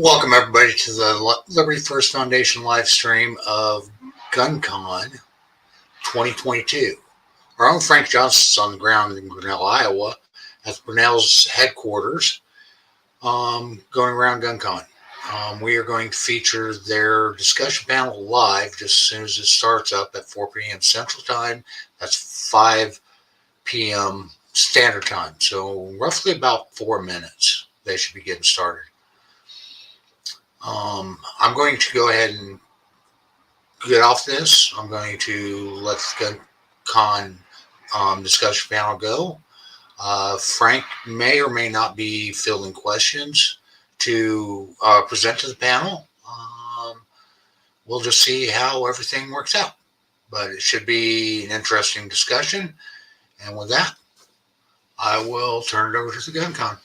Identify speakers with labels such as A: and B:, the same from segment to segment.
A: Welcome everybody to the Liberty First Foundation live stream of GunCon 2022. Our own Frank Johnson's on the ground in Grinnell, Iowa, at Brownell's headquarters, going around GunCon. We are going to feature their discussion panel live just as soon as it starts up at 4 p.m. Central Time. That's 5 p.m. Standard Time. So roughly about 4 minutes they should be getting started. I'm going to go ahead and get off this. I'm going to let the con discussion panel go. Frank may or may not be fielding questions to present to the panel. We'll just see how everything works out. But it should be an interesting discussion. And with that, I will turn it over to the GunCon.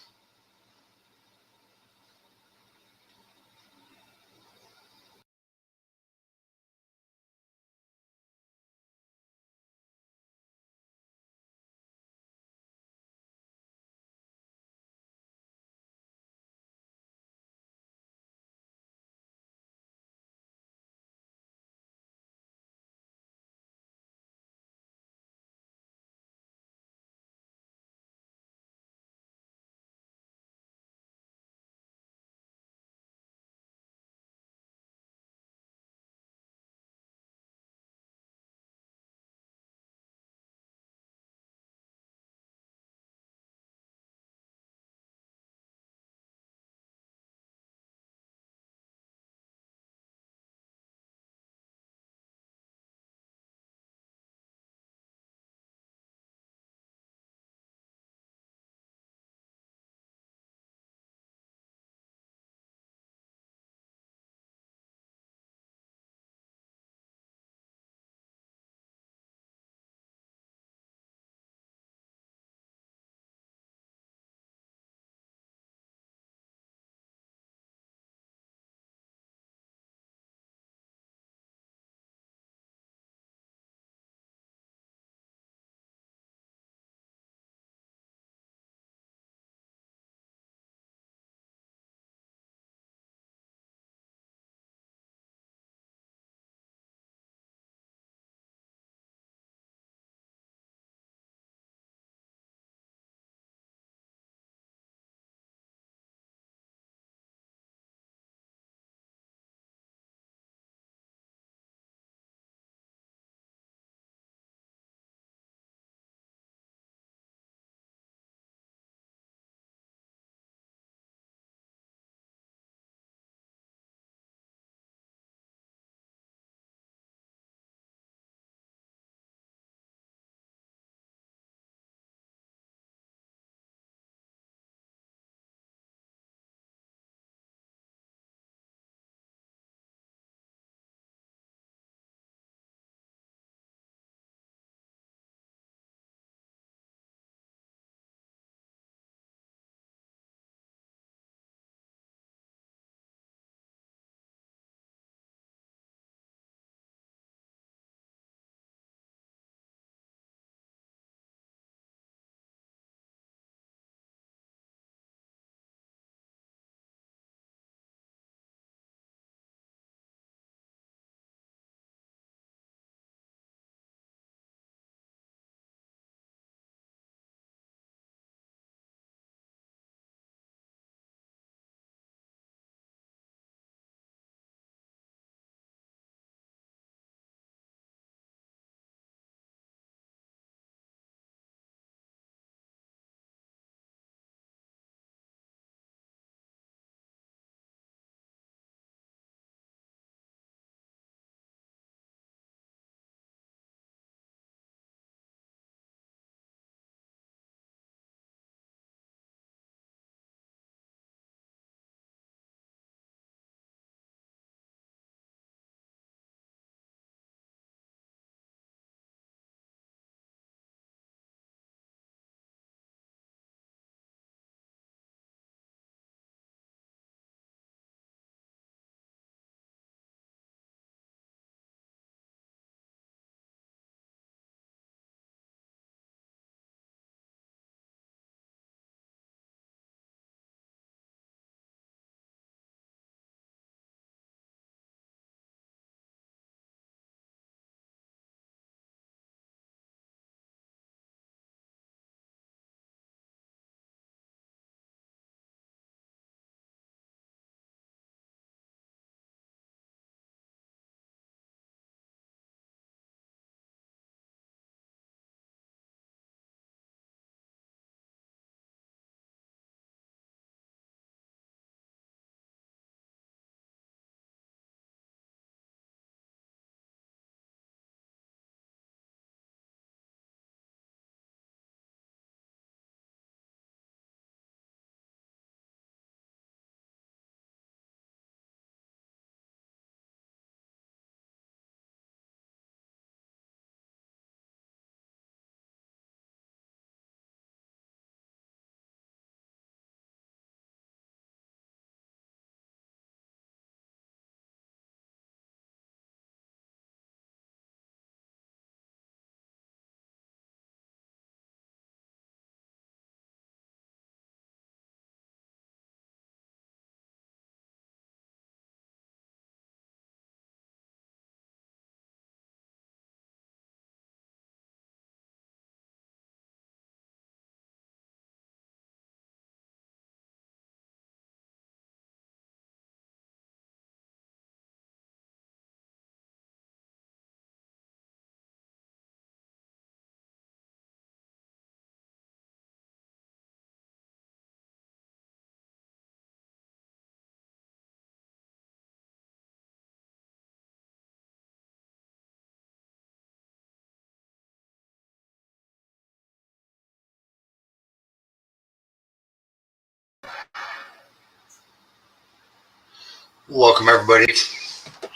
A: Welcome everybody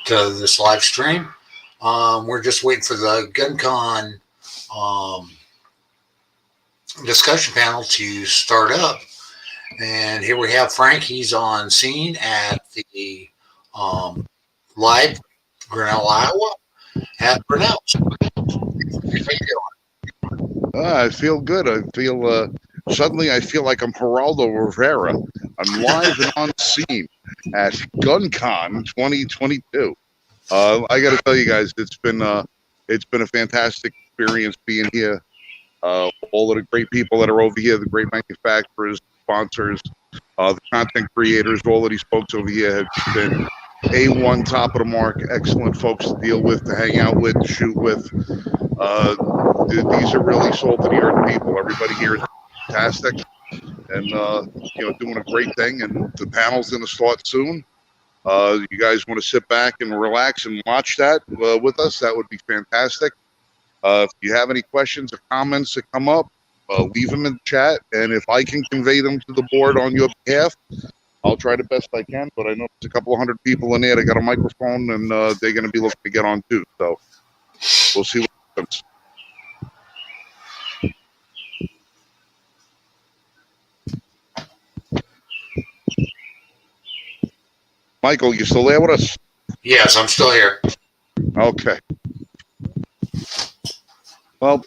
A: to this live stream. We're just waiting for the GUNCON um, discussion panel to start up, and here we have Frank. He's on scene at the um, live Grinnell, Iowa, at Brownell.
B: I feel good. I feel suddenly I feel like I'm Geraldo Rivera. I'm live and on scene at GUNCON 2022. I got to tell you guys, it's been a fantastic experience being here. All of the great people that are over here, the great manufacturers, sponsors, the content creators, all of these folks over here have been A1, top of the mark, excellent folks to deal with, to hang out with, to shoot with. These are really salt of the earth people. Everybody here is fantastic, and doing a great thing. And the panel's going to start soon. You guys want to sit back and relax and watch that with us? That would be fantastic. If you have any questions or comments that come up, leave them in the chat, and if I can convey them to the board on your behalf, I'll try the best I can. But I know there's a couple of hundred people in there that got a microphone, and they're going to be looking to get on too. So we'll see what happens. Michael, you still there with us?
A: Yes, I'm still here.
B: Okay. Well,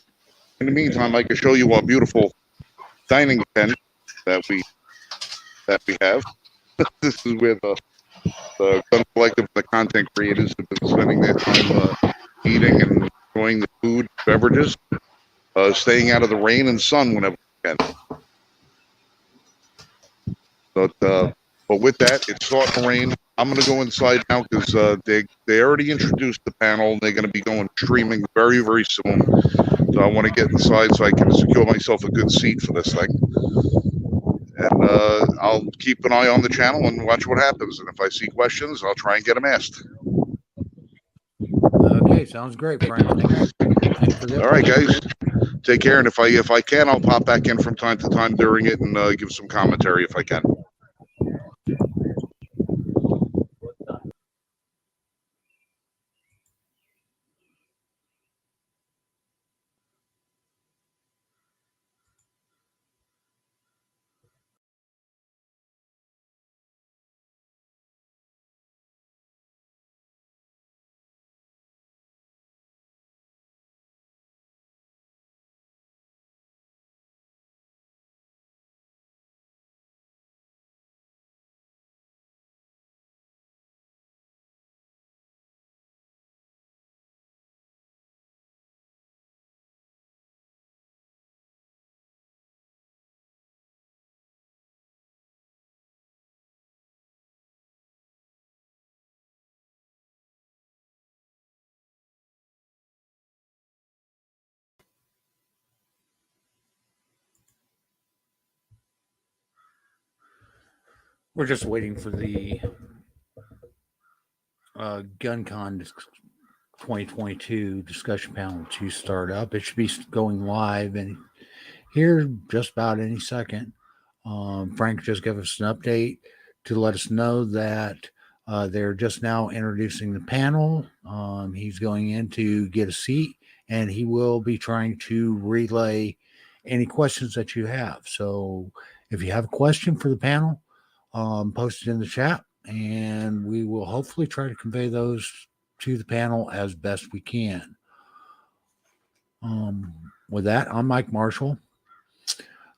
B: in the meantime, I can show you our beautiful dining tent that we have. This is where the Gun Collective, the content creators, have been spending their time eating and enjoying the food, beverages, staying out of the rain and sun whenever we can. But with that, it's starting to rain. I'm going to go inside now because they already introduced the panel. They're going to be going streaming very, very soon. So I want to get inside so I can secure myself a good seat for this thing. And I'll keep an eye on the channel and watch what happens. And if I see questions, I'll try and get them asked.
C: Okay, sounds great, Frank. Thanks for the
B: All right, guys. Take care. And if I can, I'll pop back in from time to time during it and give some commentary if I can.
C: We're just waiting for the GunCon 2022 discussion panel to start up. It should be going live and here just about any second. Frank just gave us an update to let us know that they're just now introducing the panel. He's going in to get a seat, and he will be trying to relay any questions that you have. So if you have a question for the panel, post it in the chat, and we will hopefully try to convey those to the panel as best we can. With that, I'm Mike Marshall,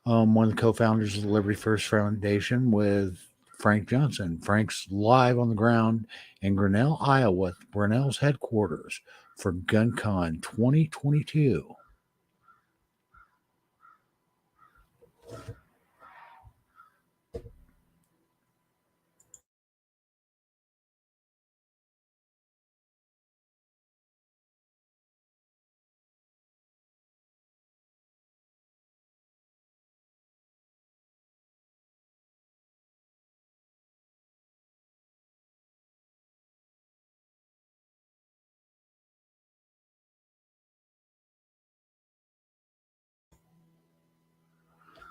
C: one of the co-founders of the Liberty First Foundation with Frank Johnson. Frank's live on the ground in Grinnell, Iowa, Brownell's headquarters for GunCon 2022.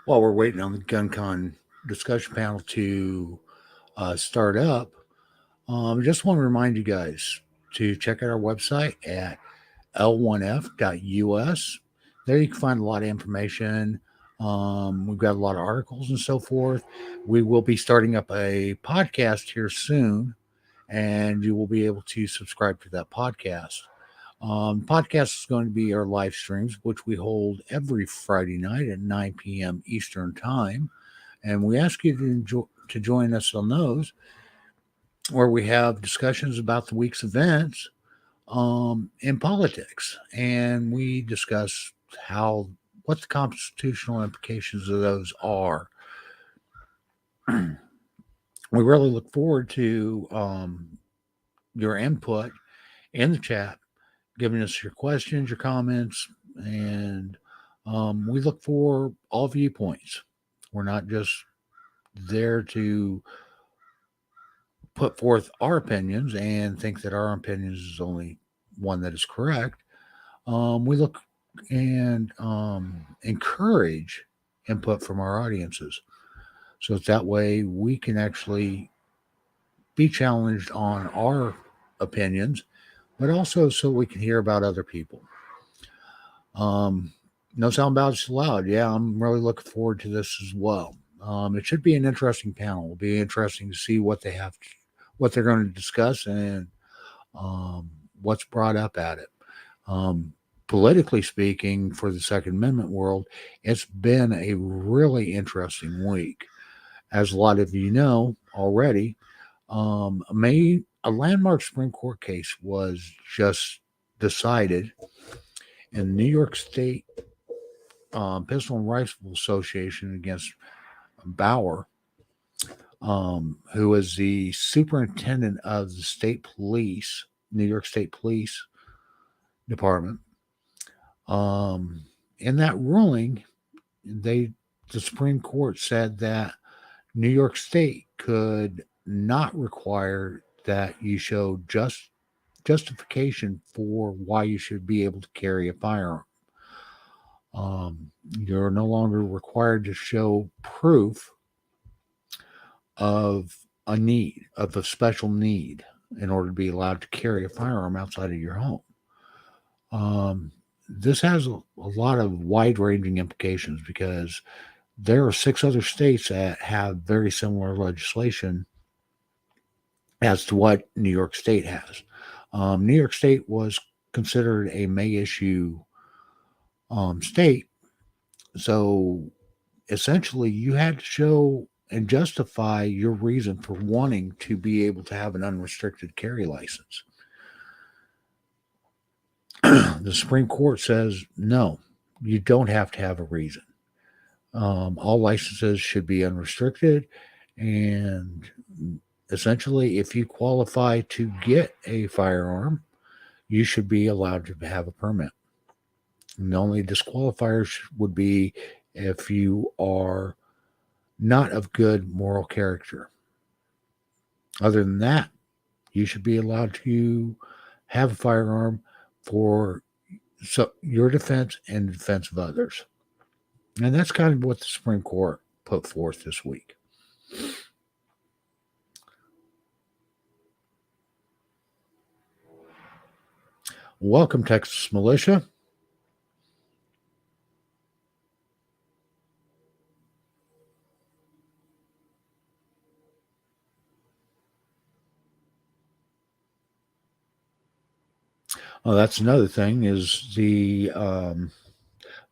C: While we're waiting on the GunCon discussion panel to start up, Just want to remind you guys to check out our website at l1f.us. There you can find a lot of information. We've got a lot of articles and so forth. We will be starting up a podcast here soon, and you will be able to subscribe to that podcast. Podcast is going to be our live streams, which we hold every Friday night at 9 p.m. Eastern Time. And we ask you to join us on those, where we have discussions about the week's events in politics. And we discuss what the constitutional implications of those are. We really look forward to your input in the chat, giving us your questions, your comments, and we look for all viewpoints. We're not just there to put forth our opinions and think that our opinions is only one that is correct. We look and encourage input from our audiences, so that way we can actually be challenged on our opinions, but also so we can hear about other people. No sound about it's loud. Yeah, I'm really looking forward to this as well. It should be an interesting panel. It'll be interesting to see what they're going to discuss and what's brought up at it. Politically speaking, for the Second Amendment world, it's been a really interesting week. As a lot of you know already, a landmark Supreme Court case was just decided in the New York State Pistol and Rifle Association against Bauer, who is the superintendent of the state police, New York State Police Department. In that ruling, the Supreme Court said that New York State could not require that you show justification for why you should be able to carry a firearm. You're no longer required to show proof of a special need in order to be allowed to carry a firearm outside of your home. This has a lot of wide-ranging implications because there are 6 other states that have very similar legislation as to what New York State has. New York State was considered a May issue state, so essentially you had to show and justify your reason for wanting to be able to have an unrestricted carry license. The Supreme Court says, no, you don't have to have a reason. All licenses should be unrestricted, and essentially, if you qualify to get a firearm, you should be allowed to have a permit. And the only disqualifiers would be if you are not of good moral character. Other than that, you should be allowed to have a firearm for your defense and the defense of others. And that's kind of what the Supreme Court put forth this week. Welcome, Texas Militia. Oh, that's another thing is the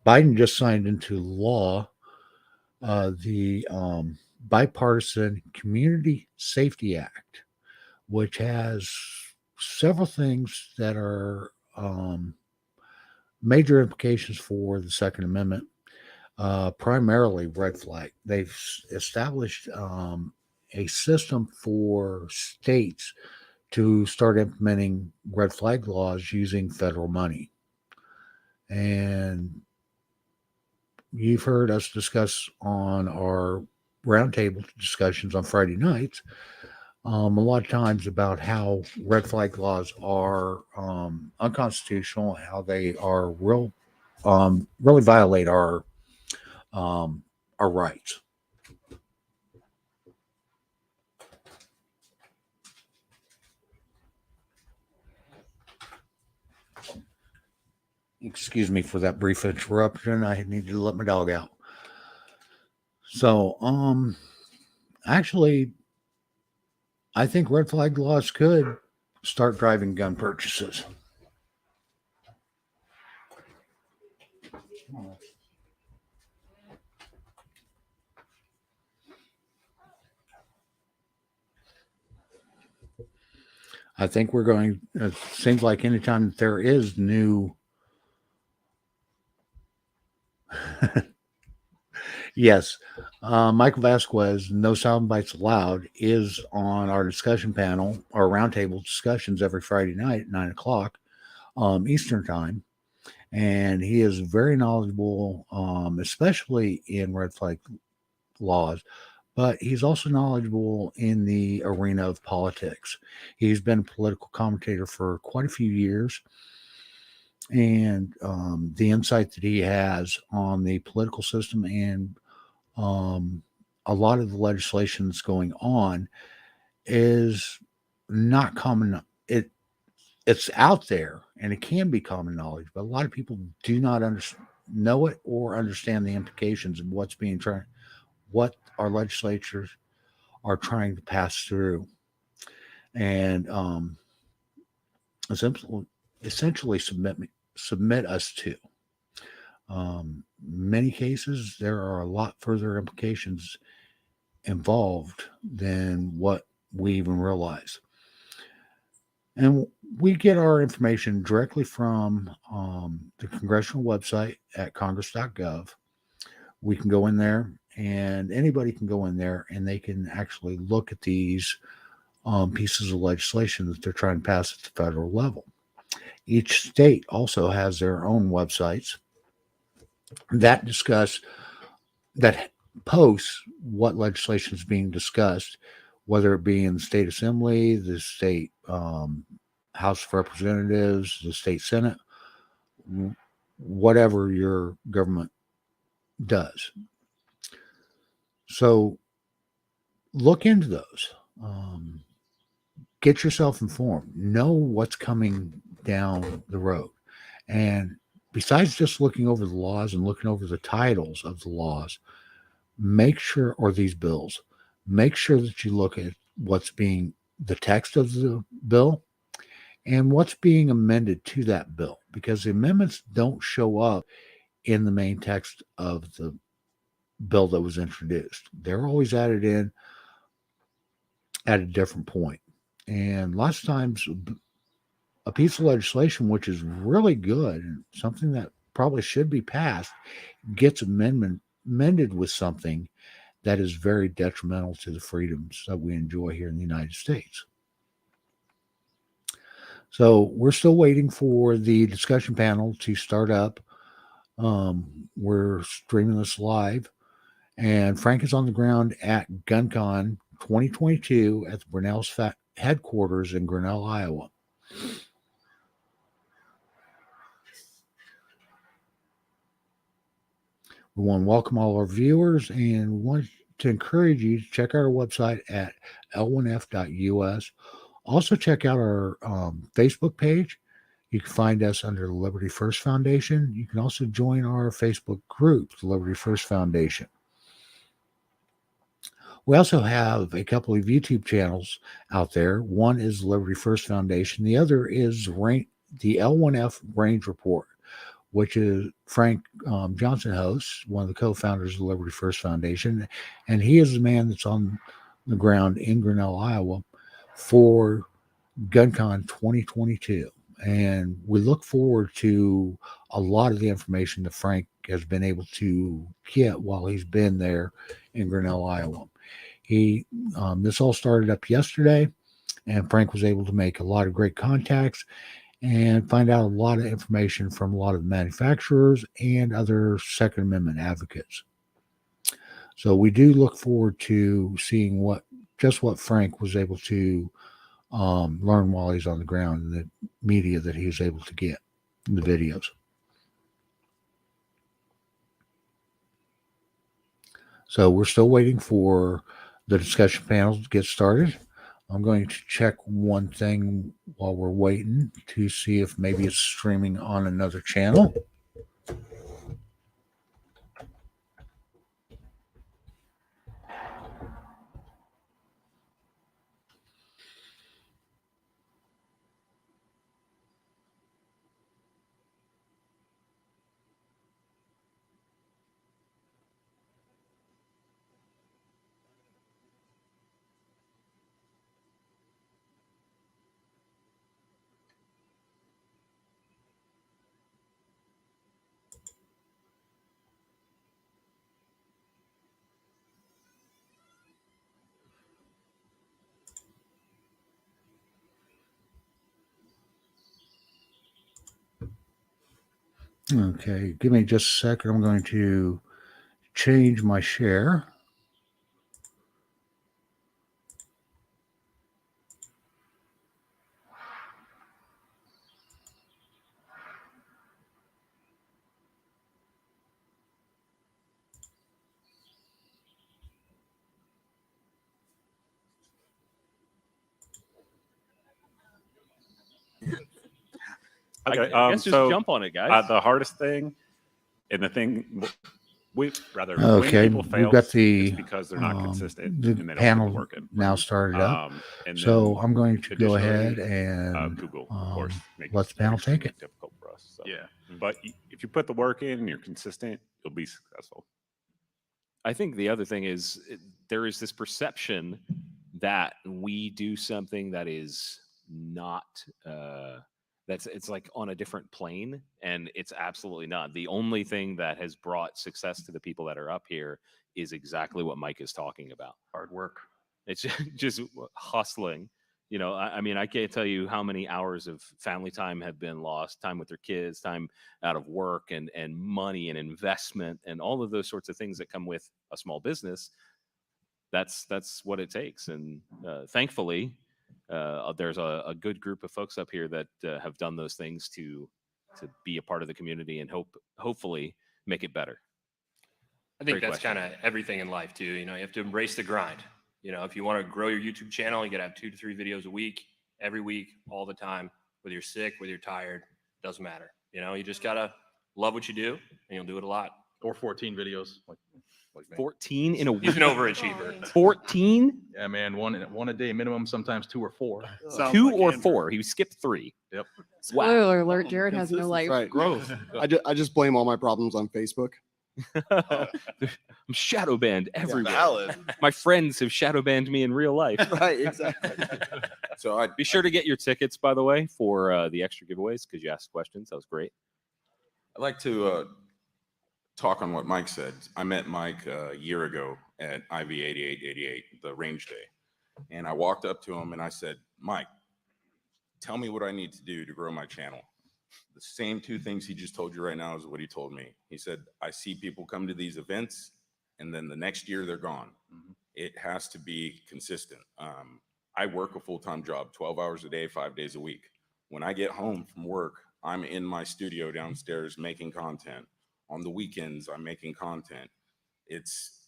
C: Biden just signed into law the Bipartisan Community Safety Act, which has several things that are major implications for the Second Amendment, primarily red flag. They've established a system for states to start implementing red flag laws using federal money. And you've heard us discuss on our roundtable discussions on Friday nights a lot of times about how red flag laws are unconstitutional, how they are really violate our rights. Excuse me for that brief interruption. I needed to let my dog out. So, actually, I think red flag laws could start driving gun purchases. I think we're going, it seems like anytime that there is new, yes, Michael Vasquez, no sound bites allowed, is on our discussion panel, our roundtable discussions every Friday night at 9 o'clock Eastern time. And he is very knowledgeable, especially in red flag laws, but he's also knowledgeable in the arena of politics. He's been a political commentator for quite a few years, and the insight that he has on the political system and a lot of the legislation that's going on is not common. It's out there and it can be common knowledge, but a lot of people do not know it or understand the implications of what our legislatures are trying to pass through, and essentially submit us to. Many cases, there are a lot further implications involved than what we even realize. And we get our information directly from the congressional website at congress.gov. We can go in there, and anybody can go in there and they can actually look at these pieces of legislation that they're trying to pass at the federal level. Each state also has their own websites that posts what legislation is being discussed, whether it be in the state assembly, the state House of Representatives, the state Senate, whatever your government does. So look into those. Get yourself informed. Know what's coming down the road. And besides just looking over the laws and looking over the titles of the laws, make sure, or these bills, make sure that you look at what's being the text of the bill and what's being amended to that bill, because the amendments don't show up in the main text of the bill that was introduced. They're always added in at a different point. And lots of times a piece of legislation, which is really good and something that probably should be passed, gets amended with something that is very detrimental to the freedoms that we enjoy here in the United States. So we're still waiting for the discussion panel to start up. We're streaming this live, and Frank is on the ground at GUNCON 2022 at the Brownell's headquarters in Grinnell, Iowa. We want to welcome all our viewers, and we want to encourage you to check out our website at l1f.us. Also, check out our Facebook page. You can find us under the Liberty First Foundation. You can also join our Facebook group, the Liberty First Foundation. We also have a couple of YouTube channels out there. One is the Liberty First Foundation. The other is the L1F Range Report, which is Frank Johnson hosts, one of the co-founders of the Liberty First Foundation. And he is the man that's on the ground in Grinnell, Iowa for GUNCON 2022. And we look forward to a lot of the information that Frank has been able to get while he's been there in Grinnell, Iowa. This all started up yesterday, and Frank was able to make a lot of great contacts and find out a lot of information from a lot of manufacturers and other Second Amendment advocates. So we do look forward to seeing what Frank was able to learn while he's on the ground, and the media that he was able to get in the videos. So we're still waiting for the discussion panels to get started. I'm going to check one thing while we're waiting to see if maybe it's streaming on another channel. Okay, give me just a second. I'm going to change my share.
D: Okay,
E: I guess just
D: so
E: jump on it, guys.
D: the hardest thing, and the thing when
C: Okay,
D: people fail,
C: we've got the
D: it's because they're not consistent
C: the
D: and they don't put the
C: panel
D: work in.
C: now started up.
D: And
C: So
D: then
C: I'm going to go
D: additionally,
C: ahead and
D: Google, of course, makes
C: let the panel
D: it
C: take it.
D: difficult for us. So.
E: Yeah.
D: But if you put the work in and you're consistent, you'll be successful.
E: I think the other thing is there is this perception that we do something that is not it's like on a different plane, and it's absolutely not. The only thing that has brought success to the people that are up here is exactly what Mike is talking about.
F: Hard work.
E: It's just hustling. You know, I mean, I can't tell you how many hours of family time have been lost, time with their kids, time out of work, and money and investment and all of those sorts of things that come with a small business. That's what it takes. And thankfully, there's a good group of folks up here that have done those things to be a part of the community and hopefully make it better.
F: I think
E: Great
F: that's
E: question.
F: kind of everything in life too. You know, you have to embrace the grind. You know, if you want to grow your YouTube channel, you got to have 2 to 3 videos a week, every week, all the time. Whether you're sick, whether you're tired, doesn't matter. You know, you just got to love what you do, and you'll do it a lot.
G: Or 14 videos, like me.
E: 14 in a week.
F: He's an overachiever.
E: 14?
G: Yeah, man, one a day minimum, sometimes 2 or 4.
H: Sounds
E: 2
H: like
E: or
H: Andrew.
E: 4. He skipped 3.
G: Yep.
I: Spoiler alert, Jared has no life.
H: Right.
G: Growth.
H: I just blame all my problems on Facebook.
E: I'm shadow banned everywhere.
H: Valid.
E: My friends have shadow banned me in real life.
H: Right, exactly.
J: So I'd
E: Be sure to get your tickets, by the way, for the extra giveaways because you asked questions. That was great.
J: like to talk on what Mike said. I met Mike a year ago at IV 8888, the range day. And I walked up to him and I said, Mike, tell me what I need to do to grow my channel. The same 2 things he just told you right now is what he told me. He said, I see people come to these events and then the next year they're gone. It has to be consistent. I work a full-time job, 12 hours a day, 5 days a week. When I get home from work, I'm in my studio downstairs making content. On the weekends, I'm making content. It's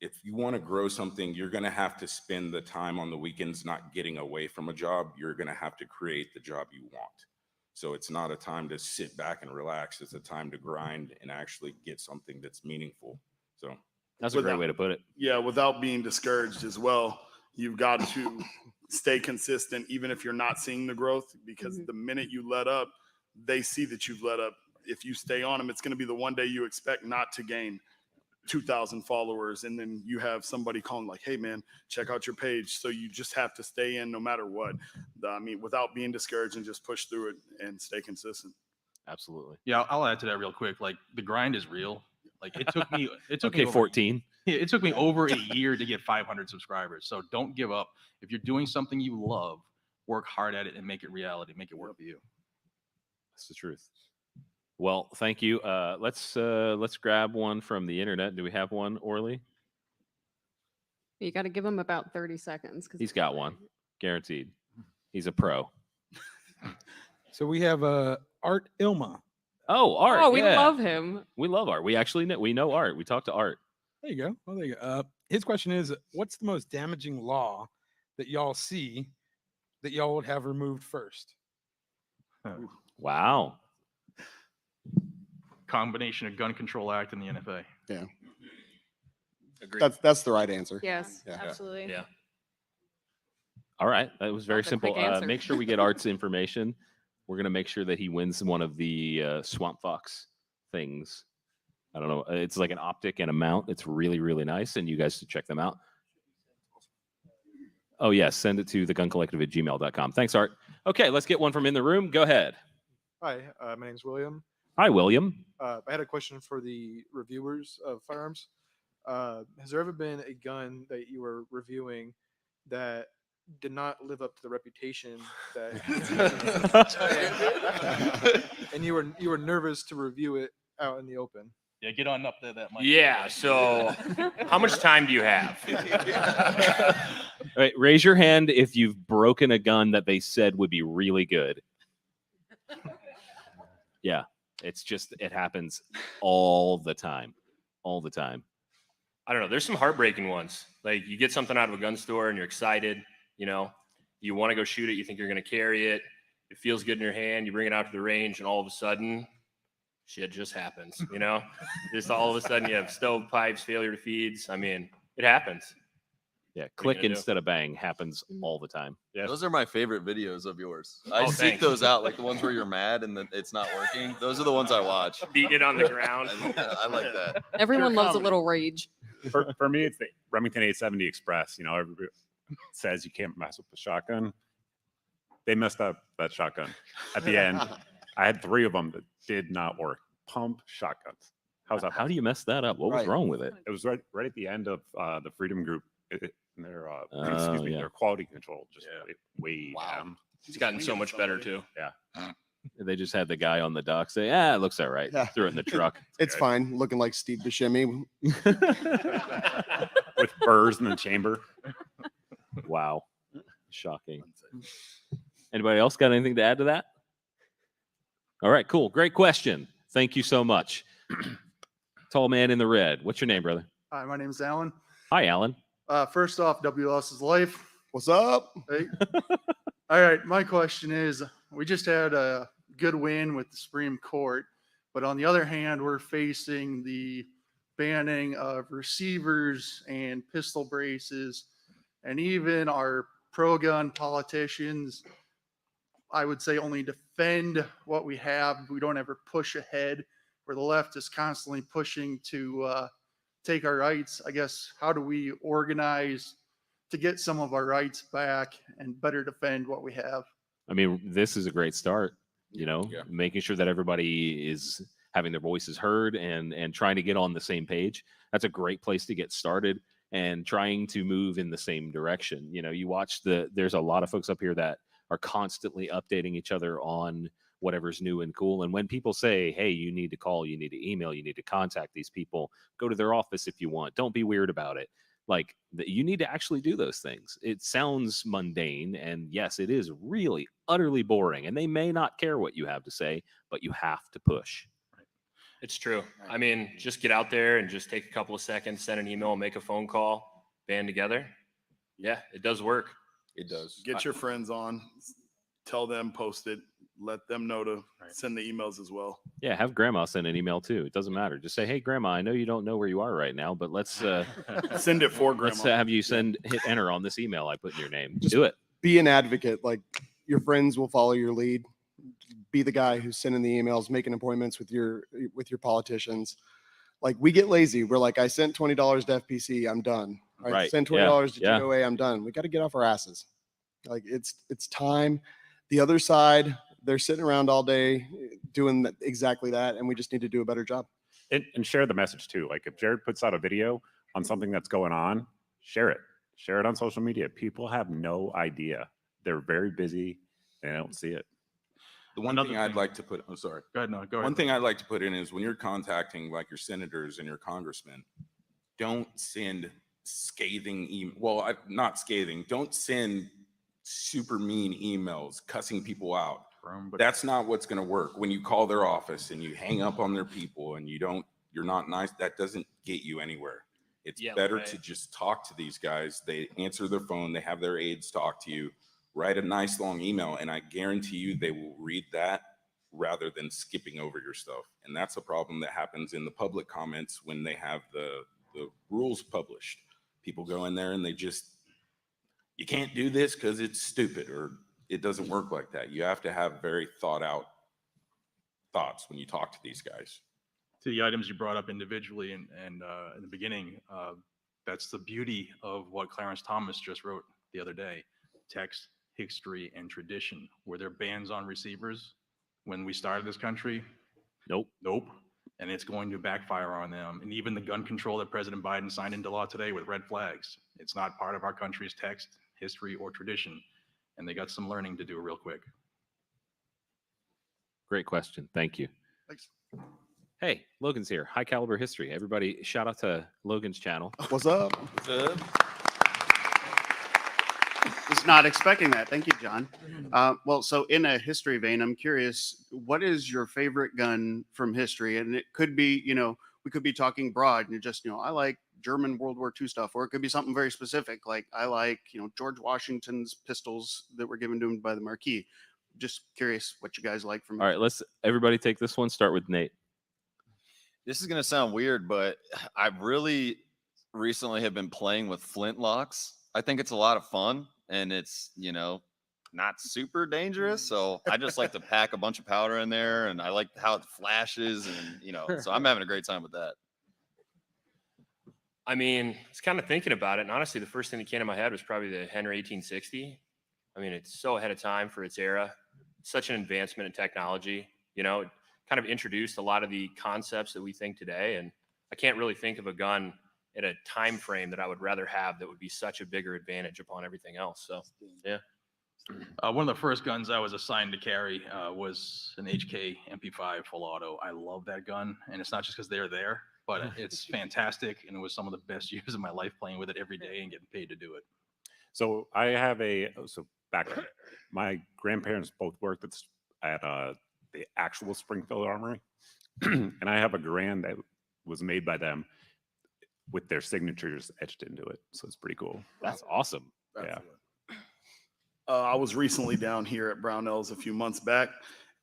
J: if you want to grow something, you're going to have to spend the time on the weekends not getting away from a job. You're going to have to create the job you want. So it's not a time to sit back and relax. It's a time to grind and actually get something that's meaningful. So
E: That's a great way to put it.
H: Yeah, without being discouraged as well. You've got to stay consistent, even if you're not seeing the growth, because the minute you let up, they see that you've let up. If you stay on them, it's going to be the one day you expect not to gain 2,000 followers. And then you have somebody calling like, hey, man, check out your page. So you just have to stay in no matter what. I mean, without being discouraged and just push through it and stay consistent.
E: Absolutely.
G: Yeah, I'll add to that real quick. Like the grind is real. Like it took me
E: Okay,
G: over-
E: 14.
G: It took me over a year to get 500 subscribers. So don't give up. If you're doing something you love, work hard at it and make it reality. Make it work for you.
E: That's the truth. Well, thank you. Let's grab one from the internet. Do we have one, Orly?
I: You got to give him about 30 seconds.
E: He's got one, guaranteed. He's a pro.
K: So we have Art Ilma.
E: Oh, Art.
I: Oh, we
E: yeah.
I: love him.
E: We love Art. We actually know Art. We talked to Art.
K: There you go. Well, there you go. His question is, what's the most damaging law that y'all see that y'all would have removed first?
E: Wow.
G: Combination of Gun Control Act and the NFA.
L: Yeah,
F: Agreed.
L: that's the right answer.
I: Yes,
L: Yeah.
I: absolutely.
F: Yeah.
E: All right. That was very
I: That's a
E: simple.
I: quick answer.
E: Make sure we get Art's information. We're going to make sure that he wins one of the Swamp Fox things. I don't know. It's like an optic and a mount. It's really, really nice. And you guys should check them out. Oh, yes. Send it to theguncollective@gmail.com. Thanks, Art. Okay. Let's get one from in the room. Go ahead.
M: Hi, my name's William.
E: Hi, William.
M: I had a question for the reviewers of firearms. Has there ever been a gun that you were reviewing that did not live up to the reputation that, and you were nervous to review it out in the open?
G: Yeah, get on up there. That mic.
F: Yeah. So, how much time do you have?
E: All right, raise your hand if you've broken a gun that they said would be really good. Yeah, it happens all the time. All the time.
F: I don't know. There's some heartbreaking ones. Like you get something out of a gun store and you're excited, you want to go shoot it. You think you're going to carry it. It feels good in your hand. You bring it out to the range and all of a sudden shit just happens, just all of a sudden you have stovepipes, failure to feeds. I mean, it happens.
E: Yeah,
F: What are
E: click
F: you gonna do?
E: instead of bang happens all the time.
N: Yeah. Those are my favorite videos of yours. I seek
F: thanks.
N: those out, like the ones where you're mad and it's not working. Those are the ones I watch.
F: Beating it on the ground.
N: I like that.
I: Everyone
F: Pure
I: loves a
F: comedy.
I: little rage.
D: For me, it's the Remington 870 Express. Everybody says you can't mess with the shotgun. They messed up that shotgun at the end. I had 3 of them that did not work. Pump shotguns. How's that?
E: How do you mess that up? What was
L: Right.
E: wrong with it?
D: It was right at the end of the Freedom Group. Their
E: yeah.
D: their quality control just way
L: Wow.
D: down.
F: It's gotten so much better too.
E: They just had the guy on the dock say, it looks all right.
L: Yeah.
E: Threw it in the truck.
L: It's fine. Looking like Steve Buscemi.
D: With burrs in the chamber.
E: Wow. Shocking. Anybody else got anything to add to that? All right, cool. Great question. Thank you so much. Tall man in the red. What's your name, brother?
M: Hi, my name's Alan.
E: Hi, Alan.
M: First off, WS is life.
L: What's up?
M: Hey. All right, my question is, we just had a good win with the Supreme Court, but on the other hand, we're facing the banning of receivers and pistol braces, and even our pro-gun politicians, I would say, only defend what we have. We don't ever push ahead, where the left is constantly pushing to take our rights. I guess, how do we organize to get some of our rights back and better defend what we have?
E: I mean, this is a great start,
J: Yeah.
E: making sure that everybody is having their voices heard and trying to get on the same page. That's a great place to get started and trying to move in the same direction. You watch there's a lot of folks up here that are constantly updating each other on whatever's new and cool. And when people say, hey, you need to call, you need to email, you need to contact these people, go to their office if you want. Don't be weird about it. Like, you need to actually do those things. It sounds mundane, and yes, it is really utterly boring, and they may not care what you have to say, but you have to push.
F: It's true. I mean, just get out there and just take a couple of seconds, send an email, make a phone call, band together. Yeah, it does work.
J: It does.
H: Get your friends on, tell them, post it, let them know to send the emails as well.
E: Yeah, have grandma send an email too. It doesn't matter. Just say, hey, grandma, I know you don't know where you are right now, but let's
H: Send it for
E: let's
H: grandma.
E: have you hit enter on this email I put in your name.
L: Just
E: Do it.
L: Be an advocate. Like, your friends will follow your lead. Be the guy who's sending the emails, making appointments with your politicians. Like, we get lazy. We're like, I sent $20 to FPC, I'm done. I
E: Right.
L: sent
E: Yeah.
L: $20 to
E: Yeah.
L: GOA, I'm done. We got to get off our asses. Like, it's time. The other side, they're sitting around all day doing exactly that, and we just need to do a better job.
D: And share the message too. Like if Jared puts out a video on something that's going on, share it. Share it on social media. People have no idea. They're very busy and they don't see it.
J: The one thing I'd like to put, I'm sorry.
G: Go ahead. No, go ahead.
J: One thing I'd like to put in is when you're contacting like your senators and your congressmen, don't send scathing not scathing. Don't send super mean emails cussing people out. That's not what's going to work. When you call their office and you hang up on their people and you're not nice, that doesn't get you anywhere. It's
F: Yeah,
J: better
F: right.
J: to just talk to these guys. They answer their phone, they have their aides talk to you, write a nice long email, and I guarantee you they will read that rather than skipping over your stuff. And that's a problem that happens in the public comments when they have the rules published. People go in there and they just, you can't do this because it's stupid, or it doesn't work like that. You have to have very thought out thoughts when you talk to these guys.
G: To the items you brought up individually and in the beginning, that's the beauty of what Clarence Thomas just wrote the other day. Text, history, and tradition. Were there bans on receivers when we started this country? Nope. And it's going to backfire on them. And even the gun control that President Biden signed into law today with red flags, it's not part of our country's text, history, or tradition. And they got some learning to do real quick.
E: Great question. Thank you.
M: Thanks.
E: Hey, Logan's here. High Caliber History. Everybody, shout out to Logan's channel.
L: What's up?
O: Was not expecting that. Thank you, John. Well, so in a history vein, I'm curious, what is your favorite gun from history? And it could be, we could be talking broad and just, I like German World War II stuff, or it could be something very specific. Like I like, George Washington's pistols that were given to him by the Marquis. Just curious what you guys like from.
E: All right, let's everybody take this one. Start with Nate.
N: This is going to sound weird, but I really recently have been playing with flintlocks. I think it's a lot of fun, and it's, not super dangerous. So I just like to pack a bunch of powder in there, and I like how it flashes, and, so I'm having a great time with that.
F: I mean, it's kind of thinking about it. And honestly, the first thing that came to my head was probably the Henry 1860. I mean, it's so ahead of time for its era. Such an advancement in technology, it kind of introduced a lot of the concepts that we think today. And I can't really think of a gun at a time frame that I would rather have that would be such a bigger advantage upon everything else. So, yeah.
G: One of the first guns I was assigned to carry was an HK MP5 full auto. I love that gun, and it's not just because they're there, but it's fantastic, and it was some of the best years of my life playing with it every day and getting paid to do it.
D: So I have background. My grandparents both worked at the actual Springfield Armory, and I have a Grand that was made by them with their signatures etched into it. So it's pretty cool.
E: That's awesome.
D: Yeah.
H: I was recently down here at Brownell's a few months back,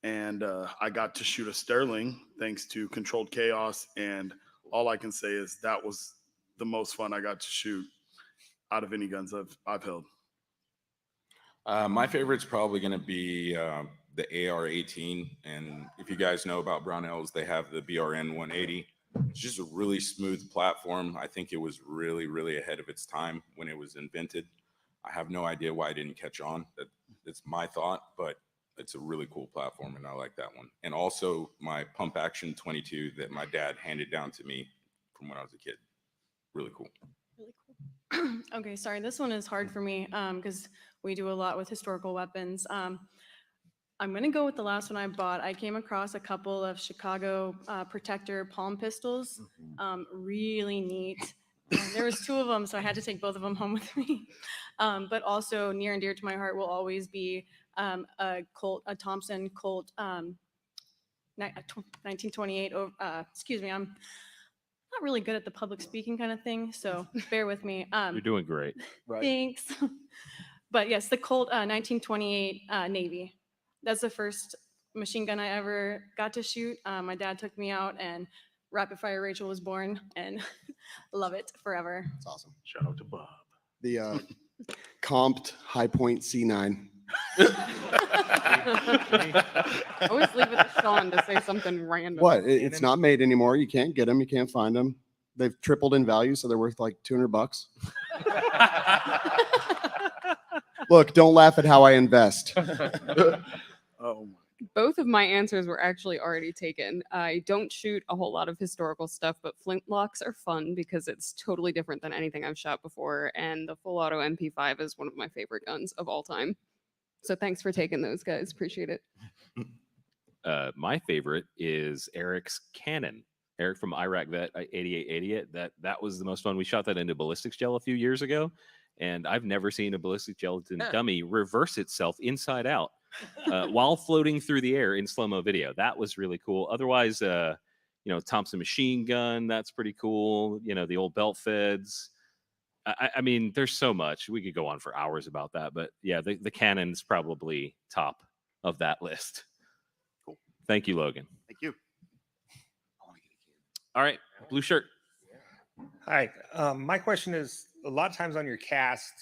H: and I got to shoot a Sterling thanks to Controlled Chaos. And all I can say is that was the most fun I got to shoot out of any guns I've held.
J: My favorite's probably going to be the AR-18. And if you guys know about Brownells, they have the BRN 180. It's just a really smooth platform. I think it was really, really ahead of its time when it was invented. I have no idea why it didn't catch on. It's my thought, but it's a really cool platform, and I like that one. And also my pump action 22 that my dad handed down to me from when I was a kid. Really cool.
I: Really cool. Okay, sorry, this one is hard for me because we do a lot with historical weapons. I'm going to go with the last one I bought. I came across a couple of Chicago Protector palm pistols. Really neat. There was two of them, so I had to take both of them home with me. But also near and dear to my heart will always be a Thompson Colt 1928. Excuse me, I'm not really good at the public speaking kind of thing, so bear with me.
E: You're doing great.
I: Thanks. But yes, the Colt 1928 Navy. That's the first machine gun I ever got to shoot. My dad took me out, and Rapid Fire Rachel was born, and love it forever.
L: It's awesome.
G: Shout out to Bob.
L: The comped High Point C9.
I: Always leave it to Sean to say something random.
L: What? It's not made anymore. You can't get them. You can't find them. They've tripled in value, so they're worth like $200. Look, don't laugh at how I invest.
H: Oh,
I: Both of my answers were actually already taken. I don't shoot a whole lot of historical stuff, but flintlocks are fun because it's totally different than anything I've shot before. And the full auto MP5 is one of my favorite guns of all time. So thanks for taking those, guys. Appreciate it.
E: My favorite is Eric's cannon. Eric from Iraq Vet 8888. That was the most fun. We shot that into ballistics gel a few years ago, and I've never seen a ballistic gelatin dummy reverse itself inside out while floating through the air in slow-mo video. That was really cool. Otherwise, Thompson machine gun. That's pretty cool. The old belt feds. I mean, there's so much. We could go on for hours about that. But yeah, the Cannon's probably top of that list.
O: Cool.
E: Thank you, Logan.
O: Thank you.
E: All right, blue shirt.
P: Hi. My question is, a lot of times on your cast,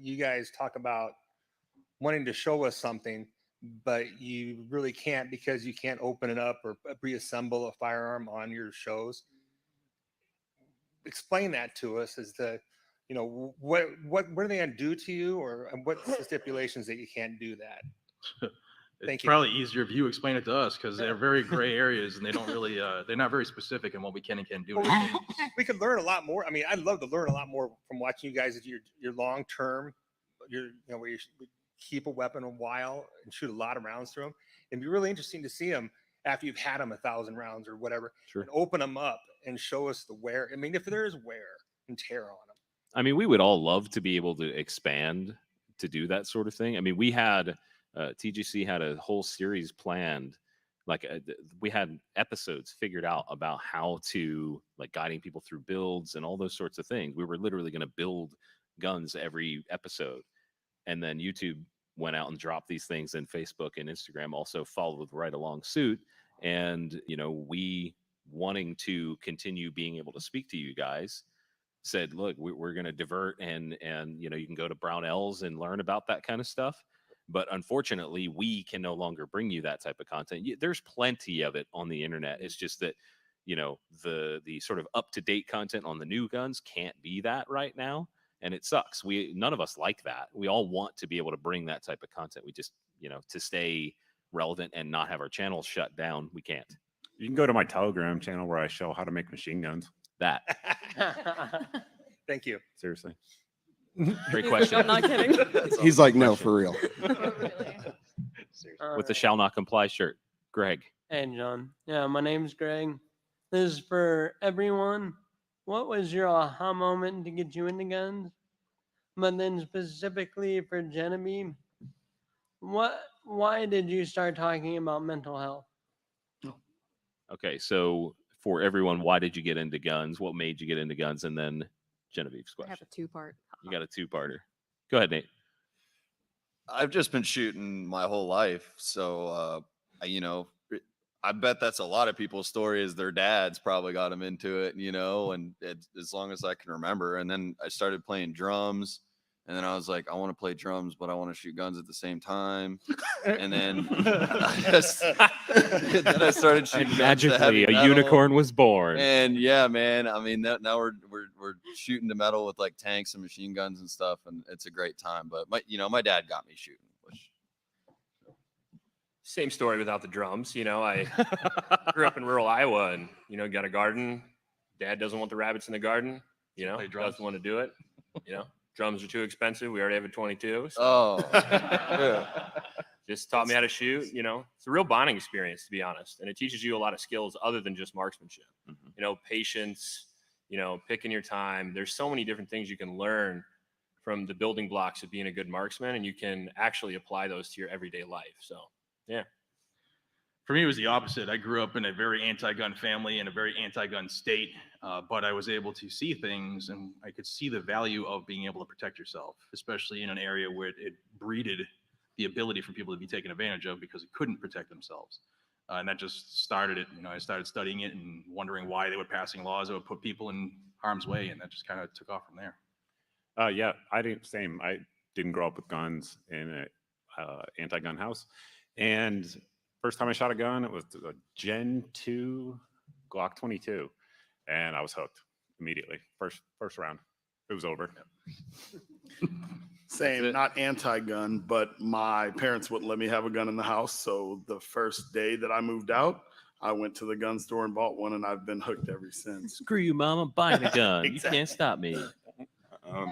P: you guys talk about wanting to show us something, but you really can't because you can't open it up or reassemble a firearm on your shows. Explain that to us as to, what are they going to do to you, or what's the stipulations that you can't do that?
G: It's probably easier if you explain it to us, because they're very gray areas and they don't really, they're not very specific in what we can and can't do.
P: Well, we could learn a lot more. I mean, I'd love to learn a lot more from watching you guys. Your long term, where you keep a weapon a while and shoot a lot of rounds through them. It'd be really interesting to see them after you've had them 1,000 rounds or whatever, and open them up and show us the wear. I mean, if there is wear and tear on them.
E: I mean, we would all love to be able to expand to do that sort of thing. I mean, we had TGC had a whole series planned. Like we had episodes figured out about how to guiding people through builds and all those sorts of things. We were literally going to build guns every episode. And then YouTube went out and dropped these things, and Facebook and Instagram also followed right along suit. And, we wanting to continue being able to speak to you guys said, look, we're going to divert and, you can go to Brownell's and learn about that kind of stuff. But unfortunately, we can no longer bring you that type of content. There's plenty of it on the internet. It's just that, the sort of up-to-date content on the new guns can't be that right now. And it sucks. None of us like that. We all want to be able to bring that type of content. We just, to stay relevant and not have our channels shut down, we can't.
D: You can go to my Telegram channel where I show how to make machine guns.
E: That.
P: Thank you.
D: Seriously.
E: Great question.
I: I'm not kidding.
L: He's like, no, for real.
E: With the shall not comply shirt. Greg.
Q: Hey, John. Yeah, my name's Greg. This is for everyone. What was your aha moment to get you into guns? But then specifically for Genevieve, why did you start talking about mental health?
E: Okay, so for everyone, why did you get into guns? What made you get into guns? And then Genevieve's question.
R: I have a two-part.
E: You got a two-parter. Go ahead, Nate.
N: I've just been shooting my whole life. So, I bet that's a lot of people's story is their dads probably got them into it, and as long as I can remember. And then I started playing drums, and then I was like, I want to play drums, but I want to shoot guns at the same time. And then I started shooting.
E: And magically, a unicorn was born.
N: And yeah, man, I mean, now we're shooting to metal with like tanks and machine guns and stuff, and it's a great time. But my dad got me shooting.
F: Same story without the drums. I grew up in rural Iowa and, got a garden. Dad doesn't want the rabbits in the garden, doesn't want to do it. Drums are too expensive. We already have a 22. So
N: yeah.
F: Just taught me how to shoot. It's a real bonding experience, to be honest. And it teaches you a lot of skills other than just marksmanship, patience, picking your time. There's so many different things you can learn from the building blocks of being a good marksman, and you can actually apply those to your everyday life. So, yeah.
G: For me, it was the opposite. I grew up in a very anti-gun family in a very anti-gun state, but I was able to see things, and I could see the value of being able to protect yourself, especially in an area where it breeded the ability for people to be taken advantage of because they couldn't protect themselves. And that just started it. I started studying it and wondering why they were passing laws that would put people in harm's way, and that just kind of took off from there.
D: Yeah, I didn't grow up with guns in an anti-gun house. And first time I shot a gun, it was a Gen 2 Glock 22, and I was hooked immediately. First round, it was over.
H: Same, not anti-gun, but my parents wouldn't let me have a gun in the house. So the first day that I moved out, I went to the gun store and bought one, and I've been hooked ever since.
E: Screw you, Mom! I'm buying a gun.
H: Exactly.
E: You can't stop me.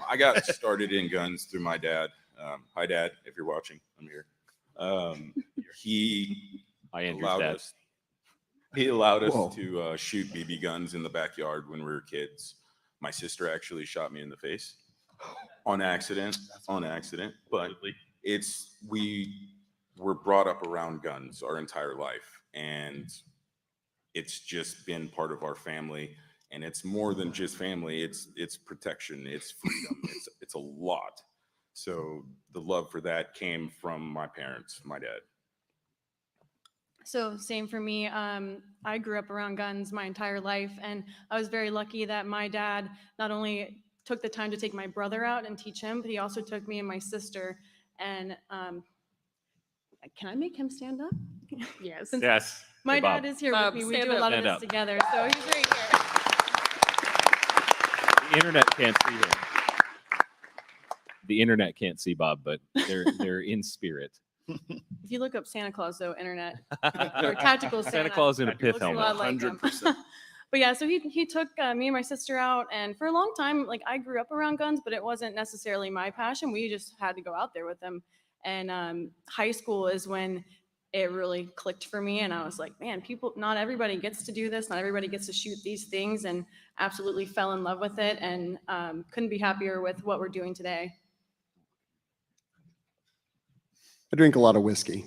J: I got started in guns through my dad. Hi, Dad, if you're watching, I'm here. He allowed us to shoot BB guns in the backyard when we were kids. My sister actually shot me in the face on accident. But we were brought up around guns our entire life, and it's just been part of our family, and it's more than just family. It's protection, it's freedom, it's a lot. So the love for that came from my parents, my dad.
I: So same for me. I grew up around guns my entire life, and I was very lucky that my dad not only took the time to take my brother out and teach him, but he also took me and my sister. And can I make him stand up?
R: Yes.
I: Since
D: Yes.
I: my
D: Hey,
I: dad
D: Bob.
I: is here
R: Bob,
I: with me. We
R: stand
I: do a
R: up.
I: lot of
D: Stand
I: this
D: up.
I: together, so he's right here.
E: The internet can't see him. The internet can't see Bob, but they're in spirit.
I: If you look up Santa Claus, though, internet or tactical
E: Santa Claus in a pith
I: looks a
E: helmet.
I: lot like him. But yeah, so he took me and my sister out, and for a long time, like I grew up around guns, but it wasn't necessarily my passion. We just had to go out there with them. And high school is when it really clicked for me, and I was like, man, not everybody gets to do this, not everybody gets to shoot these things, and absolutely fell in love with it, and couldn't be happier with what we're doing today.
L: I drink a lot of whiskey,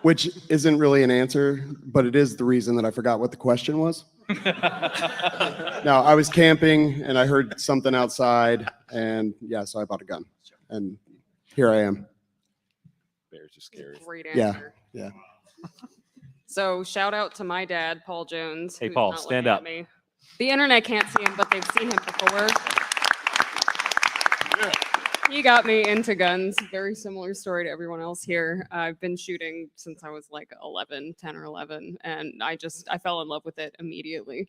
L: which isn't really an answer, but it is the reason that I forgot what the question was. Now, I was camping and I heard something outside, and yeah, so I bought a gun, and here I am.
E: Bears are scary.
R: Great
L: Yeah,
R: answer.
L: yeah.
R: So shout out to my dad, Paul Jones.
E: Hey,
R: who's
E: Paul,
R: not
E: stand
R: looking at
E: up.
R: me. The internet can't see him, but they've seen him before. He got me into guns. Very similar story to everyone else here. I've been shooting since I was like 10 or 11, and I fell in love with it immediately.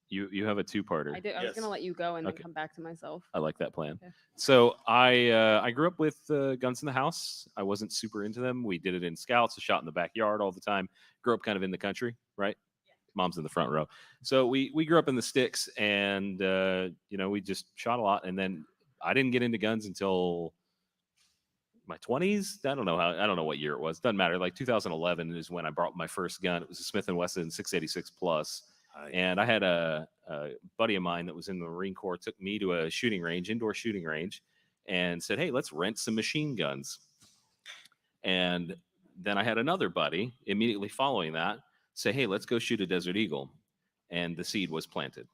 E: You have a two-parter.
R: I did. I was gonna let you go and then
E: Okay.
R: come back to myself.
E: I like that plan.
R: Okay.
E: So I grew up with guns in the house. I wasn't super into them. We did it in scouts, shot in the backyard all the time. Grew up kind of in the country, right? Mom's in the front row. So we grew up in the sticks, and we just shot a lot. And then I didn't get into guns until my 20s. I don't know what year it was. Doesn't matter. Like 2011 is when I bought my first gun. It was a Smith & Wesson 686 Plus. And I had a buddy of mine that was in the Marine Corps, took me to a shooting range, indoor shooting range, and said, hey, let's rent some machine guns. And then I had another buddy immediately following that say, hey, let's go shoot a Desert Eagle. And the seed was planted.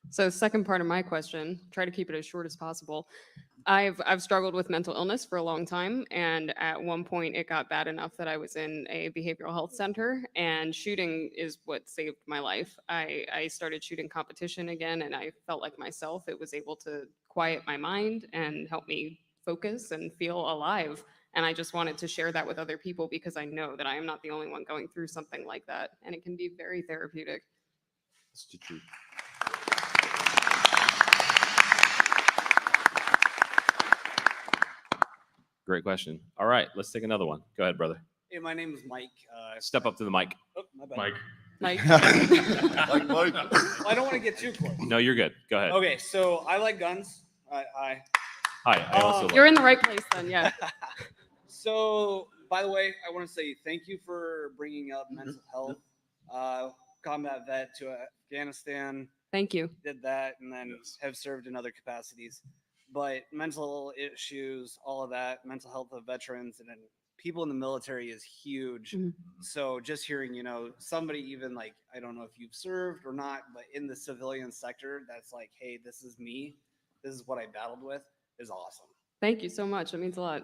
R: So second part of my question, try to keep it as short as possible. I've struggled with mental illness for a long time, and at one point it got bad enough that I was in a behavioral health center, and shooting is what saved my life. I started shooting competition again, and I felt like myself. It was able to quiet my mind and help me focus and feel alive. And I just wanted to share that with other people because I know that I am not the only one going through something like that, and it can be very therapeutic.
E: That's the truth. Great question. All right, let's take another one. Go ahead, brother.
S: Hey, my name is Mike.
E: Step up to the mic.
S: Oh, my bad.
E: Mike.
R: Mike.
S: Well, I don't want to get too close.
E: No, you're good. Go ahead.
S: Okay, so I like guns. Hi.
E: Hi. I also like-
R: You're in the right place then, yeah.
S: So, by the way, I want to say thank you for bringing up mental health. Combat vet to Afghanistan.
R: Thank you.
S: Did that and then have served in other capacities. But mental issues, all of that, mental health of veterans and then people in the military is huge. So just hearing, somebody even like, I don't know if you've served or not, but in the civilian sector, that's like, hey, this is me. This is what I battled with is awesome.
R: Thank you so much. That means a lot.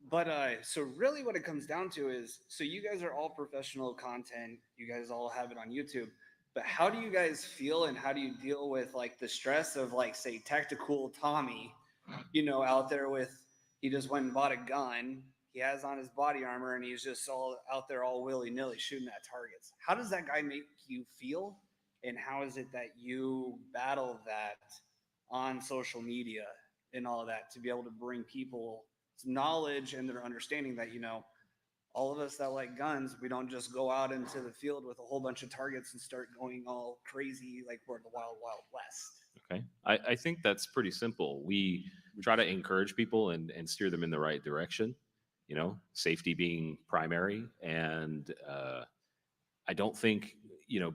S: But so really what it comes down to is, so you guys are all professional content. You guys all have it on YouTube. But how do you guys feel and how do you deal with like the stress of like, say, Tactical Tommy, out there with, he just went and bought a gun. He has on his body armor and he's just all out there all willy-nilly shooting at targets. How does that guy make you feel? And how is it that you battle that on social media and all of that to be able to bring people knowledge and their understanding that, all of us that like guns, we don't just go out into the field with a whole bunch of targets and start going all crazy like we're in the wild, wild west.
E: Okay. I think that's pretty simple. We try to encourage people and steer them in the right direction, safety being primary. And I don't think,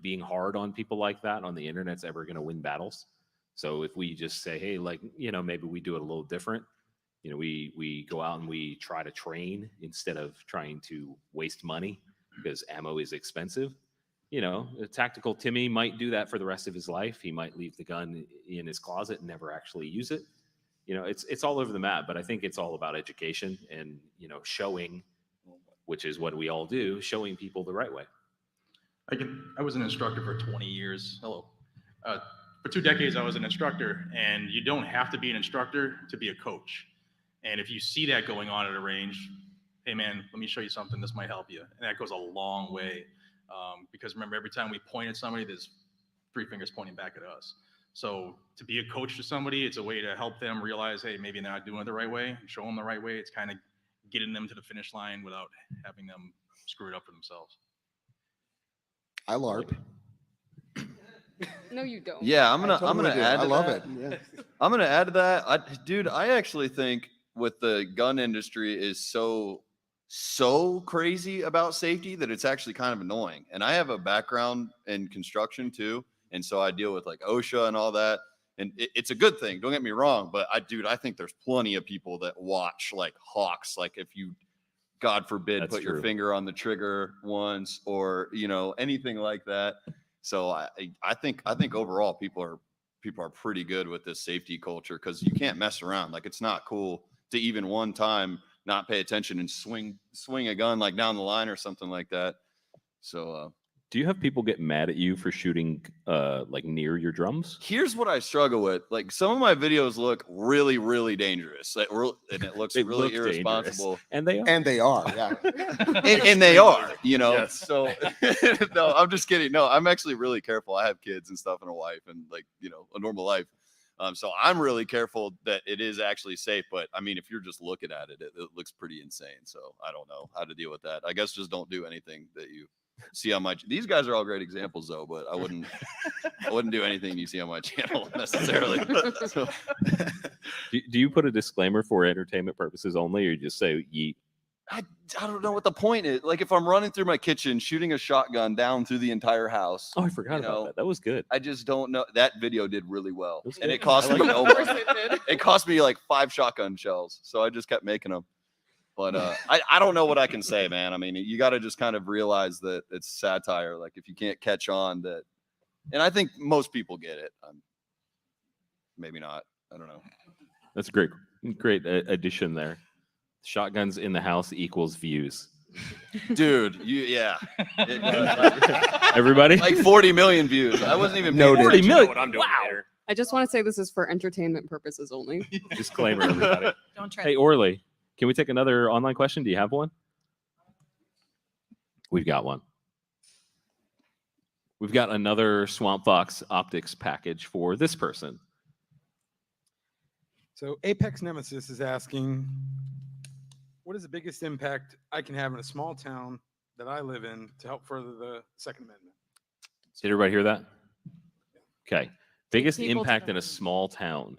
E: being hard on people like that on the internet's ever going to win battles. So if we just say, hey, like, maybe we do it a little different, You know, we go out and we try to train instead of trying to waste money because ammo is expensive. You know, a tactical Timmy might do that for the rest of his life. He might leave the gun in his closet and never actually use it. You know, it's all over the map, but I think it's all about education and, you know, showing, which is what we all do, showing people the right way.
G: I was an instructor for 20 years. Hello. For 2 decades, I was an instructor, and you don't have to be an instructor to be a coach. And if you see that going on at a range, hey man, let me show you something. This might help you. And that goes a long way. Because remember, every time we point at somebody, there's 3 fingers pointing back at us. So to be a coach to somebody, it's a way to help them realize, hey, maybe they're not doing it the right way, show them the right way. It's kind of getting them to the finish line without having them screw it up for themselves.
L: I LARP.
R: No, you don't.
N: Yeah, I'm
L: I
N: gonna
L: totally do.
N: add to
L: I love
N: that.
L: it. Yeah.
N: I'm gonna add to that. Dude, I actually think with the gun industry is so crazy about safety that it's actually kind of annoying. And I have a background in construction too, and so I deal with like OSHA and all that. And it's a good thing. Don't get me wrong, but I think there's plenty of people that watch like hawks. Like if you, God forbid,
E: That's
N: put your
E: true.
N: finger on the trigger once, or you know anything like that. So I think overall people are pretty good with this safety culture because you can't mess around. Like it's not cool to even one time not pay attention and swing a gun like down the line or something like that. So
E: Do you have people get mad at you for shooting like near your drums?
N: here's what I struggle with. Like some of my videos look really, really dangerous. Like, and it looks
E: They
N: really
E: look dangerous.
N: irresponsible.
E: And they are.
L: And they are, yeah.
N: And they are, you know.
H: Yes.
N: So no, I'm just kidding. No, I'm actually really careful. I have kids and stuff and a wife and like, you know, a normal life. So I'm really careful that it is actually safe. But I mean, if you're just looking at it, it looks pretty insane. So I don't know how to deal with that. I guess just don't do anything that you see on my. These guys are all great examples though, but I wouldn't do anything you see on my channel necessarily. So,
E: Do you put a disclaimer for entertainment purposes only, or you just say yeet?
N: I don't know what the point is. Like if I'm running through my kitchen, shooting a shotgun down through the entire house.
E: Oh, I forgot about that. That was good.
N: I just don't know. That video did really well,
E: was
N: and
E: good.
N: it cost
E: I
N: me
E: like
N: no
E: it.
N: money. It cost me like 5 shotgun shells, so I just kept making them. But I don't know what I can say, man. I mean, you got to just kind of realize that it's satire. Like if you can't catch on that, and I think most people get it. Maybe not. I don't know.
E: That's a great addition there. Shotguns in the house equals views.
N: Dude,
E: Everybody?
N: Like 40 million views. I wasn't even
E: Noted. 40 million.
F: What I'm doing later.
R: I just want to say this is for entertainment purposes only.
E: Disclaimer, everybody.
I: Don't try.
E: Hey, Orly, can we take another online question? Do you have one? We've got one. We've got another Swamp Fox optics package for this person.
K: So Apex Nemesis is asking, what is the biggest impact I can have in a small town that I live in to help further the Second Amendment?
E: Did everybody hear that? Okay. Biggest
R: people to
E: impact
R: the
E: in a small town.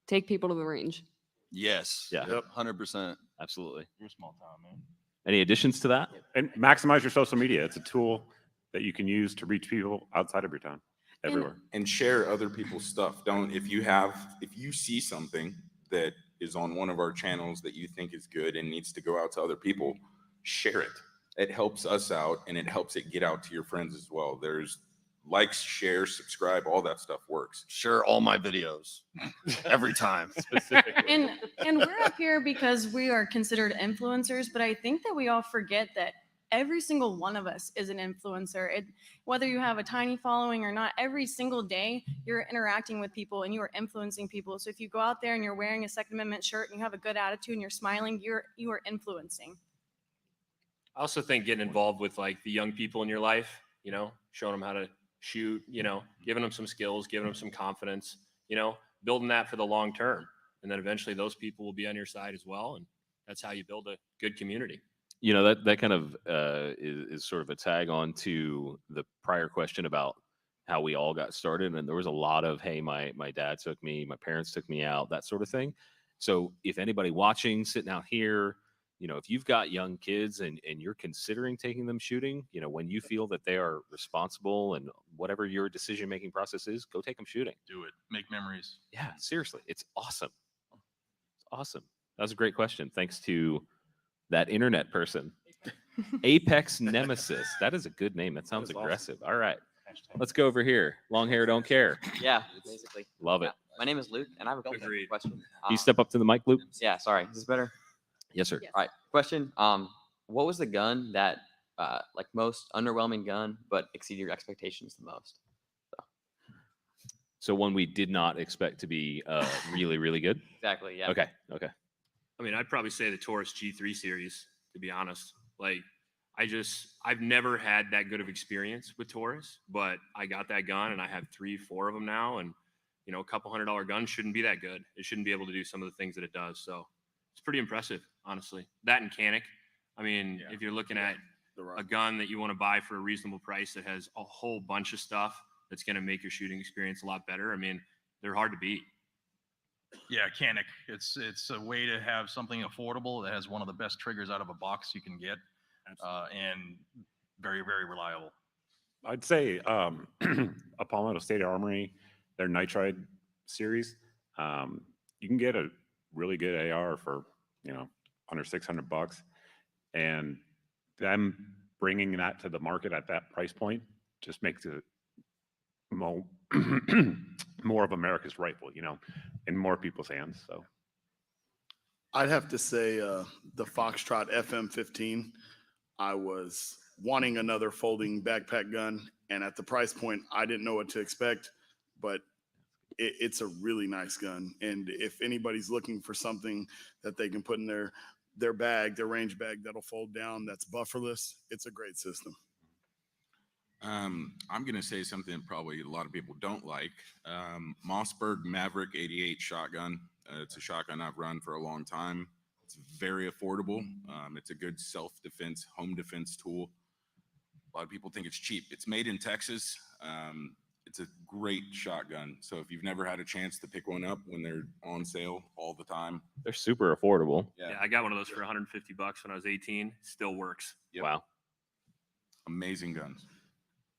R: Take people to the range.
N: Yes.
E: Yeah.
N: Yep. 100%.
E: Absolutely.
F: You're a small town, man.
E: Any additions to that?
D: And maximize your social media. It's a tool that you can use to reach people outside of your town, everywhere.
J: And share other people's stuff. If you see something that is on one of our channels that you think is good and needs to go out to other people, share it. It helps us out and it helps it get out to your friends as well. There's likes, share, subscribe, all that stuff works.
N: Share all my videos every time.
I: And we're up here because we are considered influencers, but I think that we all forget that every single one of us is an influencer. Whether you have a tiny following or not, every single day you're interacting with people and you are influencing people. So if you go out there and you're wearing a Second Amendment shirt and you have a good attitude and you're smiling, you are influencing.
F: I also think getting involved with like the young people in your life, you know, showing them how to shoot, you know, giving them some skills, giving them some confidence, you know, building that for the long term. And then eventually those people will be on your side as well. And that's how you build a good community.
E: You know, that kind of is sort of a tag on to the prior question about how we all got started. And there was a lot of, hey, my dad took me, my parents took me out, that sort of thing. So if anybody watching, sitting out here, you know, if you've got young kids and you're considering taking them shooting, you know, when you feel that they are responsible and whatever your decision-making process is, go take them shooting.
G: Do it. Make memories.
E: Yeah, seriously. It's awesome. It's awesome. That was a great question. Thanks to that internet person. Apex Nemesis. That is a good name. That sounds
T: is awesome.
E: aggressive. All right. Let's go over here. Long hair, don't care.
T: Yeah, basically.
E: Love it.
T: Yeah. My name is Luke, and I have a quick question.
E: Can you step up to the mic, Luke?
T: Yeah, sorry. Is this better?
E: Yes, sir.
T: All right. Question. What was the gun that like most underwhelming gun, but exceeded your expectations the most?
E: So one we did not expect to be really, really good.
T: Exactly. Yeah.
E: Okay. Okay.
F: I mean, I'd probably say the Taurus G3 series, to be honest. Like, I've never had that good of experience with Taurus, but I got that gun and I have 3-4 of them now. And, you know, a couple $100 gun shouldn't be that good. It shouldn't be able to do some of the things that it does. So it's pretty impressive, honestly. That and Canic. I mean, if you're looking at a gun that you want to buy for a reasonable price that has a whole bunch of stuff that's going to make your shooting experience a lot better, I mean, they're hard to beat.
G: Yeah, Canic. It's a way to have something affordable that has one of the best triggers out of a box you can get, and very, very reliable.
D: I'd say a Palmetto State Armory, their Nitride series, you can get a really good AR for, you know, under $600, and them bringing that to the market at that price point just makes it more of America's rifle, you know, in more people's hands. So
H: I'd have to say the Foxtrot FM15. I was wanting another folding backpack gun, and at the price point, I didn't know what to expect, but it's a really nice gun. And if anybody's looking for something that they can put in their bag, their range bag that'll fold down, that's bufferless, it's a great system.
J: I'm going to say something that probably a lot of people don't like. Mossberg Maverick 88 shotgun. It's a shotgun I've run for a long time. It's very affordable. It's a good self-defense, home defense tool. A lot of people think it's cheap. It's made in Texas. It's a great shotgun. So if you've never had a chance to pick one up when they're on sale all the time,
E: they're super affordable.
F: Yeah, I got one of those for $150 when I was 18. Still works.
J: Yep.
E: Wow.
J: Amazing guns.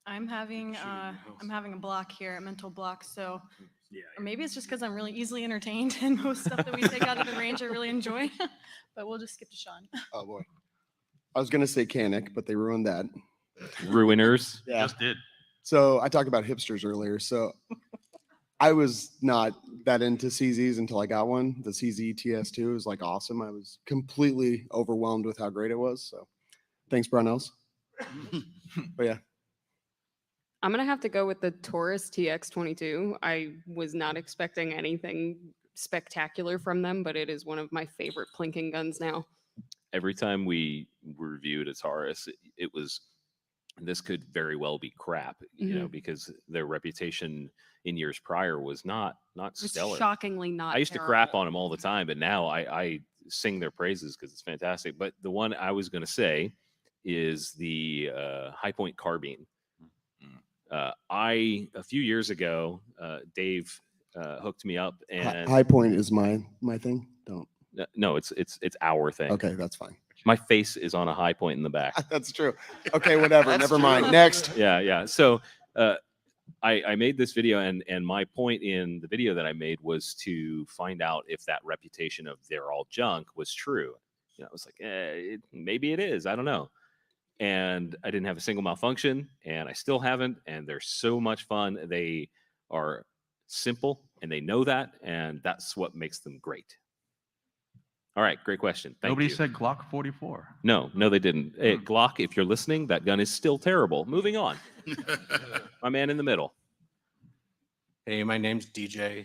I: I'm having a block here, a mental block. So, or maybe it's just because I'm really easily entertained, and most stuff that we take out of the range I really enjoy. But we'll just skip to Sean.
L: Oh boy, I was gonna say Canic, but they ruined that.
E: Ruiners.
L: Yeah,
G: Just did.
L: So I talked about hipsters earlier. So I was not that into CZs until I got one. The CZ TS2 is like awesome. I was completely overwhelmed with how great it was. So thanks, Brownells. But yeah.
R: I'm gonna have to go with the Taurus TX22. I was not expecting anything spectacular from them, but it is one of my favorite plinking guns now.
E: Every time we reviewed a Taurus, it was, this could very well be crap, you know, because their reputation in years prior was not
R: It's
E: stellar.
R: shockingly not.
E: I used to crap on them all the time, but now I sing their praises because it's fantastic. But the one I was going to say is the High Point carbine. A few years ago, Dave hooked me up, and
L: High Point is my thing. Don't.
E: No, it's our thing.
L: Okay, that's fine.
E: My face is on a high point in the back.
L: That's true. Okay, whatever. Never mind. Next.
E: Yeah. So I made this video, and my point in the video that I made was to find out if that reputation of they're all junk was true. You know, I was like, maybe it is. I don't know. And I didn't have a single malfunction, and I still haven't. And they're so much fun. They are simple, and they know that, and that's what makes them great. All right, great question. Thank
G: Nobody
E: you.
G: said Glock 44.
E: No, they didn't. Hey, Glock, if you're listening, that gun is still terrible. Moving on. My man in the middle.
U: Hey, my name's DJ.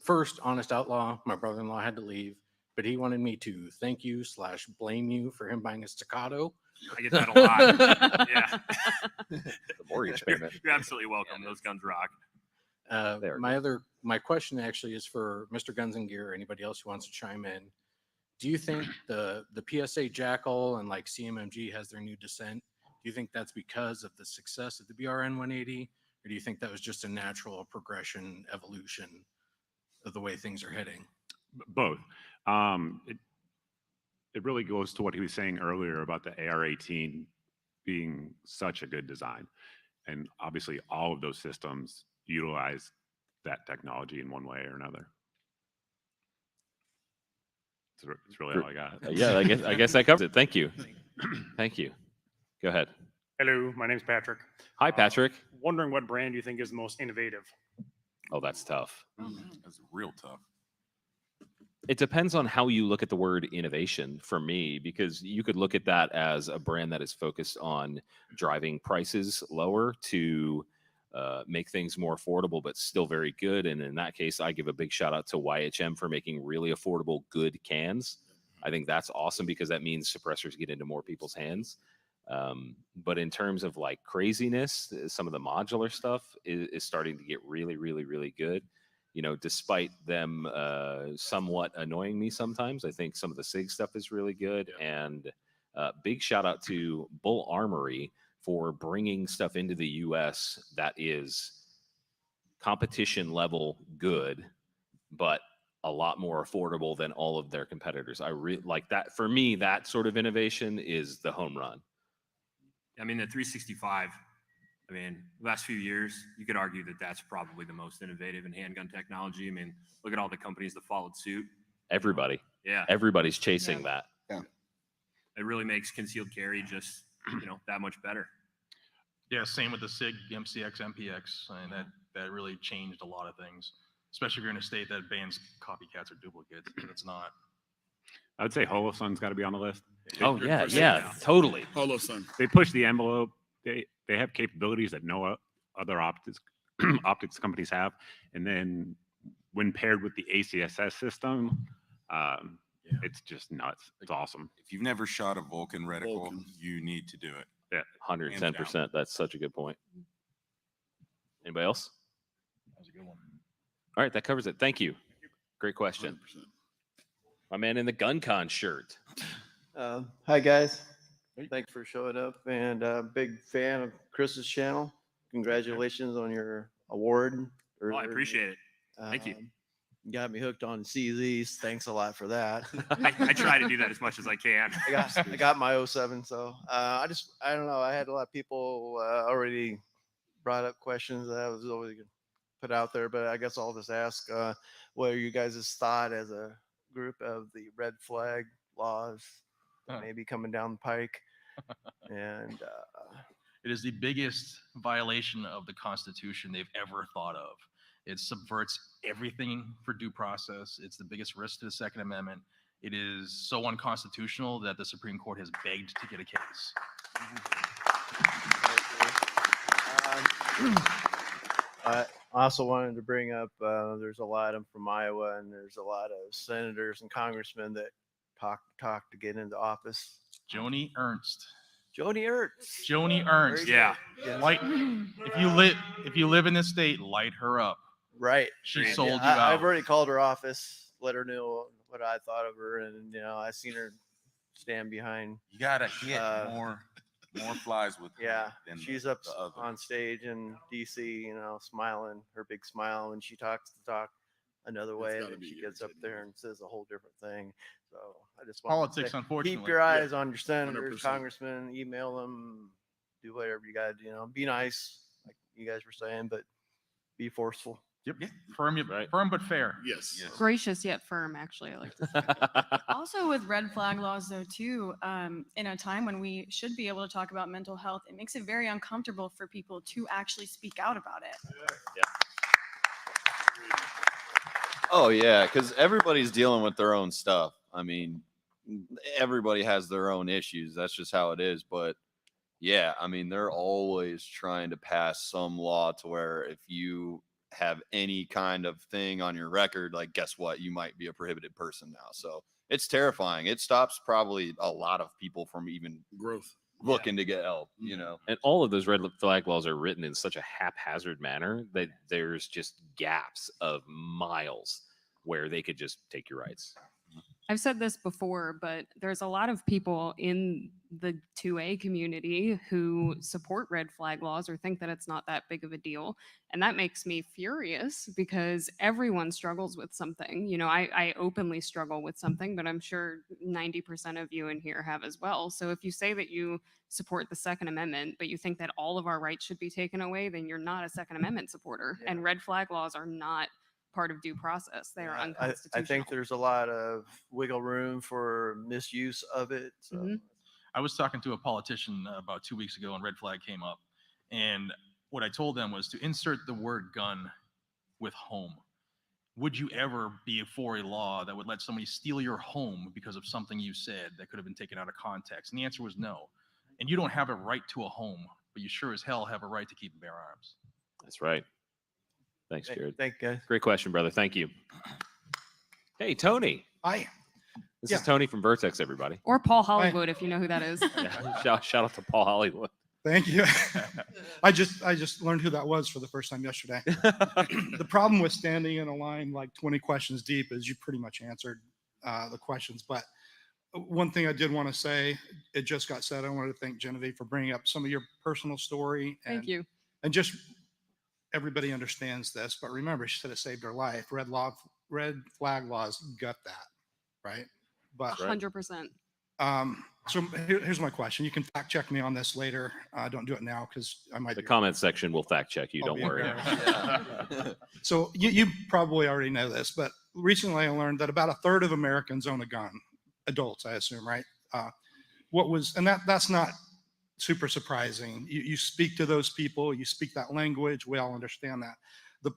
U: First, Honest Outlaw, my brother-in-law had to leave, but he wanted me to thank you / blame you for him buying a Staccato.
F: I get that a lot. Yeah.
E: The mortgage payment.
F: You're absolutely welcome. Those guns rock.
U: My question actually is for Mr. Guns and Gear, or anybody else who wants to chime in. Do you think the PSA Jackal and like CMMG has their new descent? Do you think that's because of the success of the BRN 180, or do you think that was just a natural progression, evolution of the way things are heading?
D: Both. It really goes to what he was saying earlier about the AR-18 being such a good design, and obviously all of those systems utilize that technology in one way or another. That's really all I got.
E: Yeah, I guess that covers it. Thank you. Thank you. Go ahead.
A: Hello, my name's Patrick.
E: Hi, Patrick.
A: Wondering what brand you think is the most innovative?
E: Oh, that's tough.
J: That's real tough.
E: It depends on how you look at the word innovation for me, because you could look at that as a brand that is focused on driving prices lower to make things more affordable, but still very good. And in that case, I give a big shout out to YHM for making really affordable, good cans. I think that's awesome because that means suppressors get into more people's hands. But in terms of like craziness, some of the modular stuff is starting to get really, really, really good. You know, despite them somewhat annoying me sometimes, I think some of the SIG stuff is really good. And big shout out to Bull Armory for bringing stuff into the U.S. that is competition level good, but a lot more affordable than all of their competitors. I really like that. For me, that sort of innovation is the home run.
F: I mean, the 365, I mean, last few years, you could argue that that's probably the most innovative in handgun technology. I mean, look at all the companies that followed suit.
E: Everybody.
F: Yeah.
E: Everybody's chasing that.
H: Yeah.
F: It really makes concealed carry just, that much better.
G: Yeah, same with the SIG, MCX, MPX, and that really changed a lot of things, especially if you're in a state that bans copycats or duplicates. It's not.
D: I would say Holosun's got to be on the list.
E: Oh, yeah, totally.
H: Holosun.
D: They push the envelope. They have capabilities that no other optics companies have. And then when paired with the ACSS system, it's just nuts. It's awesome.
J: If you've never shot a Vulcan reticle, you need to do it.
D: Yeah,
E: 110%. That's such a good point. Anybody else?
H: That was a good one.
E: All right, that covers it. Thank you. Great question.
H: 100%.
E: My man in the GUNCON shirt.
V: Hi guys, thanks for showing up, and big fan of Chris's channel. Congratulations on your award.
F: Oh, I appreciate it. Thank you.
V: You got me hooked on CZs. Thanks a lot for that.
F: I try to do that as much as I can.
V: I got my 07, so I don't know. I had a lot of people already brought up questions that I was always gonna put out there, but I guess I'll just ask what are you guys' thought as a group of the red flag laws maybe coming down the pike? And
G: it is the biggest violation of the Constitution they've ever thought of. It subverts everything for due process. It's the biggest risk to the Second Amendment. It is so unconstitutional that the Supreme Court has begged to get a case.
V: I also wanted to bring up there's a lot of from Iowa, and there's a lot of senators and congressmen that talk to get into office.
G: Joni Ernst.
V: Joni Ernst.
G: Joni Ernst.
V: Yeah.
G: Light, if you live in this state, light her up.
V: Right.
G: She sold you
V: I've
G: out.
V: already called her office, let her know what I thought of her, and I seen her stand behind.
J: You gotta get more flies with her
V: Yeah,
J: than
V: she's
J: the
V: up
J: others.
V: on stage in DC, smiling, her big smile when she talks to talk another way,
H: gotta
V: and
H: be
V: she gets up there and says a whole different thing. So I just want
G: Politics,
V: to say,
G: unfortunately.
V: keep your eyes on your senators,
H: 100%.
V: congressmen, email them, do whatever you got to do. Be nice, like you guys were saying, but be forceful.
G: Yep. Firm but fair.
H: Yes.
R: Gracious yet firm, actually. I like to say.
I: Also with red flag laws though too, in a time when we should be able to talk about mental health, it makes it very uncomfortable for people to actually speak out about it.
N: Oh yeah, because everybody's dealing with their own stuff. I mean, everybody has their own issues. That's just how it is. But yeah, I mean, they're always trying to pass some law to where if you have any kind of thing on your record, like guess what, you might be a prohibited person now. So it's terrifying. It stops probably a lot of people from even
H: growth
N: looking to get help,
E: And all of those red flag laws are written in such a haphazard manner that there's just gaps of miles where they could just take your rights.
R: I've said this before, but there's a lot of people in the 2A community who support red flag laws or think that it's not that big of a deal. And that makes me furious because everyone struggles with something. I openly struggle with something, but I'm sure 90% of you in here have as well. So if you say that you support the Second Amendment, but you think that all of our rights should be taken away, then you're not a Second Amendment supporter. And red flag laws are not part of due process. They are
V: I
R: unconstitutional.
V: think there's a lot of wiggle room for misuse of it. So.
R: Mhm.
G: I was talking to a politician about 2 weeks ago, and red flag came up. And what I told them was to insert the word gun with home. Would you ever be for a law that would let somebody steal your home because of something you said that could have been taken out of context? And the answer was no. And you don't have a right to a home, but you sure as hell have a right to keep and bear arms.
E: That's right. Thanks,
V: Thank-
E: Jared.
V: thank you, guys.
E: Great question, brother. Thank you. Hey, Tony.
B: Hi.
E: This
B: Yeah.
E: is Tony from Vertex, everybody.
R: Or Paul Hollywood, if you know who that is.
E: Yeah. Shout out to Paul Hollywood.
B: Thank you. I just learned who that was for the first time yesterday. The problem with standing in a line like 20 questions deep is you pretty much answered the questions. But one thing I did want to say, it just got said. I wanted to thank Genevieve for bringing up some of your personal story.
R: Thank you.
B: And just everybody understands this, but remember, she said it saved her life. Red flag laws gut that, right? But
R: 100%.
B: So here's my question. You can fact check me on this later. Don't do it now because I might.
E: The comment section will fact check you.
B: I'll
E: Don't
B: be
E: worry.
B: embarrassed. So you probably already know this, but recently I learned that about a third of Americans own a gun. Adults, I assume, right? That's not super surprising. You speak to those people, you speak that language. We all understand that.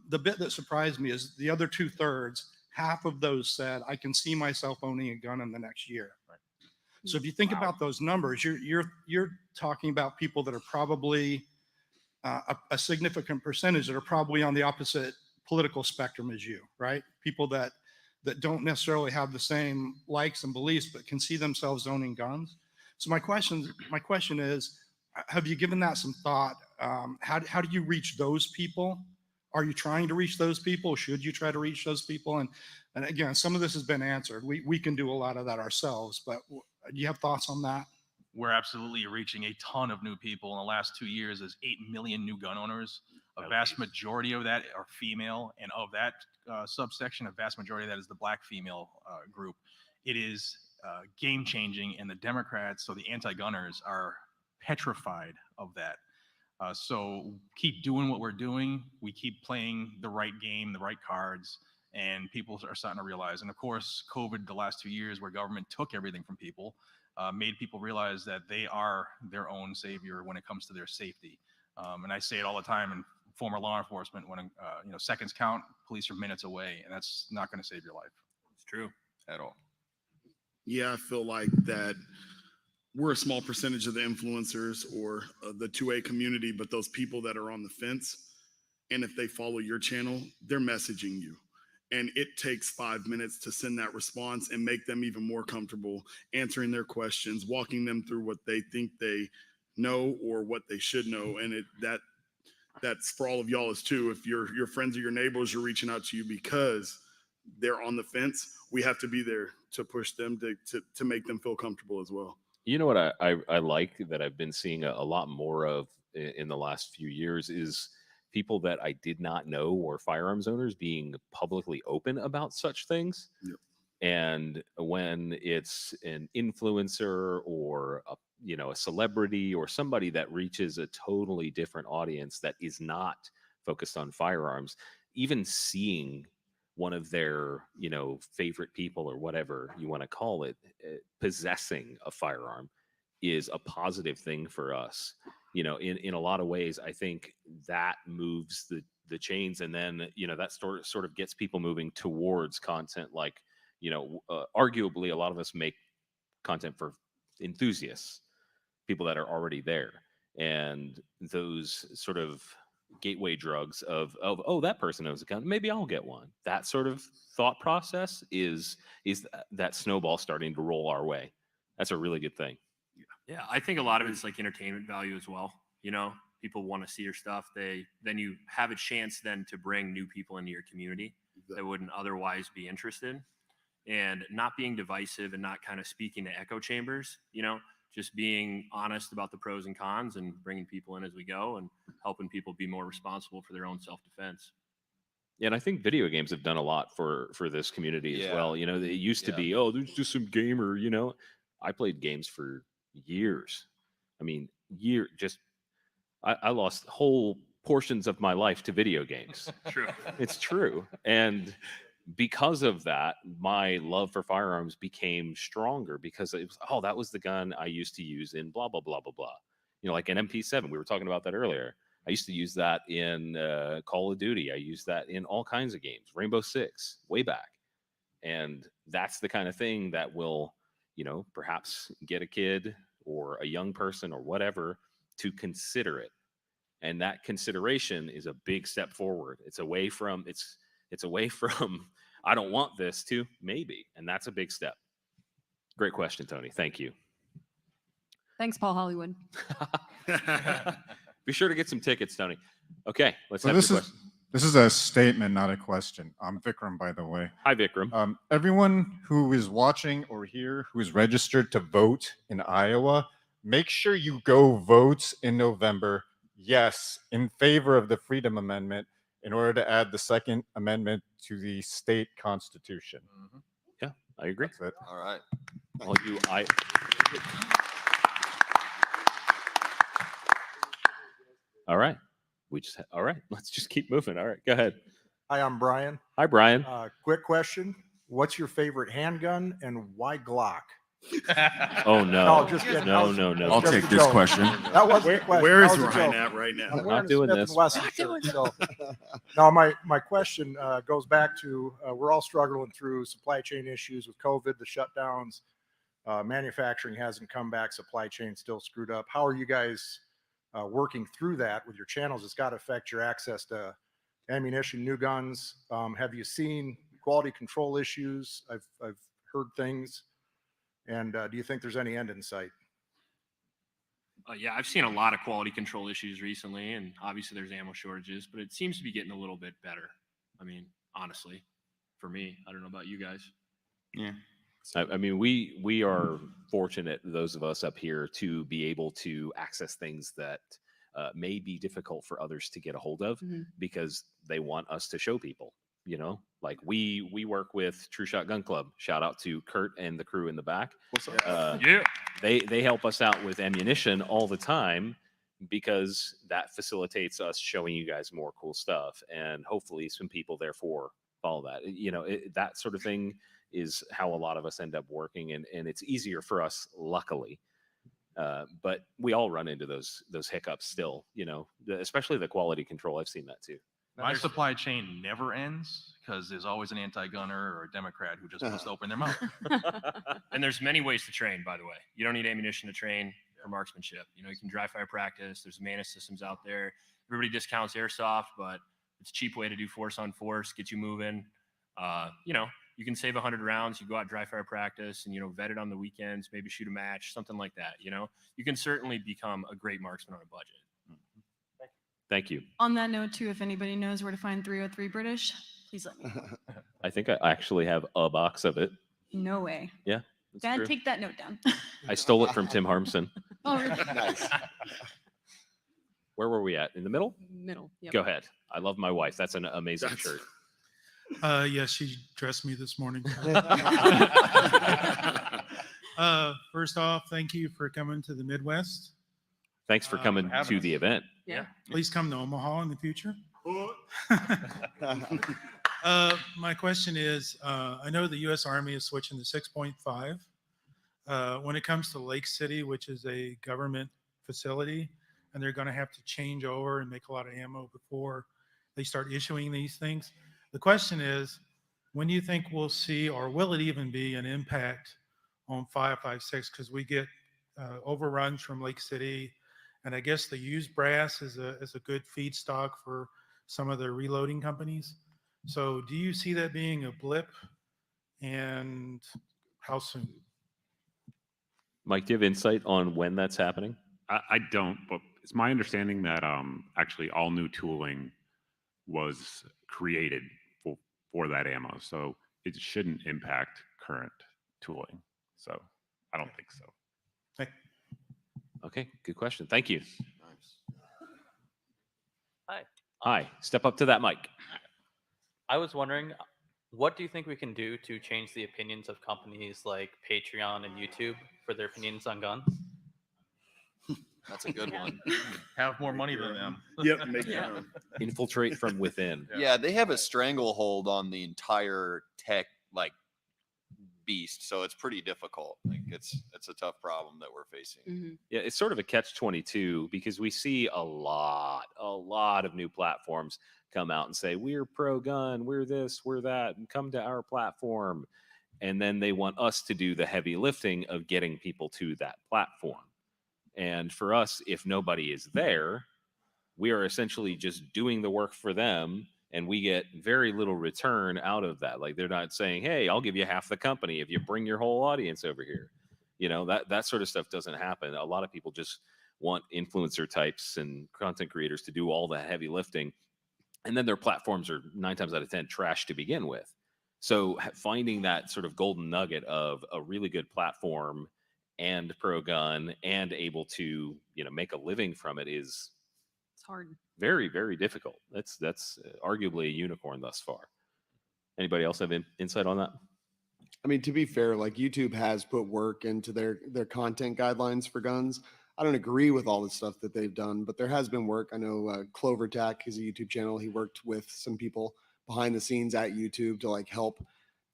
B: The bit that surprised me is the other 2/3. Half of those said, "I can see myself owning a gun in the next year." Right. So if you think about those numbers, you're talking about people that are probably a significant percentage that are probably on the opposite political spectrum as you, right? People that don't necessarily have the same likes and beliefs, but can see themselves owning guns. So my question is, have you given that some thought? How do you reach those people? Are you trying to reach those people? Should you try to reach those people? And again, some of this has been answered. We can do a lot of that ourselves, but do you have thoughts on that?
G: We're absolutely reaching a ton of new people. In the last 2 years, there's 8 million new gun owners. A vast majority of that are female, and of that subsection, a vast majority of that is the black female group. It is game changing, and the Democrats, so the anti-gunners, are petrified of that. So keep doing what we're doing. We keep playing the right game, the right cards, and people are starting to realize. And of course, COVID, the last 2 years, where government took everything from people, made people realize that they are their own savior when it comes to their safety. And I say it all the time in former law enforcement, when seconds count, police are minutes away, and that's not going to save your life.
F: It's true
J: at all.
H: Yeah, I feel like that we're a small percentage of the influencers or the 2A community, but those people that are on the fence, and if they follow your channel, they're messaging you. And it takes 5 minutes to send that response and make them even more comfortable answering their questions, walking them through what they think they know or what they should know. And that's for all of y'all is too. If your friends or your neighbors are reaching out to you because they're on the fence, we have to be there to push them to make them feel comfortable as well.
E: You know what I like that I've been seeing a lot more of in the last few years is people that I did not know were firearms owners being publicly open about such things.
H: Yep.
E: And when it's an influencer or a celebrity or somebody that reaches a totally different audience that is not focused on firearms, even seeing one of their favorite people or whatever you want to call it possessing a firearm is a positive thing for us. In a lot of ways, I think that moves the chains, and then that sort of gets people moving towards content like arguably a lot of us make content for enthusiasts, people that are already there, and those sort of gateway drugs of oh, that person owns a gun, maybe I'll get one. That sort of thought process is that snowball starting to roll our way. That's a really good thing.
F: Yeah, I think a lot of it's like entertainment value as well. People want to see your stuff. Then you have a chance then to bring new people into your community that wouldn't otherwise be interested, and not being divisive and not kind of speaking to echo chambers, just being honest about the pros and cons and bringing people in as we go and helping people be more responsible for their own self-defense.
E: Yeah, and I think video games have done a lot for this community as well. It used to be, oh, there's just some gamer, I played games for years. I mean, I lost whole portions of my life to video games.
F: True.
E: It's true. And because of that, my love for firearms became stronger because it was, oh, that was the gun I used to use in blah, blah, blah, blah, blah. You know, like an MP7, we were talking about that earlier. I used to use that in Call of Duty. I used that in all kinds of games, Rainbow Six, way back. And that's the kind of thing that will, you know, perhaps get a kid or a young person or whatever to consider it. And that consideration is a big step forward. It's away from it's away from I don't want this to maybe, and that's a big step. Great question, Tony. Thank you.
R: Thanks, Paul Hollywood.
E: Be sure to get some tickets, Tony. Okay, let's
C: So
E: have
C: this
E: your
C: is
E: question.
C: this is a statement, not a question. I'm Vikram, by the way.
E: Hi, Vikram.
C: Everyone who is watching or here who is registered to vote in Iowa, make sure you go vote in November. Yes, in favor of the Freedom Amendment, in order to add the Second Amendment to the state constitution.
E: Yeah, I agree.
C: That's it.
N: All right.
E: All you, all right. All right. Let's just keep moving. All right, go ahead.
M: Hi, I'm Brian.
E: Hi, Brian.
M: Quick question. What's your favorite handgun and why Glock?
E: Oh no!
M: No, just kidding.
E: No,
M: That
E: no,
M: was
E: no.
M: just a joke. That wasn't a question.
H: Where
M: That
H: is
M: was a
H: Ryan
M: joke.
H: at right now?
M: I'm
E: Not
M: wearing a
E: doing
M: Smith
E: this.
M: and Wesson shirt, so. Now, my question goes back to we're all struggling through supply chain issues with COVID, the shutdowns. Manufacturing hasn't come back. Supply chain still screwed up. How are you guys working through that with your channels? It's got to affect your access to ammunition, new guns. Have you seen quality control issues? I've heard things. And do you think there's any end in sight?
F: Yeah, I've seen a lot of quality control issues recently, and obviously there's ammo shortages, but it seems to be getting a little bit better. I mean, honestly, for me, I don't know about you guys.
N: Yeah.
E: I mean, we are fortunate, those of us up here, to be able to access things that may be difficult for others to get a hold of because they want us to show people. You know, like we work with True Shot Gun Club. Shout out to Kurt and the crew in the back.
N: What's up?
F: Yeah.
E: They help us out with ammunition all the time because that facilitates us showing you guys more cool stuff, and hopefully some people therefore follow that. You know, that sort of thing is how a lot of us end up working, and it's easier for us, luckily. But we all run into those hiccups still. You know, especially the quality control. I've seen that too.
G: My supply chain never ends because there's always an anti-gunner or a Democrat who just wants to open their mouth.
F: And there's many ways to train, by the way. You don't need ammunition to train for marksmanship. You know, you can dry fire practice. There's Manus systems out there. Everybody discounts airsoft, but it's a cheap way to do force on force, get you moving. You know, you can save 100 rounds. You go out dry fire practice and, you know, vet it on the weekends, maybe shoot a match, something like that. You know, you can certainly become a great marksman on a budget.
E: Thank you.
I: On that note, too, if anybody knows where to find 303 British, please let me know.
E: I think I actually have a box of it.
I: No way.
E: Yeah. that's
I: Dad,
E: true.
I: take that note down.
E: I stole it from Tim Harmson.
I: Oh, really?
L: Nice.
E: Where were we at? In the middle?
R: Middle. Yep.
E: Go ahead. I love my wife. That's an amazing shirt.
W: Yes, she dressed me this morning. First off, thank you for coming to the Midwest.
E: Thanks for coming
W: having
E: to
W: us.
E: the event.
I: Yeah.
W: Please come to Omaha in the future. My question is, I know the U.S. Army is switching to 6.5. When it comes to Lake City, which is a government facility, and they're going to have to change over and make a lot of ammo before they start issuing these things. The question is, when do you think we'll see, or will it even be an impact on 5.56? Because we get overruns from Lake City, and I guess the used brass is a good feedstock for some of the reloading companies. So do you see that being a blip, and how soon?
E: Mike, do you have insight on when that's happening?
D: I don't, but it's my understanding that actually all new tooling was created for that ammo, so it shouldn't impact current tooling. So I don't think so.
E: Okay, good question. Thank you.
X: Hi.
E: Hi, step up to that mic.
X: I was wondering, what do you think we can do to change the opinions of companies like Patreon and YouTube for their opinions on guns?
N: That's a good one.
G: Have more money than them.
H: Yep, make your own.
E: Infiltrate from within.
N: Yeah, they have a stranglehold on the entire tech like beast, so it's pretty difficult. Like it's a tough problem that we're facing.
E: Yeah, it's sort of a catch-22 because we see a lot of new platforms come out and say, we're pro-gun, we're this, we're that, and come to our platform. And then they want us to do the heavy lifting of getting people to that platform. And for us, if nobody is there, we are essentially just doing the work for them, and we get very little return out of that. Like they're not saying, hey, I'll give you half the company if you bring your whole audience over here. You know, that sort of stuff doesn't happen. A lot of people just want influencer types and content creators to do all the heavy lifting. And then their platforms are 9 times out of 10 trash to begin with. So finding that sort of golden nugget of a really good platform and pro-gun and able to, you know, make a living from it is
R: It's hard.
E: very, very difficult. That's arguably a unicorn thus far. Anybody else have insight on that?
L: I mean, to be fair, like YouTube has put work into their content guidelines for guns. I don't agree with all the stuff that they've done, but there has been work. I know Clover Tack is a YouTube channel. He worked with some people behind the scenes at YouTube to like help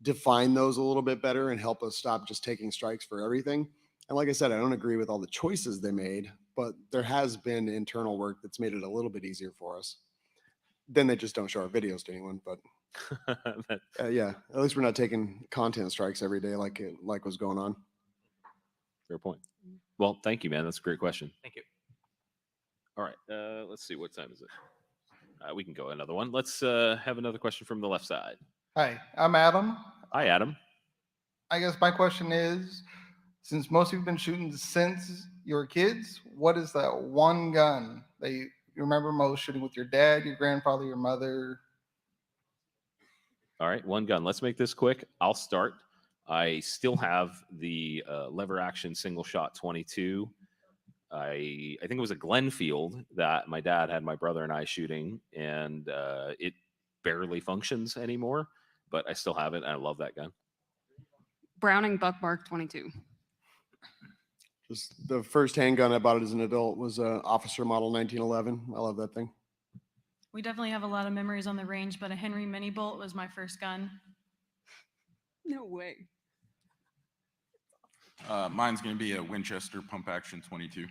L: define those a little bit better and help us stop just taking strikes for everything. And like I said, I don't agree with all the choices they made, but there has been internal work that's made it a little bit easier for us. Then they just don't show our videos to anyone, but yeah, at least we're not taking content strikes every day like was going on.
E: Fair point. Well, thank you, man. That's a great question.
X: Thank you.
E: All right. Let's see. What time is it? We can go another one. Let's have another question from the left side.
O: Hi, I'm Adam.
E: Hi, Adam.
O: I guess my question is, since most of you have been shooting since you were kids, what is that one gun that you remember most shooting with your dad, your grandfather, your mother?
E: All right, one gun. Let's make this quick. I'll start. I still have the lever action single shot 22. I think it was a Glenfield that my dad had my brother and I shooting, and it barely functions anymore, but I still have it, and I love that gun.
R: Browning Buck Mark 22.
L: Just the first handgun I bought as an adult was a Officer Model 1911. I love that thing.
I: We definitely have a lot of memories on the range, but a Henry Mini Bolt was my first gun.
R: No way.
J: Mine's going to be a Winchester pump action 22.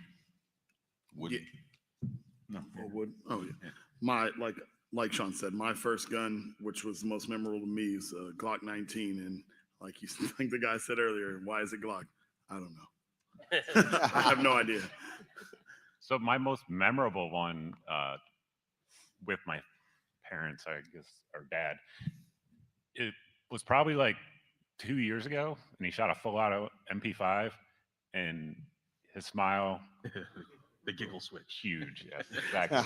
J: Wood.
H: No, wood. Oh yeah. My like Sean said, my first gun, which was the most memorable to me, is a Glock 19. And like the guy said earlier, why is it Glock? I don't know. I have no idea.
D: So my most memorable one with my parents, I guess, or dad, it was probably like 2 years ago, and he shot a full auto MP5, and his smile,
G: the giggle switch,
D: huge. Yes, exactly.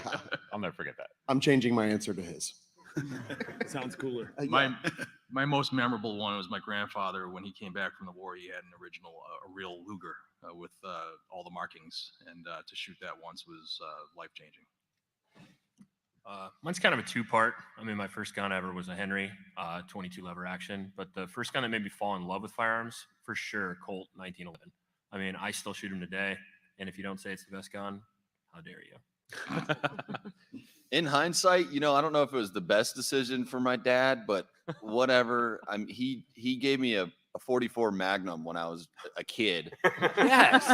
D: I'll never forget that.
L: I'm changing my answer to his.
H: Sounds cooler.
G: My most memorable one was my grandfather. When he came back from the war, he had an original, a real Luger with all the markings, and to shoot that once was life changing.
F: Mine's kind of a two-part. I mean, my first gun ever was a Henry 22 lever action, but the first gun that made me fall in love with firearms, for sure, Colt 1911. I mean, I still shoot them today, and if you don't say it's the best gun, how dare you?
N: In hindsight, you know, I don't know if it was the best decision for my dad, but whatever. He gave me a 44 Magnum when I was a kid.
E: Yes.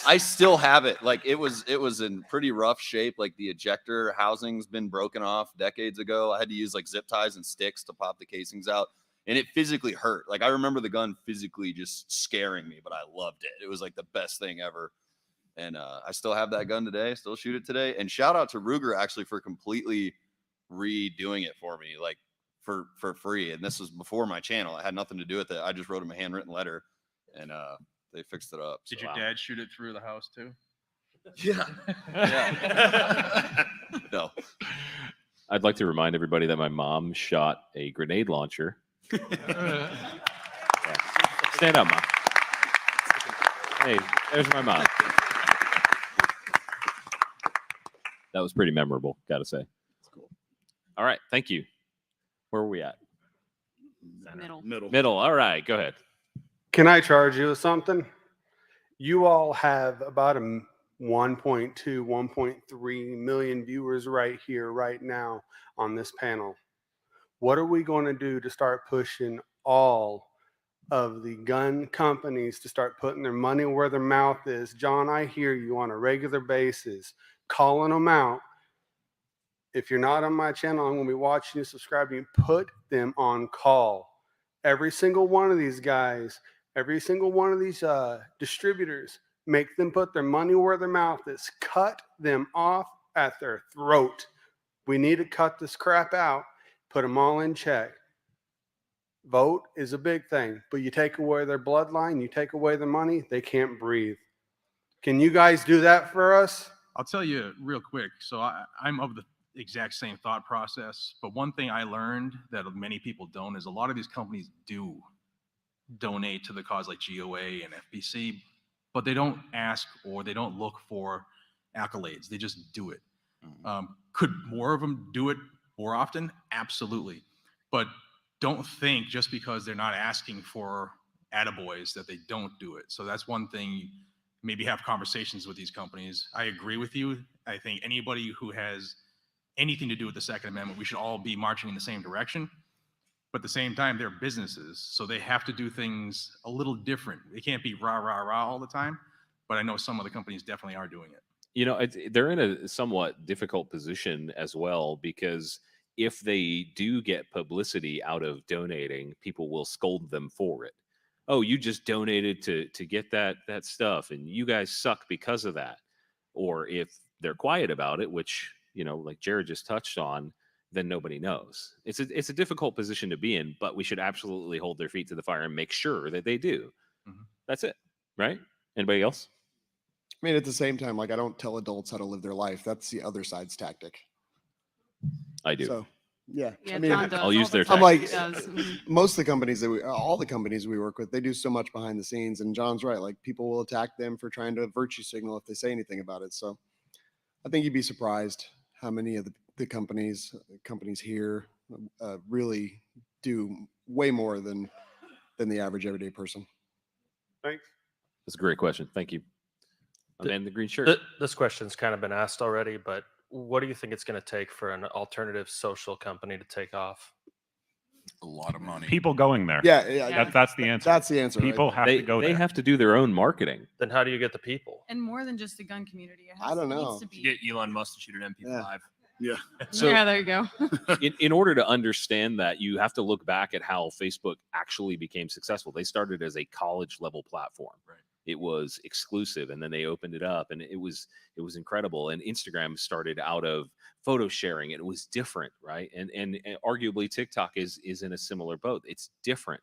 N: I still have it. Like it was in pretty rough shape. Like the ejector housing's been broken off decades ago. I had to use like zip ties and sticks to pop the casings out, and it physically hurt. Like I remember the gun physically just scaring me, but I loved it. It was like the best thing ever. And I still have that gun today, still shoot it today. And shout out to Ruger actually for completely redoing it for me, like for free. And this was before my channel. It had nothing to do with it. I just wrote him a handwritten letter, and they fixed it up.
G: Did your dad shoot it through the house too?
N: Yeah. Yeah. No.
E: I'd like to remind everybody that my mom shot a grenade launcher. Yeah. Stand up, Mom. Hey, there's my mom. That was pretty memorable, got to say. That's cool. All right, thank you. Where were we at? Middle. All right, go ahead.
P: Can I charge you with something? You all have about
K: 1.2, 1.3 million viewers right here, right now on this panel. What are we going to do to start pushing all of the gun companies to start putting their money where their mouth is? John, I hear you on a regular basis, calling them out. If you're not on my channel, I'm going to be watching you, subscribing. Put them on call. Every single one of these guys, every single one of these distributors, make them put their money where their mouth is. Cut them off at their throat. We need to cut this crap out. Put them all in check. Vote is a big thing, but you take away their bloodline, you take away their money, they can't breathe. Can you guys do that for us?
G: I'll tell you real quick. So I'm of the exact same thought process, but one thing I learned that many people don't is a lot of these companies do donate to the cause like GOA and FBC, but they don't ask or they don't look for accolades. They just do it. Could more of them do it more often? Absolutely. But don't think just because they're not asking for attaboys that they don't do it. So that's one thing. Maybe have conversations with these companies. I agree with you. I think anybody who has anything to do with the Second Amendment, we should all be marching in the same direction. But at the same time, they're businesses, so they have to do things a little different. They can't be rah, rah, rah all the time. But I know some of the companies definitely are doing it.
E: You know, they're in a somewhat difficult position as well, because if they do get publicity out of donating, people will scold them for it. Oh, you just donated to get that stuff, and you guys suck because of that. Or if they're quiet about it, which, you know, like Jared just touched on, then nobody knows. It's a difficult position to be in, but we should absolutely hold their feet to the fire and make sure that they do. That's it, right? Anybody else?
L: I mean, at the same time, like, I don't tell adults how to live their life. That's the other side's tactic.
E: I do.
L: So, yeah.
R: Yeah,
L: I mean,
R: John does
E: I'll use
R: all the
E: their
R: time.
L: I'm like,
R: He does.
L: most of the companies all the companies we work with, they do so much behind the scenes. And John's right. Like, people will attack them for trying to virtue signal if they say anything about it. So I think you'd be surprised how many of the companies here really do way more than the average everyday person.
K: Thanks.
E: That's a great question. Thank you.
P: Th-
E: Man in the green shirt.
P: This question's kind of been asked already, but what do you think it's going to take for an alternative social company to take off?
J: A lot of money.
D: People going there.
L: Yeah.
D: That's the answer.
L: That's the answer.
D: People have
E: They
D: to go
E: they
D: there.
E: have to do their own marketing.
P: Then how do you get the people?
I: And more than just the gun community. It
L: I don't
I: needs
L: know.
I: to be-
F: Get Elon Musk to shoot an MP5.
H: Yeah.
E: So
I: yeah, there you go.
E: in order to understand that, you have to look back at how Facebook actually became successful. They started as a college level platform.
G: Right.
E: It was exclusive, and then they opened it up, and it was incredible. And Instagram started out of photo sharing, and it was different, right? And arguably TikTok is in a similar boat. It's different.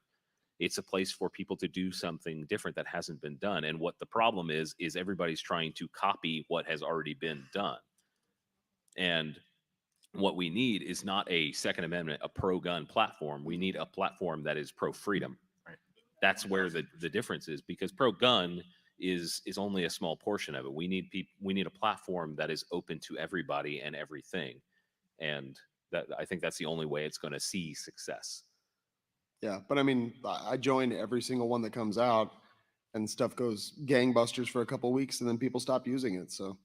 E: It's a place for people to do something different that hasn't been done. And what the problem is everybody's trying to copy what has already been done. And what we need is not a Second Amendment, a pro-gun platform. We need a platform that is pro-freedom.
G: Right.
E: That's where the difference is, because pro-gun is only a small portion of it. We need a platform that is open to everybody and everything. And that, I think that's the only way it's going to see success.
L: Yeah, but I mean, I join every single one that comes out, and stuff goes gangbusters for a couple of weeks, and then people stop using it. So,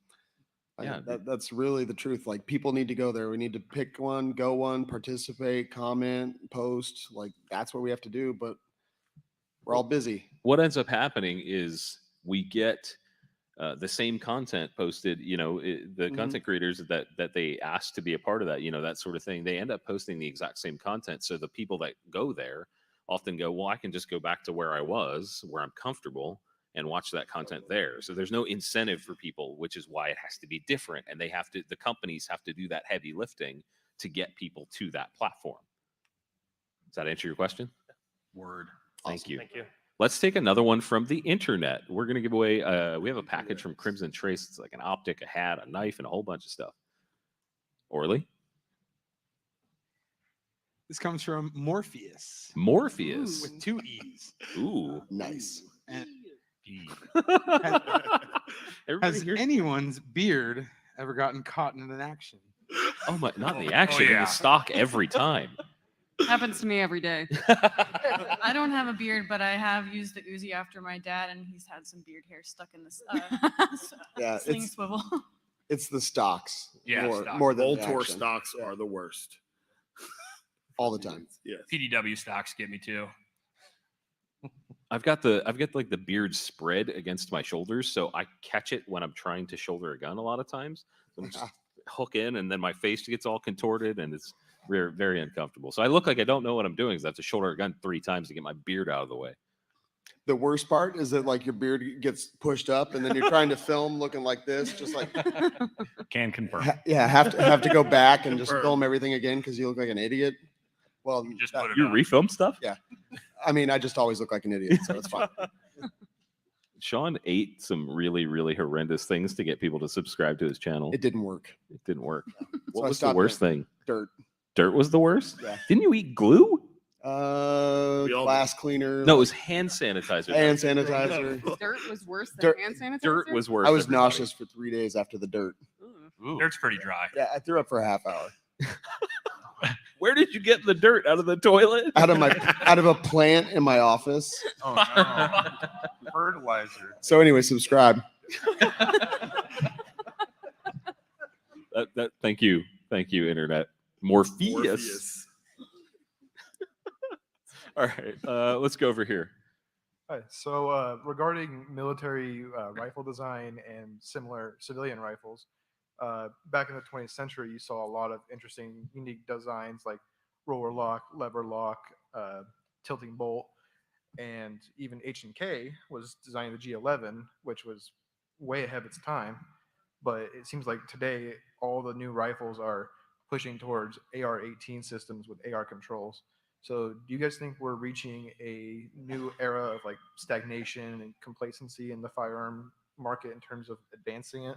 E: Yeah.
L: that's really the truth. Like, people need to go there. We need to pick one, go one, participate, comment, post. Like, that's what we have to do. But we're all busy.
E: What ends up happening is we get the same content posted. You know, the content creators that they ask to be a part of that, you know, that sort of thing, they end up posting the exact same content. So the people that go there often go, well, I can just go back to where I was, where I'm comfortable, and watch that content there. So there's no incentive for people, which is why it has to be different. And the companies have to do that heavy lifting to get people to that platform. Does that answer your question?
G: Word.
E: Thank you.
P: Thank you.
E: Let's take another one from the internet. We're going to give away, we have a package from Crimson Trace. It's like an optic, a hat, a knife, and a whole bunch of stuff. Orly?
Q: This comes from Morpheus.
E: Morpheus.
Q: With 2 E's.
E: Ooh.
L: Nice.
Q: And
E: Everybody
Q: has
E: here-
Q: anyone's beard ever gotten caught in an action?
E: Oh my, not in the action, in the stock every time.
R: Happens to me every day.
A: I don't have a beard, but I have used the Uzi after my dad, and he's had some beard hair stuck in this
L: Yeah,
A: sling
L: it's
A: swivel.
L: it's the stocks.
H: Yeah,
L: more than the
H: Voltor
L: action.
H: stocks are the worst.
L: All the time.
H: Yes.
F: PDW stocks get me too.
E: I've got like the beard spread against my shoulders, so I catch it when I'm trying to shoulder a gun a lot of times. So I'm just hook in, and then my face gets all contorted, and it's very, very uncomfortable. So I look like I don't know what I'm doing because I have to shoulder a gun 3 times to get my beard out of the way.
L: The worst part is that like your beard gets pushed up, and then you're trying to film looking like this, just like
D: Can confirm.
L: have to go back and just film everything again because you look like an idiot. Well,
E: You refilm stuff?
L: Yeah, I mean, I just always look like an idiot, so it's fine.
E: Sean ate some really, really horrendous things to get people to subscribe to his channel.
L: It didn't work.
E: It didn't work.
L: So
E: What
L: I
E: was the
L: stopped
E: worst
L: it.
E: thing?
L: Dirt.
E: Dirt was the worst?
L: Yeah.
E: Didn't you eat glue?
L: Glass cleaner.
E: No, it was hand sanitizer.
L: Hand sanitizer.
R: Dirt was worse than
L: Dirt-
R: hand sanitizer.
E: Dirt was worse.
L: I was
E: everybody.
L: nauseous for 3 days after the dirt.
F: Dirt's pretty dry.
L: Yeah, I threw up for a half hour.
E: Where did you get the dirt out of the toilet?
L: Out of a plant in my office.
G: Oh no. Fertilizer.
L: So anyway, subscribe.
E: Thank you, internet. Morpheus. All right, let's go over here.
S: Hi. So regarding military rifle design and similar civilian rifles, back in the 20th century, you saw a lot of interesting, unique designs like roller lock, lever lock, tilting bolt, and even H&K was designing the G11, which was way ahead of its time. But it seems like today all the new rifles are pushing towards AR-18 systems with AR controls. So do you guys think we're reaching a new era of like stagnation and complacency in the firearm market in terms of advancing it?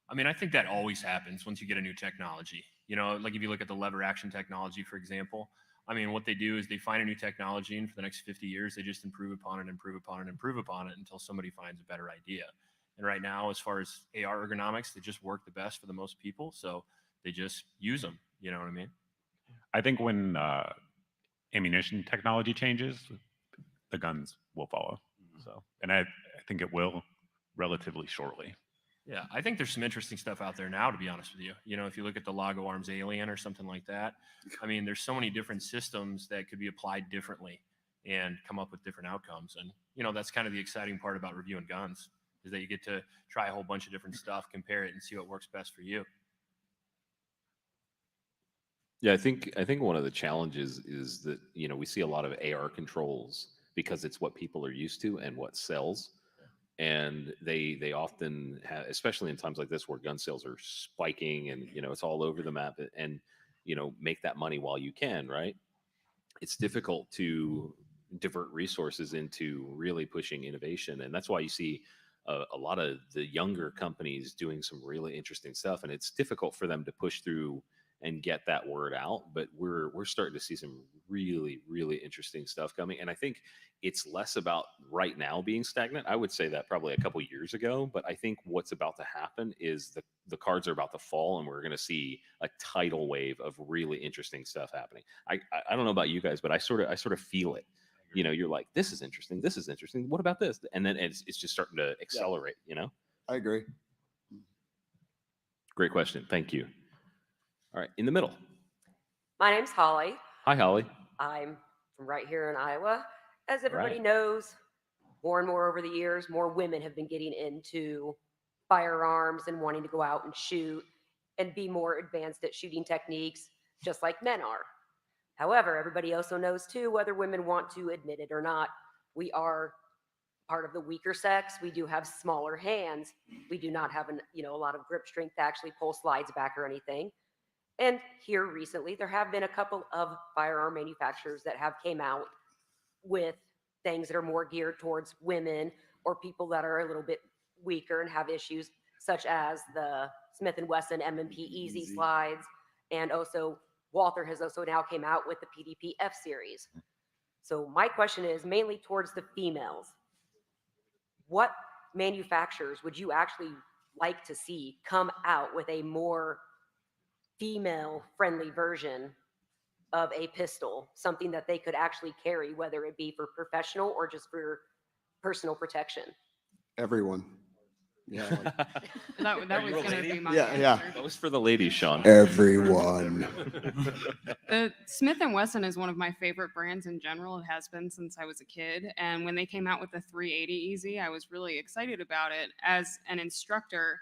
F: I mean, I think that always happens once you get a new technology. You know, like if you look at the lever action technology, for example, I mean, what they do is they find a new technology, and for the next 50 years, they just improve upon it, improve upon it, improve upon it until somebody finds a better idea. And right now, as far as AR ergonomics, they just work the best for the most people. So they just use them. You know what I mean?
D: I think when ammunition technology changes, the guns will follow. So, and I think it will relatively shortly.
F: Yeah, I think there's some interesting stuff out there now, to be honest with you. You know, if you look at the Lago Arms Alien or something like that, I mean, there's so many different systems that could be applied differently and come up with different outcomes. And, you know, that's kind of the exciting part about reviewing guns, is that you get to try a whole bunch of different stuff, compare it, and see what works best for you.
E: Yeah, I think one of the challenges is that, you know, we see a lot of AR controls because it's what people are used to and what sells. And they often have, especially in times like this where gun sales are spiking and, you know, it's all over the map, and, you know, make that money while you can, right? It's difficult to divert resources into really pushing innovation. And that's why you see a lot of the younger companies doing some really interesting stuff, and it's difficult for them to push through and get that word out. But we're starting to see some really, really interesting stuff coming. And I think it's less about right now being stagnant. I would say that probably a couple years ago, but I think what's about to happen is the cards are about to fall, and we're going to see a tidal wave of really interesting stuff happening. I don't know about you guys, but I sort of feel it. You know, you're like, this is interesting. This is interesting. What about this? And then it's just starting to accelerate, you know?
L: I agree.
E: Great question. Thank you. All right. In the middle.
T: My name's Holly.
E: Hi, Holly.
T: I'm from right here in Iowa. As everybody
E: Right.
T: knows, more and more over the years, more women have been getting into firearms and wanting to go out and shoot and be more advanced at shooting techniques, just like men are. However, everybody also knows too, whether women want to admit it or not, we are part of the weaker sex. We do have smaller hands. We do not have a lot of grip strength to actually pull slides back or anything. And here recently, there have been a couple of firearm manufacturers that have came out with things that are more geared towards women or people that are a little bit weaker and have issues, such as the Smith & Wesson M&P Easy slides, and also Walther has also now came out with the PDP F series. So my question is mainly towards the females. What manufacturers would you actually like to see come out with a more female-friendly version of a pistol, something that they could actually carry, whether it be for professional or just for personal protection?
L: Everyone. Yeah.
R: That was going to be my
L: Yeah,
R: answer.
L: yeah.
E: That was for the ladies, Sean.
L: Everyone.
R: The Smith & Wesson is one of my favorite brands in general. It has been since I was a kid. And when they came out with the 380 Easy, I was really excited about it. As an instructor,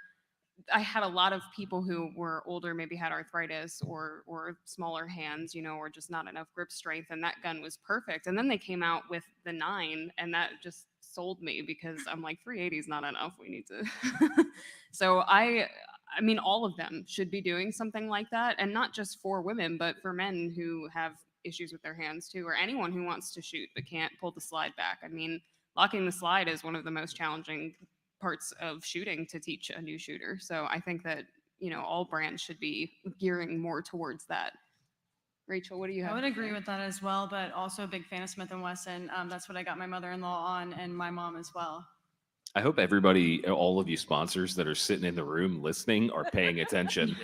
R: I had a lot of people who were older, maybe had arthritis or smaller hands, or just not enough grip strength, and that gun was perfect. And then they came out with the 9, and that just sold me because I'm like, 380 is not enough. We need to. So I mean, all of them should be doing something like that, and not just for women, but for men who have issues with their hands too, or anyone who wants to shoot but can't pull the slide back. I mean, locking the slide is one of the most challenging parts of shooting to teach a new shooter. So I think that, all brands should be gearing more towards that. Rachel, what do you have?
A: I would agree with that as well, but also a big fan of Smith & Wesson. That's what I got my mother-in-law on, and my mom as well.
E: I hope everybody, all of you sponsors that are sitting in the room listening, are paying attention.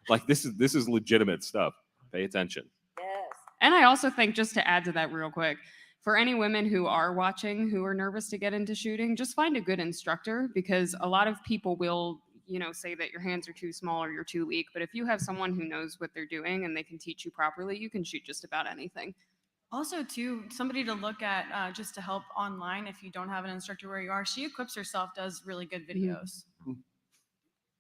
E: Like this is legitimate stuff. Pay attention.
R: And I also think, just to add to that real quick, for any women who are watching who are nervous to get into shooting, just find a good instructor, because a lot of people will, say that your hands are too small or you're too weak. But if you have someone who knows what they're doing and they can teach you properly, you can shoot just about anything.
A: Also, too, somebody to look at just to help online if you don't have an instructor where you are. She Equips Herself does really good videos.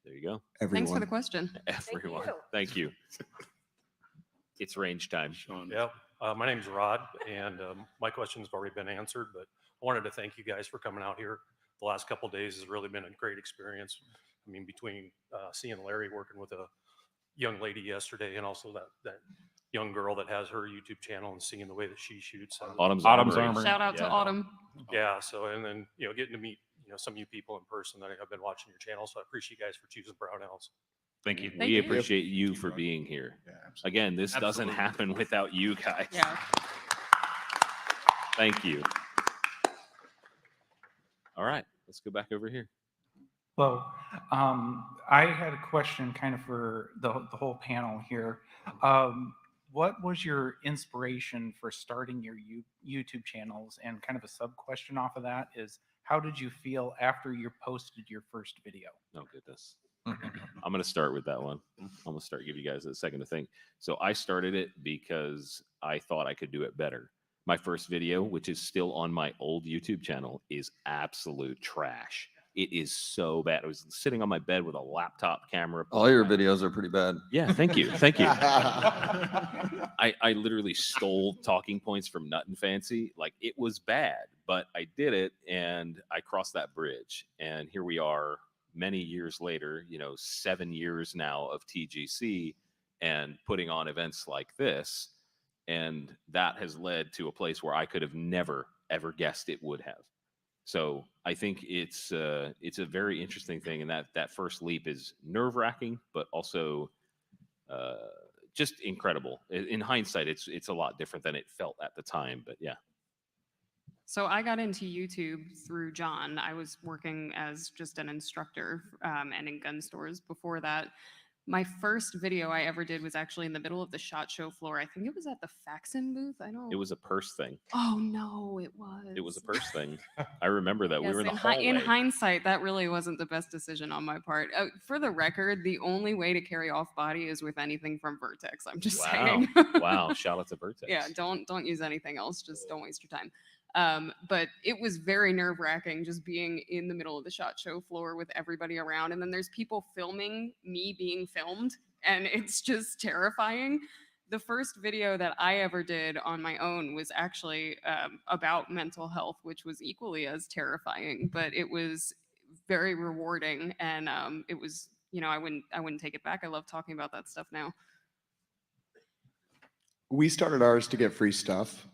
E: There you go.
R: Thanks for the question.
E: Everyone. Thank you. It's range time.
B: Yeah. My name's Rod, and my questions have already been answered, but I wanted to thank you guys for coming out here. The last couple of days has really been a great experience. I mean, between seeing Larry working with a young lady yesterday, and also that young girl that has her YouTube channel, and seeing the way that she shoots.
E: Autumn's Armory.
R: Shout out to Autumn.
B: Yeah. So, and then, getting to meet, some of you people in person that have been watching your channel. So I appreciate you guys for choosing Brownells.
E: Thank you.
B: Thank
E: We
B: you.
E: appreciate you for being here. Again, this doesn't
B: Absolutely.
E: happen without you guys.
R: Yeah.
E: Thank you. All right, let's go back over here.
C: Hello. I had a question kind of for the whole panel here. What was your inspiration for starting your YouTube channels? And kind of a sub question off of that is, how did you feel after you posted your first video?
E: Oh, goodness. I'm going to start with that one. I'm going to give you guys a second to think. So I started it because I thought I could do it better. My first video, which is still on my old YouTube channel, is absolute trash. It is so bad. I was sitting on my bed with a laptop camera.
N: All your videos are pretty bad.
E: Yeah, thank you. Thank you. I literally stole talking points from Nut and Fancy. Like, it was bad, but I did it, and I crossed that bridge. And here we are many years later, 7 years now of TGC and putting on events like this. And that has led to a place where I could have never, ever guessed it would have. So I think it's a very interesting thing, and that first leap is nerve-wracking, but also just incredible. In hindsight, it's a lot different than it felt at the time. But yeah.
R: So I got into YouTube through John. I was working as just an instructor and in gun stores before that. My first video I ever did was actually in the middle of the SHOT Show floor. I think it was at the Faxon booth. I don't.
E: It was a purse thing.
R: Oh no, it was.
E: It was a purse thing. I remember that. We
R: Yes,
E: were in the
R: in
E: hallway.
R: hindsight, that really wasn't the best decision on my part. For the record, the only way to carry off body is with anything from Vertex. I'm just
E: Wow.
R: saying.
E: Wow. Shout out to Vertex.
R: Yeah, don't use anything else. Just don't waste your time. But it was very nerve-wracking just being in the middle of the SHOT Show floor with everybody around, and then there's people filming me being filmed, and it's just terrifying. The first video that I ever did on my own was actually about mental health, which was equally as terrifying, but it was very rewarding, and it was, I wouldn't take it back. I love talking about that stuff now.
L: We started ours to get free stuff.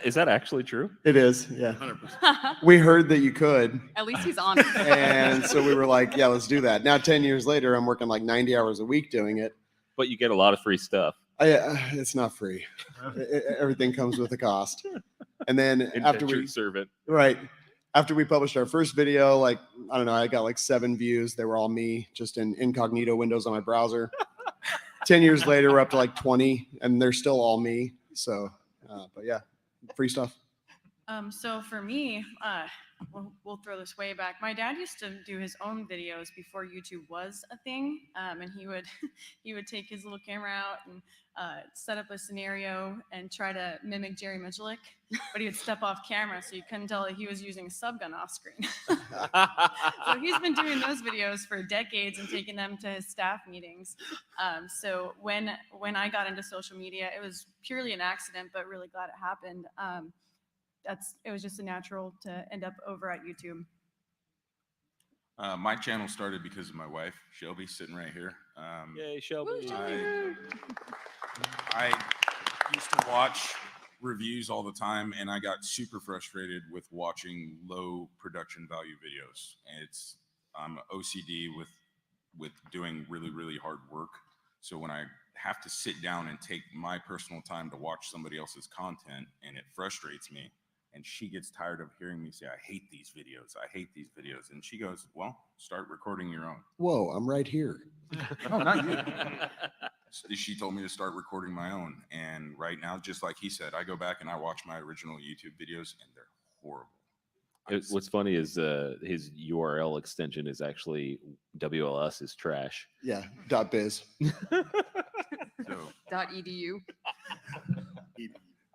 E: Is that actually true?
L: It is, yeah. 100%. We heard that you could.
R: At least he's honest.
L: And so we were like, yeah, let's do that. Now, 10 years later, I'm working like 90 hours a week doing it.
E: But you get a lot of free stuff.
L: It's not free. Everything comes with a cost. And then after we
E: servant.
L: Right. After we published our first video, like, I don't know, I got like 7 views. They were all me, just in incognito windows on my browser. 10 years later, we're up to like 20 and they're still all me. So, but yeah, free stuff.
A: So for me, we'll throw this way back. My dad used to do his own videos before YouTube was a thing, and he would he would take his little camera out and set up a scenario and try to mimic Jerry Michalik, but he would step off camera so you couldn't tell that he was using a subgun off screen. So he's been doing those videos for decades and taking them to his staff meetings. So when I got into social media, it was purely an accident, but really glad it happened. It was just a natural to end up over at YouTube.
J: My channel started because of my wife, Shelby, sitting right here.
E: Yay, Shelby.
J: I used to watch reviews all the time, and I got super frustrated with watching low production value videos. I'm OCD with doing really, really hard work. So when I have to sit down and take my personal time to watch somebody else's content, and it frustrates me, and she gets tired of hearing me say, I hate these videos. I hate these videos. And she goes, well, start recording your own.
L: Whoa, I'm right here.
J: No, not you. She told me to start recording my own. And right now, just like he said, I go back and I watch my original YouTube videos and they're horrible.
E: What's funny is his URL extension is actually WLS is trash.
L: Yeah, .biz.
J: So
R: .edu.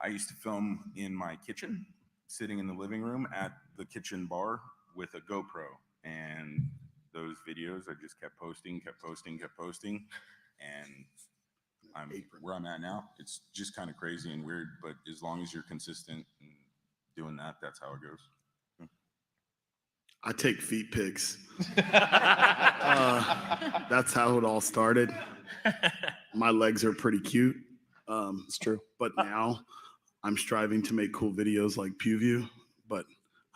J: I used to film in my kitchen, sitting in the living room at the kitchen bar with a GoPro. And those videos I just kept posting. And where I'm at now, it's just kind of crazy and weird, but as long as you're consistent and doing that, that's how it goes.
H: I take feet pics. That's how it all started. My legs are pretty cute. It's true. But now I'm striving to make cool videos like PewView, but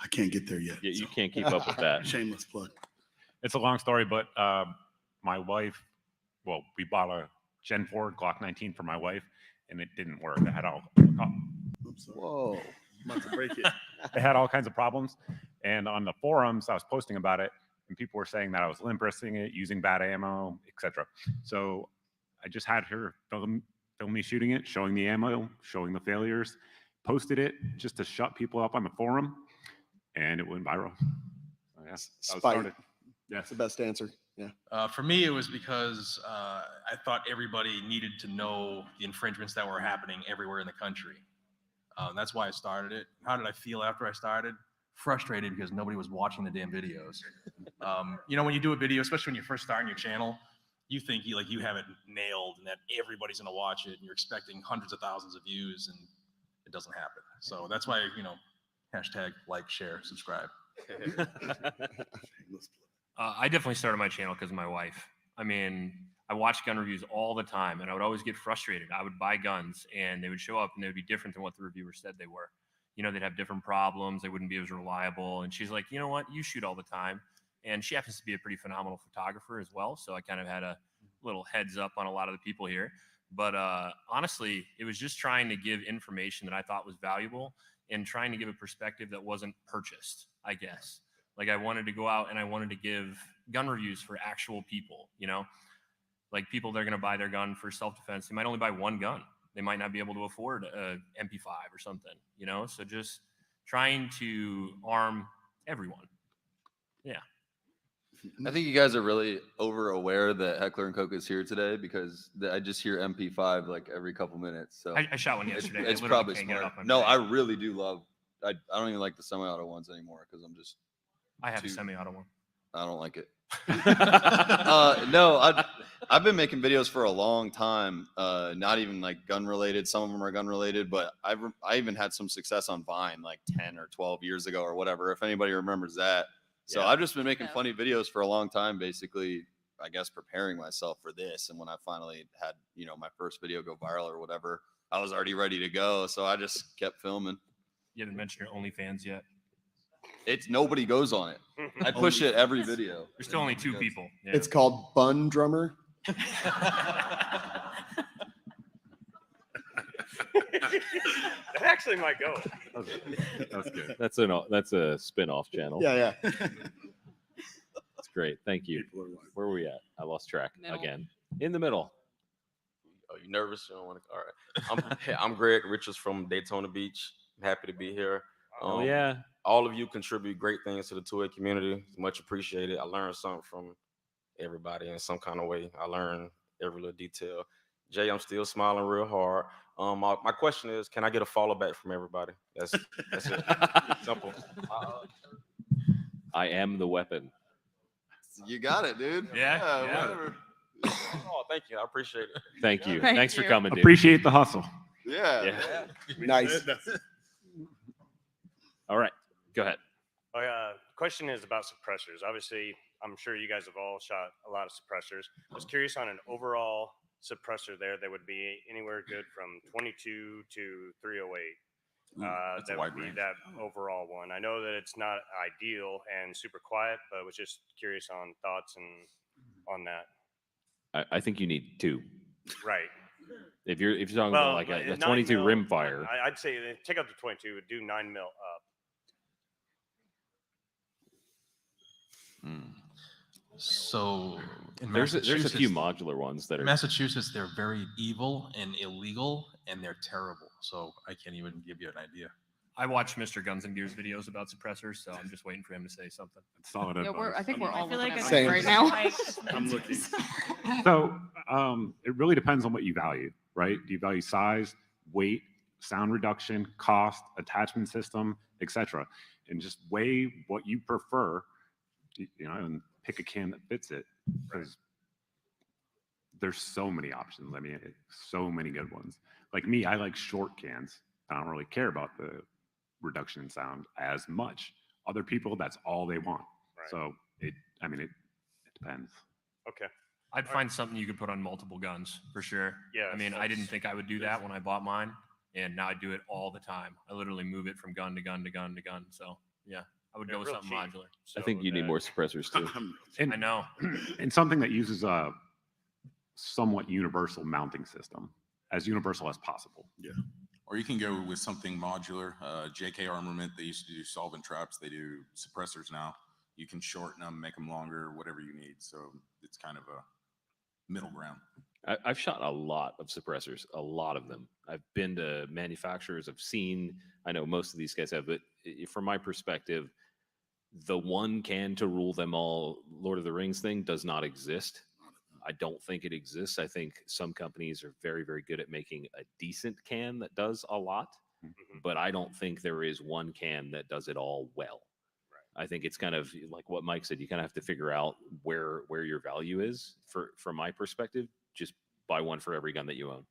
H: I can't get there yet.
E: Yeah, you can't keep up with that.
H: Shameless plug.
D: It's a long story, but my wife, we bought a Gen 4 Glock 19 for my wife, and it didn't work. It had
L: Whoa.
H: I'm about to break it.
D: It had all kinds of problems. And on the forums, I was posting about it, and people were saying that I was limp wristing it, using bad ammo, etc. So I just had her film me shooting it, showing the ammo, showing the failures, posted it just to shut people up on the forum, and it went viral. So, yeah,
L: Spite. Yeah, it's the best answer. Yeah.
G: For me, it was because I thought everybody needed to know the infringements that were happening everywhere in the country. That's why I started it. How did I feel after I started? Frustrated because nobody was watching the damn videos. When you do a video, especially when you're first starting your channel, you think you have it nailed and that everybody's going to watch it, and you're expecting hundreds of thousands of views, and it doesn't happen. So that's why, hashtag like, share, subscribe.
F: I definitely started my channel because of my wife. I mean, I watched gun reviews all the time, and I would always get frustrated. I would buy guns, and they would show up, and they would be different than what the reviewer said they were. They'd have different problems. They wouldn't be as reliable. And she's like, you know what? You shoot all the time. And she happens to be a pretty phenomenal photographer as well. So I kind of had a little heads up on a lot of the people here. But honestly, it was just trying to give information that I thought was valuable and trying to give a perspective that wasn't purchased, I guess. Like I wanted to go out and I wanted to give gun reviews for actual people, like people that are going to buy their gun for self-defense. They might only buy one gun. They might not be able to afford a MP5 or something, So just trying to arm everyone. Yeah.
N: I think you guys are really over aware that Heckler and Koch is here today because I just hear MP5 like every couple minutes. So
F: I shot one yesterday.
N: It's probably smart. No, I really do love. I don't even like the semi-auto ones anymore because I'm just.
F: I have a semi-auto one.
N: I don't like it. No, I've been making videos for a long time. Not even like gun related. Some of them are gun related, but I even had some success on Vine like 10 or 12 years ago or whatever. If anybody remembers that. So I've just been making funny videos for a long time, basically, I guess, preparing myself for this. And when I finally had, my first video go viral or whatever, I was already ready to go. So I just kept filming.
F: You haven't mentioned your OnlyFans yet.
N: Nobody goes on it. I push it every video.
F: There's still only 2 people. Yeah.
L: It's called Bun Drummer.
F: That actually might go.
D: That's good.
E: That's a spin-off channel.
L: Yeah.
E: That's great. Thank you. Where are we at? I lost track
R: Middle.
E: again. In the middle.
M: Oh, you nervous? You don't want to? All right. I'm Greg Richards from Daytona Beach. I'm happy to be here.
E: Oh yeah.
M: All of you contribute great things to the 2A community. It's much appreciated. I learned something from everybody in some kind of way. I learned every little detail. Jay, I'm still smiling real hard. My question is, can I get a follow back from everybody? That's it. Simple.
E: I am the weapon.
N: You got it, dude.
F: Yeah.
M: Whatever. Oh, thank you. I appreciate it.
E: Thank you.
I: Thank
E: Thanks for
I: you.
E: coming, dude.
D: Appreciate the hustle.
N: Yeah.
L: Nice.
E: All right. Go ahead.
U: My question is about suppressors. Obviously, I'm sure you guys have all shot a lot of suppressors. I was curious on an overall suppressor there that would be anywhere good from 22 to 308.
J: That's a
U: That
J: wide
U: would be
J: range.
U: that overall one. I know that it's not ideal and super quiet, but was just curious on thoughts and on that.
E: I think you need 2.
U: Right.
E: If you're talking about like a
U: 9
E: 22
U: mil,
E: rim fire.
U: I'd say take out the 22, do 9 mil up.
V: So in
E: There's a few
V: Massachusetts-
E: modular ones that
V: in
E: are
V: Massachusetts. They're very evil and illegal, and they're terrible. So I can't even give you an idea.
F: I watch Mr. Guns and Gears videos about suppressors, so I'm just waiting for him to say something.
D: Solid
R: Yeah, I think we're all
A: feel like
R: looking
A: I
R: at it
A: should
R: right
A: just
R: now.
A: like-
H: I'm looking.
D: So it really depends on what you value, right? Do you value size, weight, sound reduction, cost, attachment system, etc., and just weigh what you prefer, and pick a can that fits it, because there's so many options. I mean, so many good ones. Like me, I like short cans. I don't really care about the reduction in sound as much. Other people, that's all they want.
U: Right.
D: So it depends.
U: Okay.
F: I'd find something you could put on multiple guns for sure.
U: Yeah,
F: I mean, I didn't think I would do that when I bought mine, and now I do it all the time. I literally move it from gun to gun to gun to gun. So yeah, I would
U: They're
F: go with
U: real
F: something
U: cheap.
F: modular.
E: I think you need more suppressors too.
D: And,
F: I know.
D: and something that uses a somewhat universal mounting system, as universal as possible.
J: Yeah. Or you can go with something modular. JK Armament, they used to do solvent traps. They do suppressors now. You can shorten them, make them longer, whatever you need. So it's kind of a middle ground.
E: I've shot a lot of suppressors, a lot of them. I've been to manufacturers. I've seen. I know most of these guys have, but from my perspective, the one can to rule them all Lord of the Rings thing does not exist. I don't think it exists. I think some companies are very, very good at making a decent can that does a lot, but I don't think there is one can that does it all well. Right. I think it's kind of like what Mike said. You kind of have to figure out where your value is. From my perspective, just buy one for every gun that you own.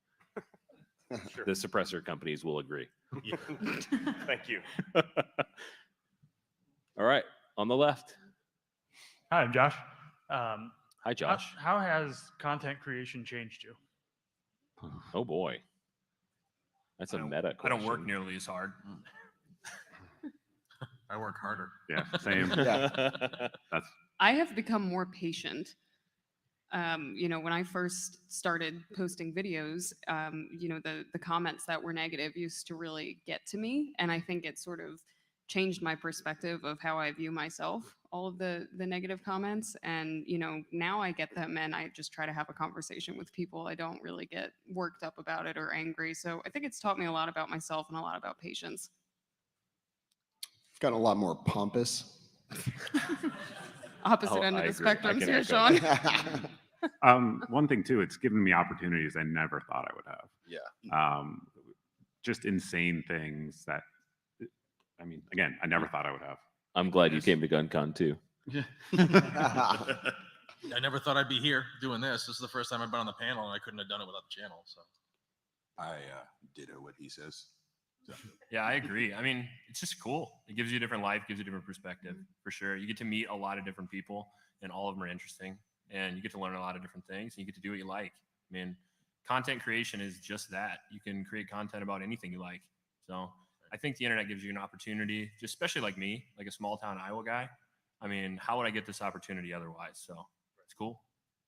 U: Sure.
E: The suppressor companies will agree.
U: Thank you.
E: All right, on the left.
W: Hi, I'm Josh.
E: Hi, Josh.
W: How has content creation changed you?
E: Oh boy, that's a meta question.
F: I don't work nearly as hard.
V: I work harder.
D: Yeah, same.
L: Yeah.
D: That's
R: I have become more patient. When I first started posting videos, the comments that were negative used to really get to me. And I think it sort of changed my perspective of how I view myself, all of the negative comments. And, now I get them and I just try to have a conversation with people. I don't really get worked up about it or angry. So I think it's taught me a lot about myself and a lot about patience.
L: I've gotten a lot more pompous.
R: Opposite end of
D: I
R: the
D: agree. I
R: spectrum
D: can
R: here,
D: echo
R: Sean.
D: one thing too, it's given me opportunities I never thought I would have.
N: Yeah.
D: Just insane things that, I mean, again, I never thought I would have.
E: I'm glad you came to GunCon too.
V: I never thought I'd be here doing this. This is the first time I've been on the panel, and I couldn't have done it without the channel. So
J: I ditto what he says. So.
F: Yeah, I agree. I mean, it's just cool. It gives you a different life, gives you a different perspective for sure. You get to meet a lot of different people, and all of them are interesting. And you get to learn a lot of different things, and you get to do what you like. I mean, content creation is just that. You can create content about anything you like. So I think the internet gives you an opportunity, just especially like me, like a small town Iowa guy. I mean, how would I get this opportunity otherwise? So it's cool.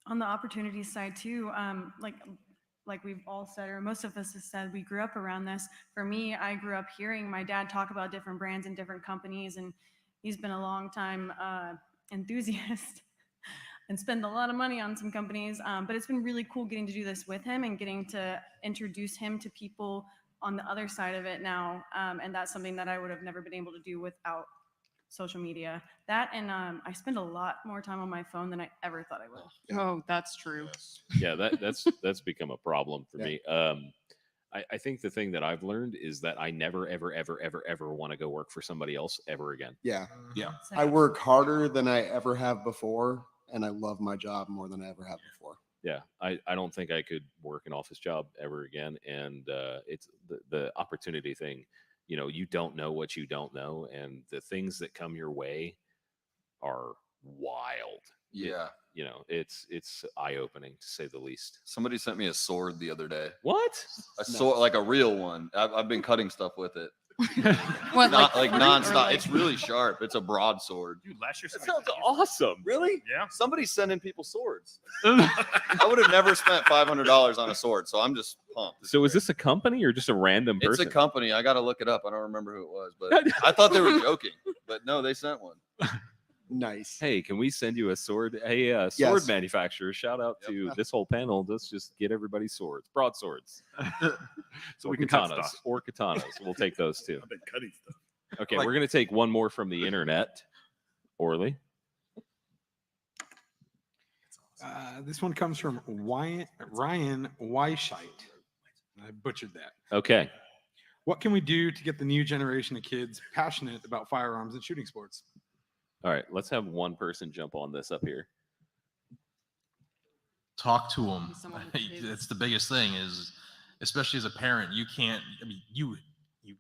A: On the opportunity side too, like we've all said, or most of us have said, we grew up around this. For me, I grew up hearing my dad talk about different brands and different companies, and he's been a long time enthusiast. and spend a lot of money on some companies. But it's been really cool getting to do this with him and getting to introduce him to people on the other side of it now. And that's something that I would have never been able to do without social media. That and I spend a lot more time on my phone than I ever thought I would.
R: Oh, that's true.
E: Yeah, that's become a problem for me. I think the thing that I've learned is that I never, ever, ever, ever, ever want to go work for somebody else ever again.
L: Yeah.
E: Yeah.
L: I work harder than I ever have before, and I love my job more than I ever have before.
E: Yeah, I don't think I could work an office job ever again. And it's the opportunity thing. You know, you don't know what you don't know, and the things that come your way are wild.
N: Yeah.
E: You know, it's eye opening to say the least.
N: Somebody sent me a sword the other day.
E: What?
N: A sword, like a real one. I've been cutting stuff with it.
R: What,
N: Not
R: like
N: like
R: fruit or
N: nonstop.
R: like-
N: It's really sharp. It's a broadsword.
V: Dude, last year
N: That
V: somebody
N: sounds awesome.
V: Really? Yeah.
N: Somebody's sending people swords. I would have never spent $500 on a sword, so I'm just pumped.
E: So is this a company or just a random
N: It's
E: person?
N: a company. I got to look it up. I don't remember who it was, but I thought they were joking. But no, they sent one.
L: Nice.
E: Hey, can we send you a sword? Hey, sword
L: Yes.
E: manufacturer, shout out to this whole panel. Let's just get everybody swords, broadswords.
V: So
E: or
V: we can cut
E: katanas,
V: stuff.
E: or katanas. We'll take those too.
H: I've been cutting stuff.
E: Okay,
V: Like-
E: we're gonna take one more from the internet. Orly.
Q: This one comes from Ryan Weishite. I butchered that.
E: Okay.
Q: What can we do to get the new generation of kids passionate about firearms and shooting sports?
E: All right, let's have one person jump on this up here.
V: Talk to them.
R: Someone with kids.
V: That's the biggest thing is, especially as a parent, you can't, I mean, you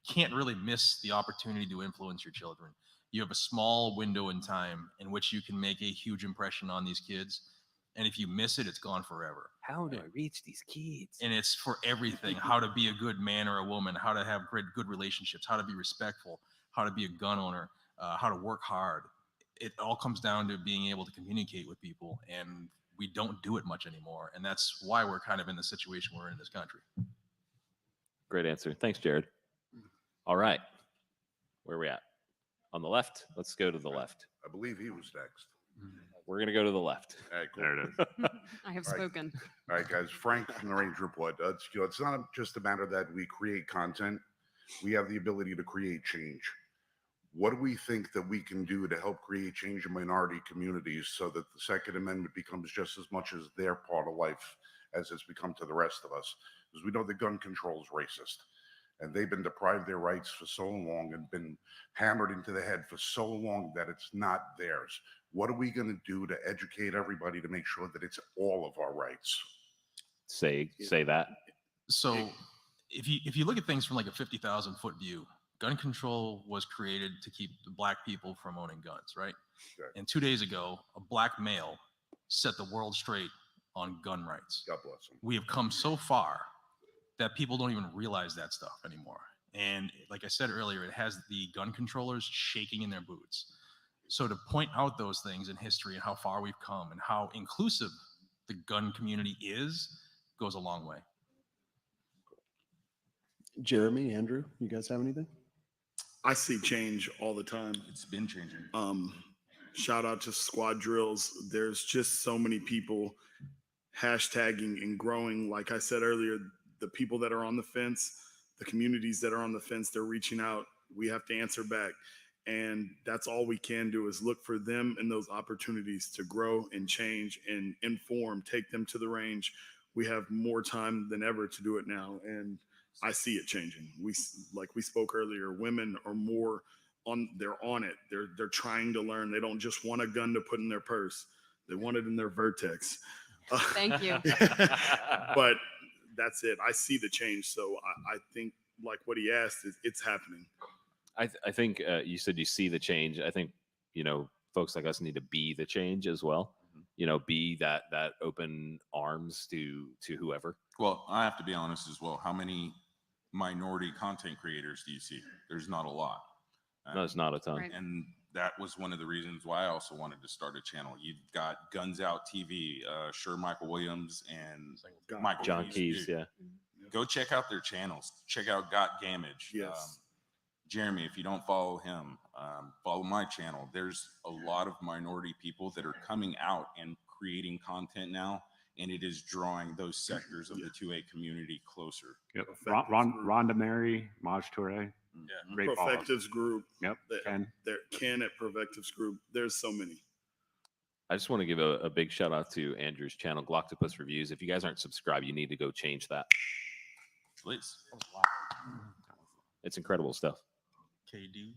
V: can't really miss the opportunity to influence your children. You have a small window in time in which you can make a huge impression on these kids. And if you miss it, it's gone forever.
E: How do I reach these kids?
V: And it's for everything, how to be a good man or a woman, how to have good relationships, how to be respectful, how to be a gun owner, how to work hard. It all comes down to being able to communicate with people, and we don't do it much anymore. And that's why we're kind of in the situation we're in this country.
E: Great answer. Thanks, Jared. All right. Where are we at? On the left? Let's go to the left.
K: I believe he was next.
E: We're going to go to the left.
K: All right, cool.
V: There it is.
R: I have
K: All right.
R: spoken.
K: All right, guys. Frank from the Range Report. It's not just a matter that we create content. We have the ability to create change. What do we think that we can do to help create change in minority communities so that the Second Amendment becomes just as much as their part of life as it's become to the rest of us? Because we know that gun control is racist, and they've been deprived their rights for so long and been hammered into the head for so long that it's not theirs. What are we going to do to educate everybody to make sure that it's all of our rights?
E: Say that.
V: So if you look at things from like a 50,000 foot view, gun control was created to keep the black people from owning guns, right?
K: Okay.
V: And 2 days ago, a black male set the world straight on gun rights.
K: God bless them.
V: We have come so far that people don't even realize that stuff anymore. And like I said earlier, it has the gun controllers shaking in their boots. So to point out those things in history and how far we've come and how inclusive the gun community is goes a long way.
L: Jeremy, Andrew, you guys have anything?
H: I see change all the time.
V: It's been changing.
H: Shout out to squad drills. There's just so many people hashtagging and growing. Like I said earlier, the people that are on the fence, the communities that are on the fence, they're reaching out. We have to answer back. And that's all we can do is look for them and those opportunities to grow and change and inform, take them to the range. We have more time than ever to do it now. And I see it changing. Like we spoke earlier, women are more they're on it. They're trying to learn. They don't just want a gun to put in their purse. They want it in their Vertex.
R: Thank you.
H: But that's it. I see the change. So I think like what he asked it's happening.
E: I think you said you see the change. I think, folks like us need to be the change as well. Be that open arms to whoever.
J: Well, I have to be honest as well. How many minority content creators do you see? There's not a lot.
E: No, it's not a ton.
R: Right.
J: And that was one of the reasons why I also wanted to start a channel. You've got Guns Out TV, Michael Williams and Michael
E: John Keys, yeah.
J: Go check out their channels. Check out Got Gamage.
H: Yes.
J: Jeremy, if you don't follow him, follow my channel. There's a lot of minority people that are coming out and creating content now, and it is drawing those sectors of the 2A community closer.
O: Yep.
H: Perfectives group.
O: Rhonda Mary, Maj Toure.
H: Yeah.
O: Great follow.
H: Perfectives group.
O: Yep. Ken.
H: Ken at Perfectives group. There's so many.
E: I just want to give a big shout out to Andrew's channel, Gloctopus Reviews. If you guys aren't subscribed, you need to go change that. Please. It's incredible stuff.
P: KD.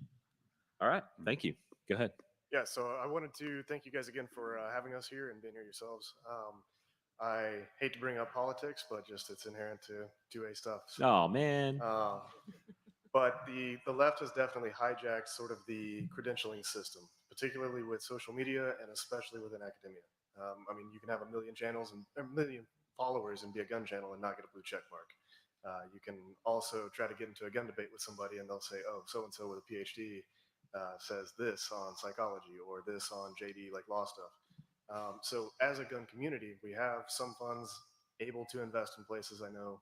E: All right. Thank you. Go ahead.
S: Yeah, so I wanted to thank you guys again for having us here and being here yourselves. I hate to bring up politics, but just it's inherent to 2A stuff. So,
E: Oh, man.
S: but the left has definitely hijacked sort of the credentialing system, particularly with social media and especially within academia. I mean, you can have a million channels and a million followers and be a gun channel and not get a blue check mark. You can also try to get into a gun debate with somebody and they'll say, oh, so-and-so with a PhD says this on psychology or this on JD, like law stuff. So as a gun community, we have some funds able to invest in places. I know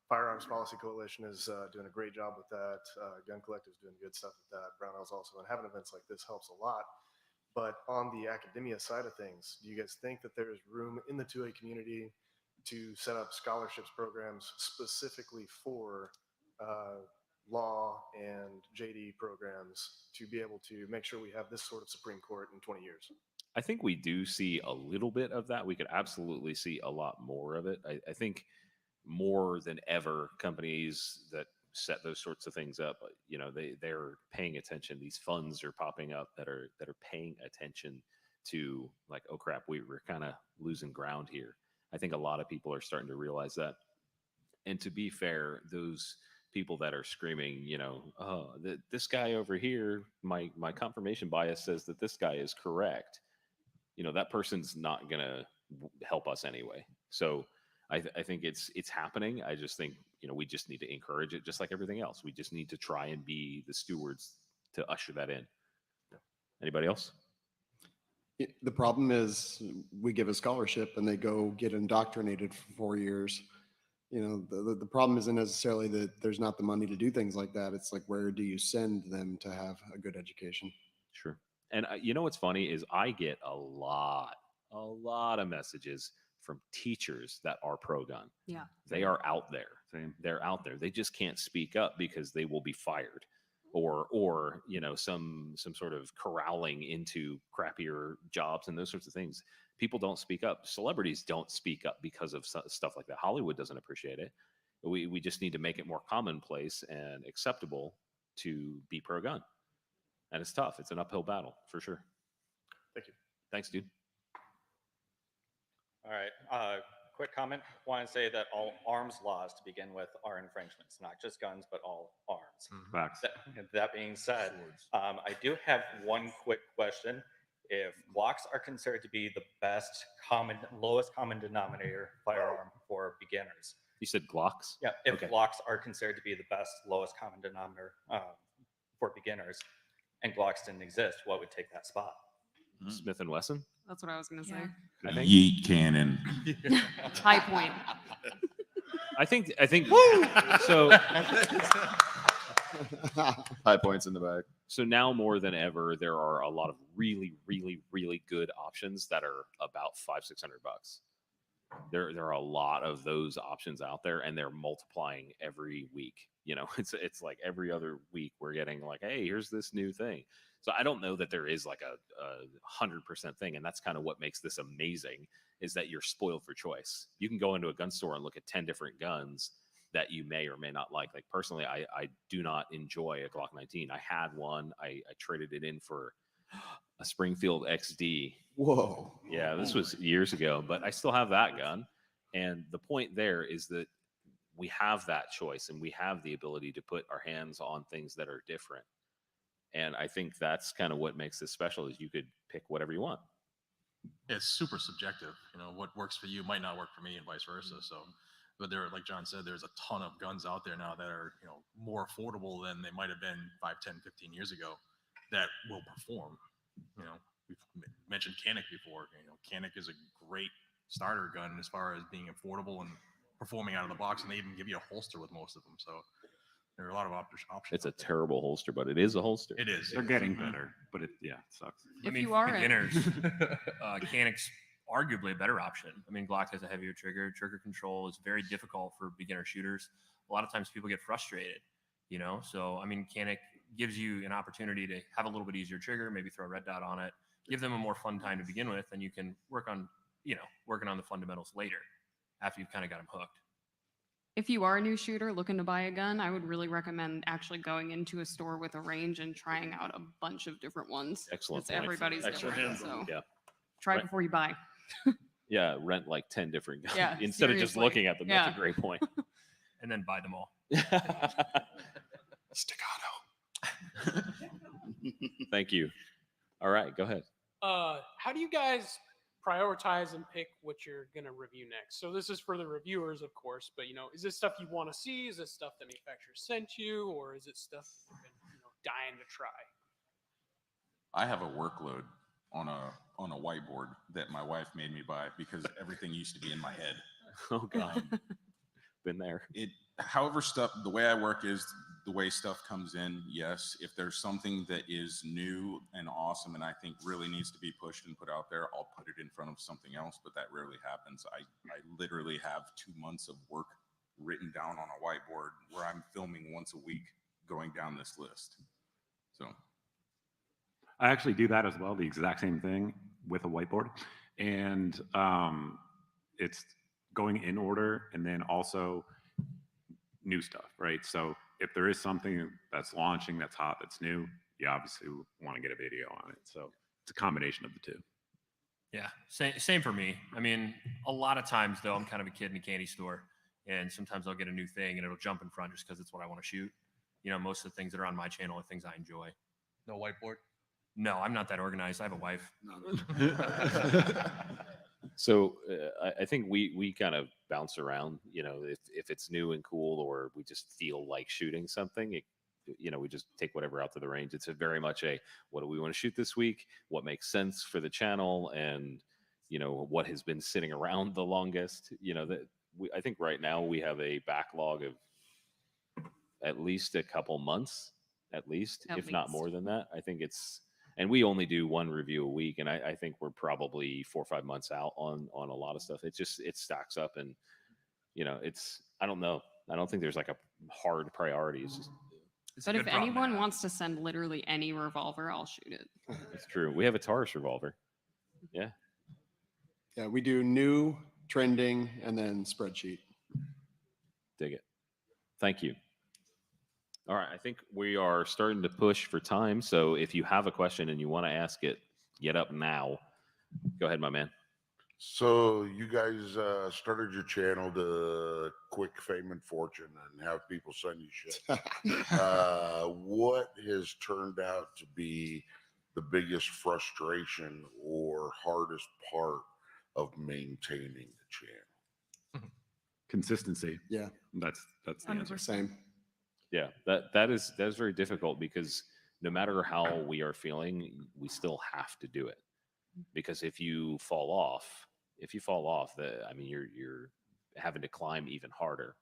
S: Firearms Policy Coalition is doing a great job with that. Gun Collective is doing good stuff with that. Brownell's also, and having events like this helps a lot. But on the academia side of things, do you guys think that there is room in the 2A community to set up scholarships programs specifically for law and JD programs to be able to make sure we have this sort of Supreme Court in 20 years?
E: I think we do see a little bit of that. We could absolutely see a lot more of it. I think more than ever, companies that set those sorts of things up, you know, they're paying attention. These funds are popping up that are paying attention to, like, oh crap, we're kind of losing ground here. I think a lot of people are starting to realize that. And to be fair, those people that are screaming, you know, oh, this guy over here, my confirmation bias says that this guy is correct. You know, that person's not going to help us anyway. So I think it's happening. I just think, you know, we just need to encourage it just like everything else. We just need to try and be the stewards to usher that in. Anybody else?
L: The problem is we give a scholarship and they go get indoctrinated for 4 years. You know, the problem isn't necessarily that there's not the money to do things like that. It's like, where do you send them to have a good education?
E: Sure. And you know what's funny is I get a lot of messages from teachers that are pro-gun.
R: Yeah.
E: They are out there. They're out there. They just can't speak up because they will be fired, or you know, some sort of corralling into crappier jobs and those sorts of things. People don't speak up. Celebrities don't speak up because of stuff like that. Hollywood doesn't appreciate it. We just need to make it more commonplace and acceptable to be pro-gun. And it's tough. It's an uphill battle for sure.
S: Thank you.
E: Thanks, dude.
X: All right. Quick comment. Want to say that all arms laws to begin with are infringements, not just guns, but all arms.
O: Facts.
X: That being said, I do have one quick question. If Glocks are considered to be the lowest common denominator firearm for beginners.
E: You said Glocks?
X: Yeah. If
E: Okay.
X: Glocks are considered to be the lowest common denominator for beginners, and Glocks didn't exist, what would take that spot?
E: Smith and Wesson?
R: That's what I was going to say.
E: I think.
K: Yeet cannon.
R: High point.
E: I think so.
N: High points in the back.
E: So now more than ever, there are a lot of really, really, really good options that are about $500-600. There are a lot of those options out there, and they're multiplying every week. You know, it's like every other week we're getting like, hey, here's this new thing. So I don't know that there is like a 100% thing, and that's kind of what makes this amazing, is that you're spoiled for choice. You can go into a gun store and look at 10 different guns that you may or may not like. Like personally, I do not enjoy a Glock 19. I had one. I traded it in for a Springfield XD.
L: Whoa.
E: Yeah, this was years ago, but I still have that gun. And the point there is that we have that choice, and we have the ability to put our hands on things that are different. And I think that's kind of what makes this special, is you could pick whatever you want.
G: It's super subjective. You know, what works for you might not work for me, and vice versa. So, but there, like John said, there's a ton of guns out there now that are, you know, more affordable than they might have been 5, 10, 15 years ago that will perform. You know, we've mentioned Canic before. You know, Canic is a great starter gun as far as being affordable and performing out of the box, and they even give you a holster with most of them. So
V: There are a lot of options.
E: It's a terrible holster, but it is a holster.
V: It is.
D: They're getting better, but it sucks.
R: If
F: I mean,
R: you
F: for
R: are
F: beginners, Canic's arguably a better option. I mean, Glock has a heavier trigger. Trigger control is very difficult for beginner shooters. A lot of times people get frustrated, you know? So, I mean, Canic gives you an opportunity to have a little bit easier trigger, maybe throw a red dot on it, give them a more fun time to begin with, and you can work on, working on the fundamentals later after you've kind of got them hooked.
R: If you are a new shooter looking to buy a gun, I would really recommend actually going into a store with a range and trying out a bunch of different ones.
E: Excellent
R: It's
E: point.
R: everybody's
E: Excellent.
R: different. So
E: Yeah.
R: try
E: Right.
R: before you buy.
E: Yeah, rent like 10 different guns
R: Yeah,
E: instead of just
R: seriously.
E: looking at them. That's
R: Yeah.
E: a great point.
F: And then buy them all.
K: Staccato.
E: Thank you. All right, go ahead.
B: How do you guys prioritize and pick what you're going to review next? So this is for the reviewers, of course, but is this stuff you want to see? Is this stuff the manufacturer sent you, or is it stuff you've been dying to try?
J: I have a workload on a whiteboard that my wife made me buy because everything used to be in my head.
E: Oh God. Been there.
J: However, the way I work is the way stuff comes in. Yes, if there's something that is new and awesome and I think really needs to be pushed and put out there, I'll put it in front of something else, but that rarely happens. I literally have 2 months of work written down on a whiteboard where I'm filming once a week going down this list. So
D: I actually do that as well, the exact same thing with a whiteboard. And it's going in order and then also new stuff, right? So if there is something that's launching, that's hot, that's new, you obviously want to get a video on it. So it's a combination of the two.
F: Yeah, same for me. I mean, a lot of times though, I'm kind of a kid in a candy store, and sometimes I'll get a new thing and it'll jump in front just because it's what I want to shoot. Most of the things that are on my channel are things I enjoy.
V: No whiteboard?
F: No, I'm not that organized. I have a wife.
E: So I think we kind of bounce around, if it's new and cool, or we just feel like shooting something, we just take whatever out to the range. It's very much what do we want to shoot this week? What makes sense for the channel? And, what has been sitting around the longest, I think right now we have a backlog of at least a couple months, if not more than that. I think and we only do one review a week. And I think we're probably 4 or 5 months out on a lot of stuff. It stacks up and, I don't know. I don't think there's like a hard priority.
R: But if anyone wants to send literally any revolver, I'll shoot it.
E: It's true. We have a Taurus revolver. Yeah.
L: Yeah, we do new, trending, and then spreadsheet.
E: Dig it. Thank you. All right, I think we are starting to push for time. So if you have a question and you want to ask it, get up now. Go ahead, my man.
K: So you guys started your channel to quick fame and fortune and have people send you shit. What has turned out to be the biggest frustration or hardest part of maintaining the channel?
D: Consistency.
L: Yeah.
D: That's the answer.
L: Same.
E: Yeah, that is very difficult because no matter how we are feeling, we still have to do it. Because if you fall off, you're having to climb even harder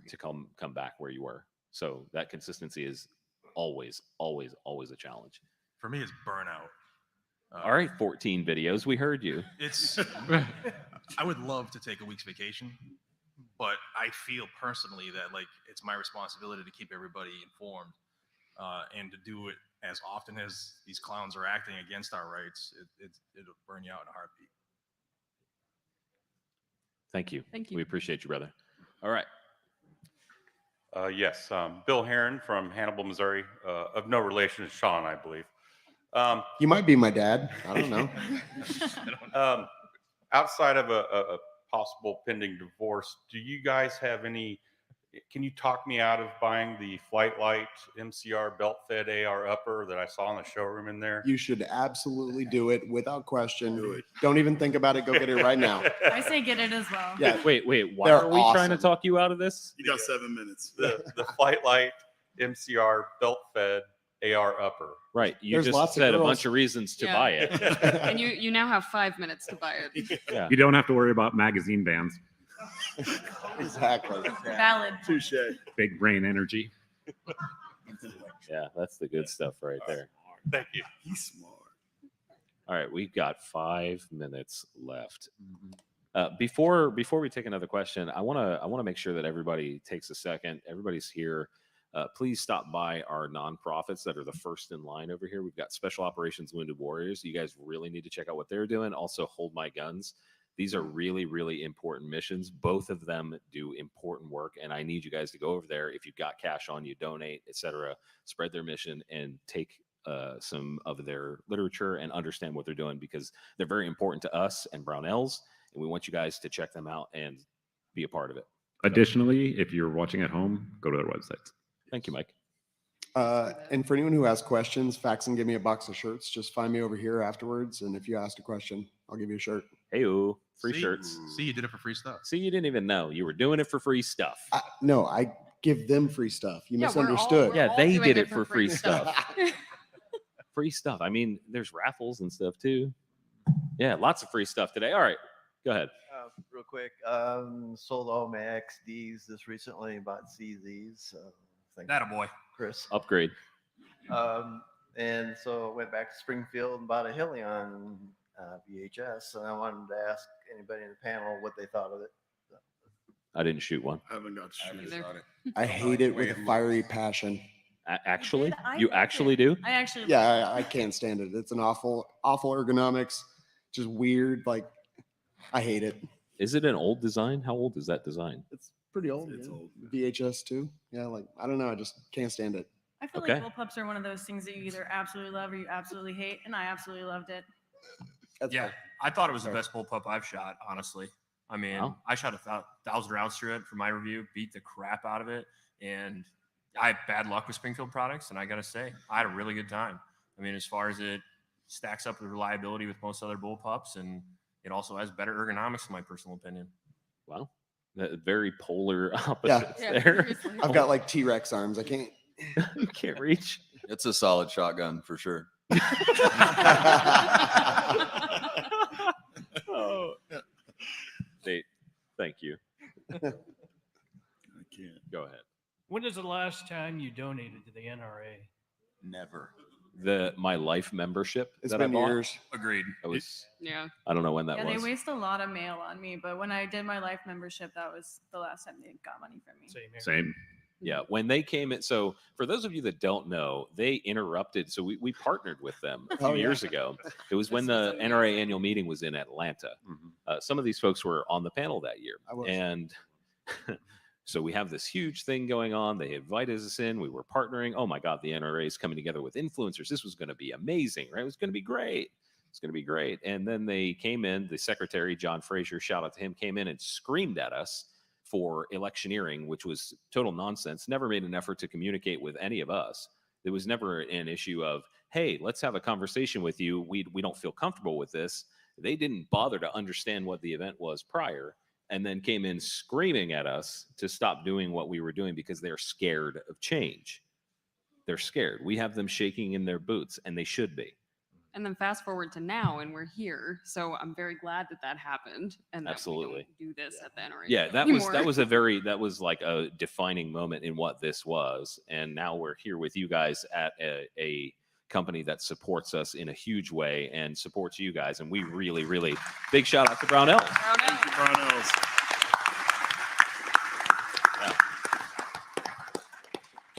E: to come back where you were. So that consistency is always a challenge.
V: For me, it's burnout.
E: All right, 14 videos. We heard you.
V: I would love to take a week's vacation, but I feel personally that it's my responsibility to keep everybody informed and to do it as often as these clowns are acting against our rights. It'll burn you out in a heartbeat.
E: Thank you.
R: Thank you.
E: We appreciate you, brother. All right.
C: Yes, Bill Heron from Hannibal, Missouri, of no relation to Sean, I believe.
L: You might be my dad. I don't know.
C: Outside of a possible pending divorce, do you guys have can you talk me out of buying the Flight Light MCR belt fed AR upper that I saw in the showroom in there?
L: You should absolutely do it without question. Don't even think about it. Go get it right now.
A: I say get it as well.
L: Yeah.
E: Wait. Why
L: They're
E: are we trying to
L: awesome.
E: talk you out of this?
H: You got 7 minutes.
C: The Flight Light MCR belt fed AR upper.
E: Right. You
L: There's
E: just
L: lots of
E: said a
L: girls.
E: bunch of reasons to buy it.
R: And you now have 5 minutes to buy it.
E: Yeah.
D: You don't have to worry about magazine bans.
L: Exactly.
A: Valid.
H: Touche.
D: Big brain energy.
E: Yeah, that's the good stuff right there.
C: Thank you.
H: He's smart.
E: All right, we've got 5 minutes left. Before we take another question, I want to make sure that everybody takes a second. Everybody's here. Please stop by our nonprofits that are the first in line over here. We've got Special Operations Wounded Warriors. You guys really need to check out what they're doing. Also, Hold My Guns. These are really, really important missions. Both of them do important work, and I need you guys to go over there. If you've got cash on you, donate, etc. Spread their mission and take some of their literature and understand what they're doing, because they're very important to us and Brownells, and we want you guys to check them out and be a part of it.
O: Additionally, if you're watching at home, go to their websites.
E: Thank you, Mike.
L: And for anyone who has questions, fax and give me a box of shirts. Just find me over here afterwards, and if you ask a question, I'll give you a shirt.
E: Hey-o, free
V: See?
E: shirts.
V: See, you did it for free stuff.
E: See, you didn't even know. You were doing it for free stuff.
L: No, I give them free stuff. You misunderstood.
E: Yeah, they did it for free stuff. Free stuff. I mean, there's raffles and stuff too. Yeah, lots of free stuff today. All right, go ahead.
I: Real quick, sold all my XDs this recently, bought CZs.
F: That a boy.
I: Chris.
E: Upgrade.
I: And so went back to Springfield and bought a Helion VHS, and I wanted to ask anybody in the panel what they thought of it.
E: I didn't shoot one.
H: I haven't got to shoot it.
L: I hate it with a fiery passion.
E: Actually, you
A: I
E: actually do?
A: I actually
L: Yeah, I can't stand it. It's an awful ergonomics. Just weird. Like, I hate it.
E: Is it an old design? How old is that design?
L: It's pretty old.
H: It's
L: yeah.
H: old.
L: VHS too. Yeah, like I don't know. I just can't stand it.
A: I feel
E: Okay.
A: like bullpups are one of those things that you either absolutely love or you absolutely hate, and I absolutely loved it.
L: That's
F: Yeah,
L: fair.
F: I thought it was the best bullpup I've shot, honestly. I mean,
E: Wow.
F: I shot 1,000 rounds through it for my review, beat the crap out of it, and I had bad luck with Springfield products, and I got to say, I had a really good time. I mean, as far as it stacks up with reliability with most other bullpups, and it also has better ergonomics, in my personal opinion.
E: Wow. Very polar opposites
R: Yeah,
E: there.
R: seriously.
L: I've got like T-Rex arms. I can't.
E: You can't reach.
N: It's a solid shotgun for sure.
E: Oh. Thank you.
H: I can't.
E: Go ahead.
W: When is the last time you donated to the NRA?
J: Never.
E: My life membership
L: It's
E: that
L: been
E: I bought.
L: years.
F: Agreed.
R: Yeah.
E: I don't know when that
A: Yeah,
E: was.
A: they waste a lot of mail on me, but when I did my life membership, that was the last time they got money from me.
W: Same here.
O: Same.
E: Yeah, when they came in. So for those of you that don't know, they interrupted. So we partnered with them a few
L: Oh, yeah.
E: years ago. It was when the NRA annual meeting was in Atlanta. Some of these folks were on the panel that year.
L: I was.
E: And so we have this huge thing going on. They invited us in. We were partnering. Oh my God, the NRA is coming together with influencers. This was going to be amazing, right? It was going to be great. It's going to be great. And then they came in, the secretary, John Frazier, shout out to him, came in and screamed at us for electioneering, which was total nonsense. Never made an effort to communicate with any of us. There was never an issue of, hey, let's have a conversation with you. We don't feel comfortable with this. They didn't bother to understand what the event was prior, and then came in screaming at us to stop doing what we were doing because they're scared of change. They're scared. We have them shaking in their boots, and they should be.
R: And then fast forward to now, and we're here. So I'm very glad that that happened, and that
E: Absolutely.
R: we don't do this at the NRA.
E: Yeah,
R: anymore.
E: that was like a defining moment in what this was. And now we're here with you guys at a company that supports us in a huge way and supports you guys. And we really, really big shout out to Brownell.
H: Brownells.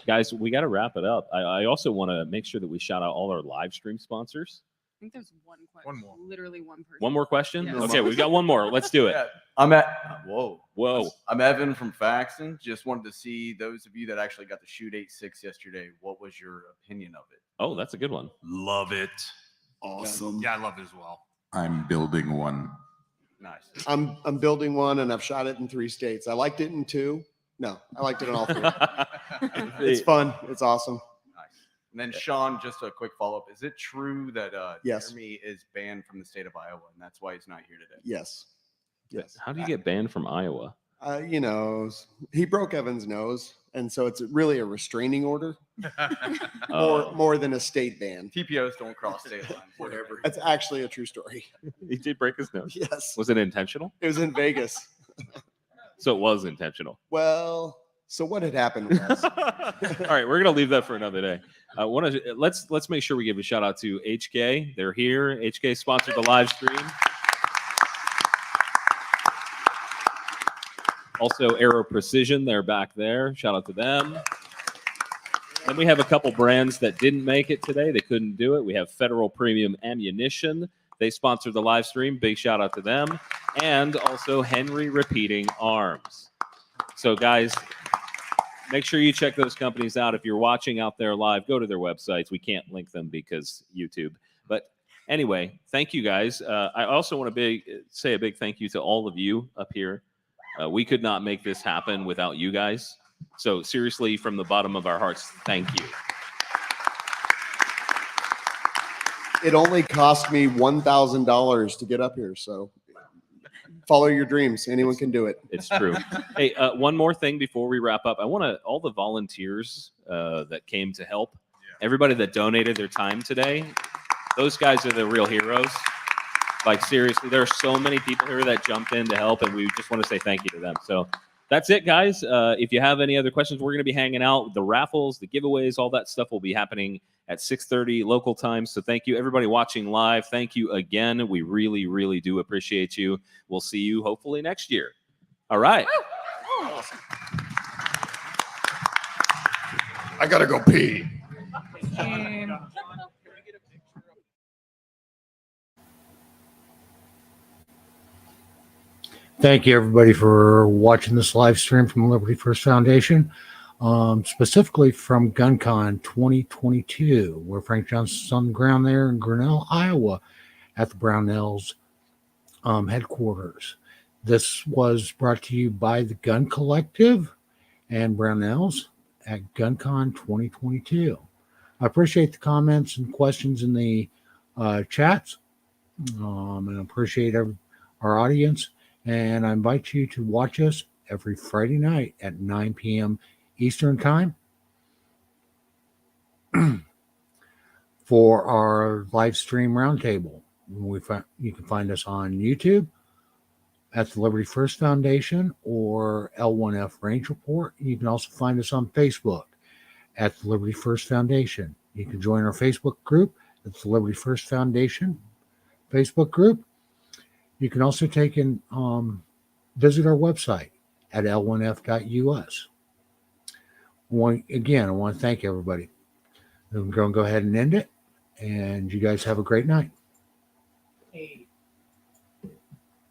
E: Guys, we got to wrap it up. I also want to make sure that we shout out all our live stream sponsors.
R: I think there's one question.
V: One more.
R: Literally one person.
E: One more question?
R: Yes.
E: Okay, we've got one more. Let's do it.
M: Yeah, I'm at whoa.
E: Whoa.
M: I'm Evan from Faxon. Just wanted to see those of you that actually got to shoot 8.6 yesterday. What was your opinion of it?
E: Oh, that's a good one.
V: Love it.
H: Awesome.
F: Yeah, I love it as well.
J: I'm building one.
M: Nice.
L: I'm building one, and I've shot it in 3 states. I liked it in 2. No, I liked it in all 3. It's fun. It's awesome.
M: Nice. And then Sean, just a quick follow up. Is it true that
L: Yes.
M: Jeremy is banned from the state of Iowa, and that's why he's not here today?
L: Yes. Yes.
E: How do you get banned from Iowa?
L: You know, he broke Evan's nose, and so it's really a restraining order, more than a state ban.
M: TPOs don't cross state lines. Whatever.
L: That's actually a true story.
E: He did break his nose.
L: Yes.
E: Was it intentional?
L: It was in Vegas.
E: So it was intentional.
L: Well, So what had happened was,
E: All right, we're gonna leave that for another day. Let's make sure we give a shout out to HK. They're here. HK sponsored the live stream. Also, Aero Precision, they're back there. Shout out to them. Then we have a couple brands that didn't make it today. They couldn't do it. We have Federal Premium Ammunition. They sponsored the live stream. Big shout out to them. And also Henry Repeating Arms. So, guys, make sure you check those companies out. If you're watching out there live, go to their websites. We can't link them because YouTube. But anyway, thank you, guys. I also want to say a big thank you to all of you up here. We could not make this happen without you guys. So seriously, from the bottom of our hearts, thank you.
L: it only cost me $1,000 to get up here. So follow your dreams. Anyone can do it.
E: It's true. Hey, one more thing before we wrap up. I want to, all the volunteers that came to help, everybody that donated their time today, those guys are the real heroes. Like, seriously, there are so many people here that jumped in to help, and we just want to say thank you to them. So that's it, guys. If you have any other questions, we're going to be hanging out. The raffles, the giveaways, all that stuff will be happening at 6:30 local time. So thank you, everybody watching live. Thank you again. We really, really do appreciate you. We'll see you hopefully next year. All right.
L: Awesome. I got to go pee.
P: Thank you, everybody, for watching this live stream from Liberty First Foundation, specifically from GunCon 2022, where Frank Johnson's on the ground there in Grinnell, Iowa, at the Brownell's headquarters. This was brought to you by the Gun Collective and Brownell's at GunCon 2022. I appreciate the comments and questions in the chats, and I appreciate our audience. And I invite you to watch us every Friday night at 9 p.m. Eastern Time for our live stream roundtable. You can find us on YouTube at the Liberty First Foundation or L1F Range Report. You can also find us on Facebook at the Liberty First Foundation. You can join our Facebook group at the Liberty First Foundation Facebook group. You can also take and visit our website at l1f.us. Again, I want to thank everybody. I'm going to go ahead and end it, and you guys have a great night.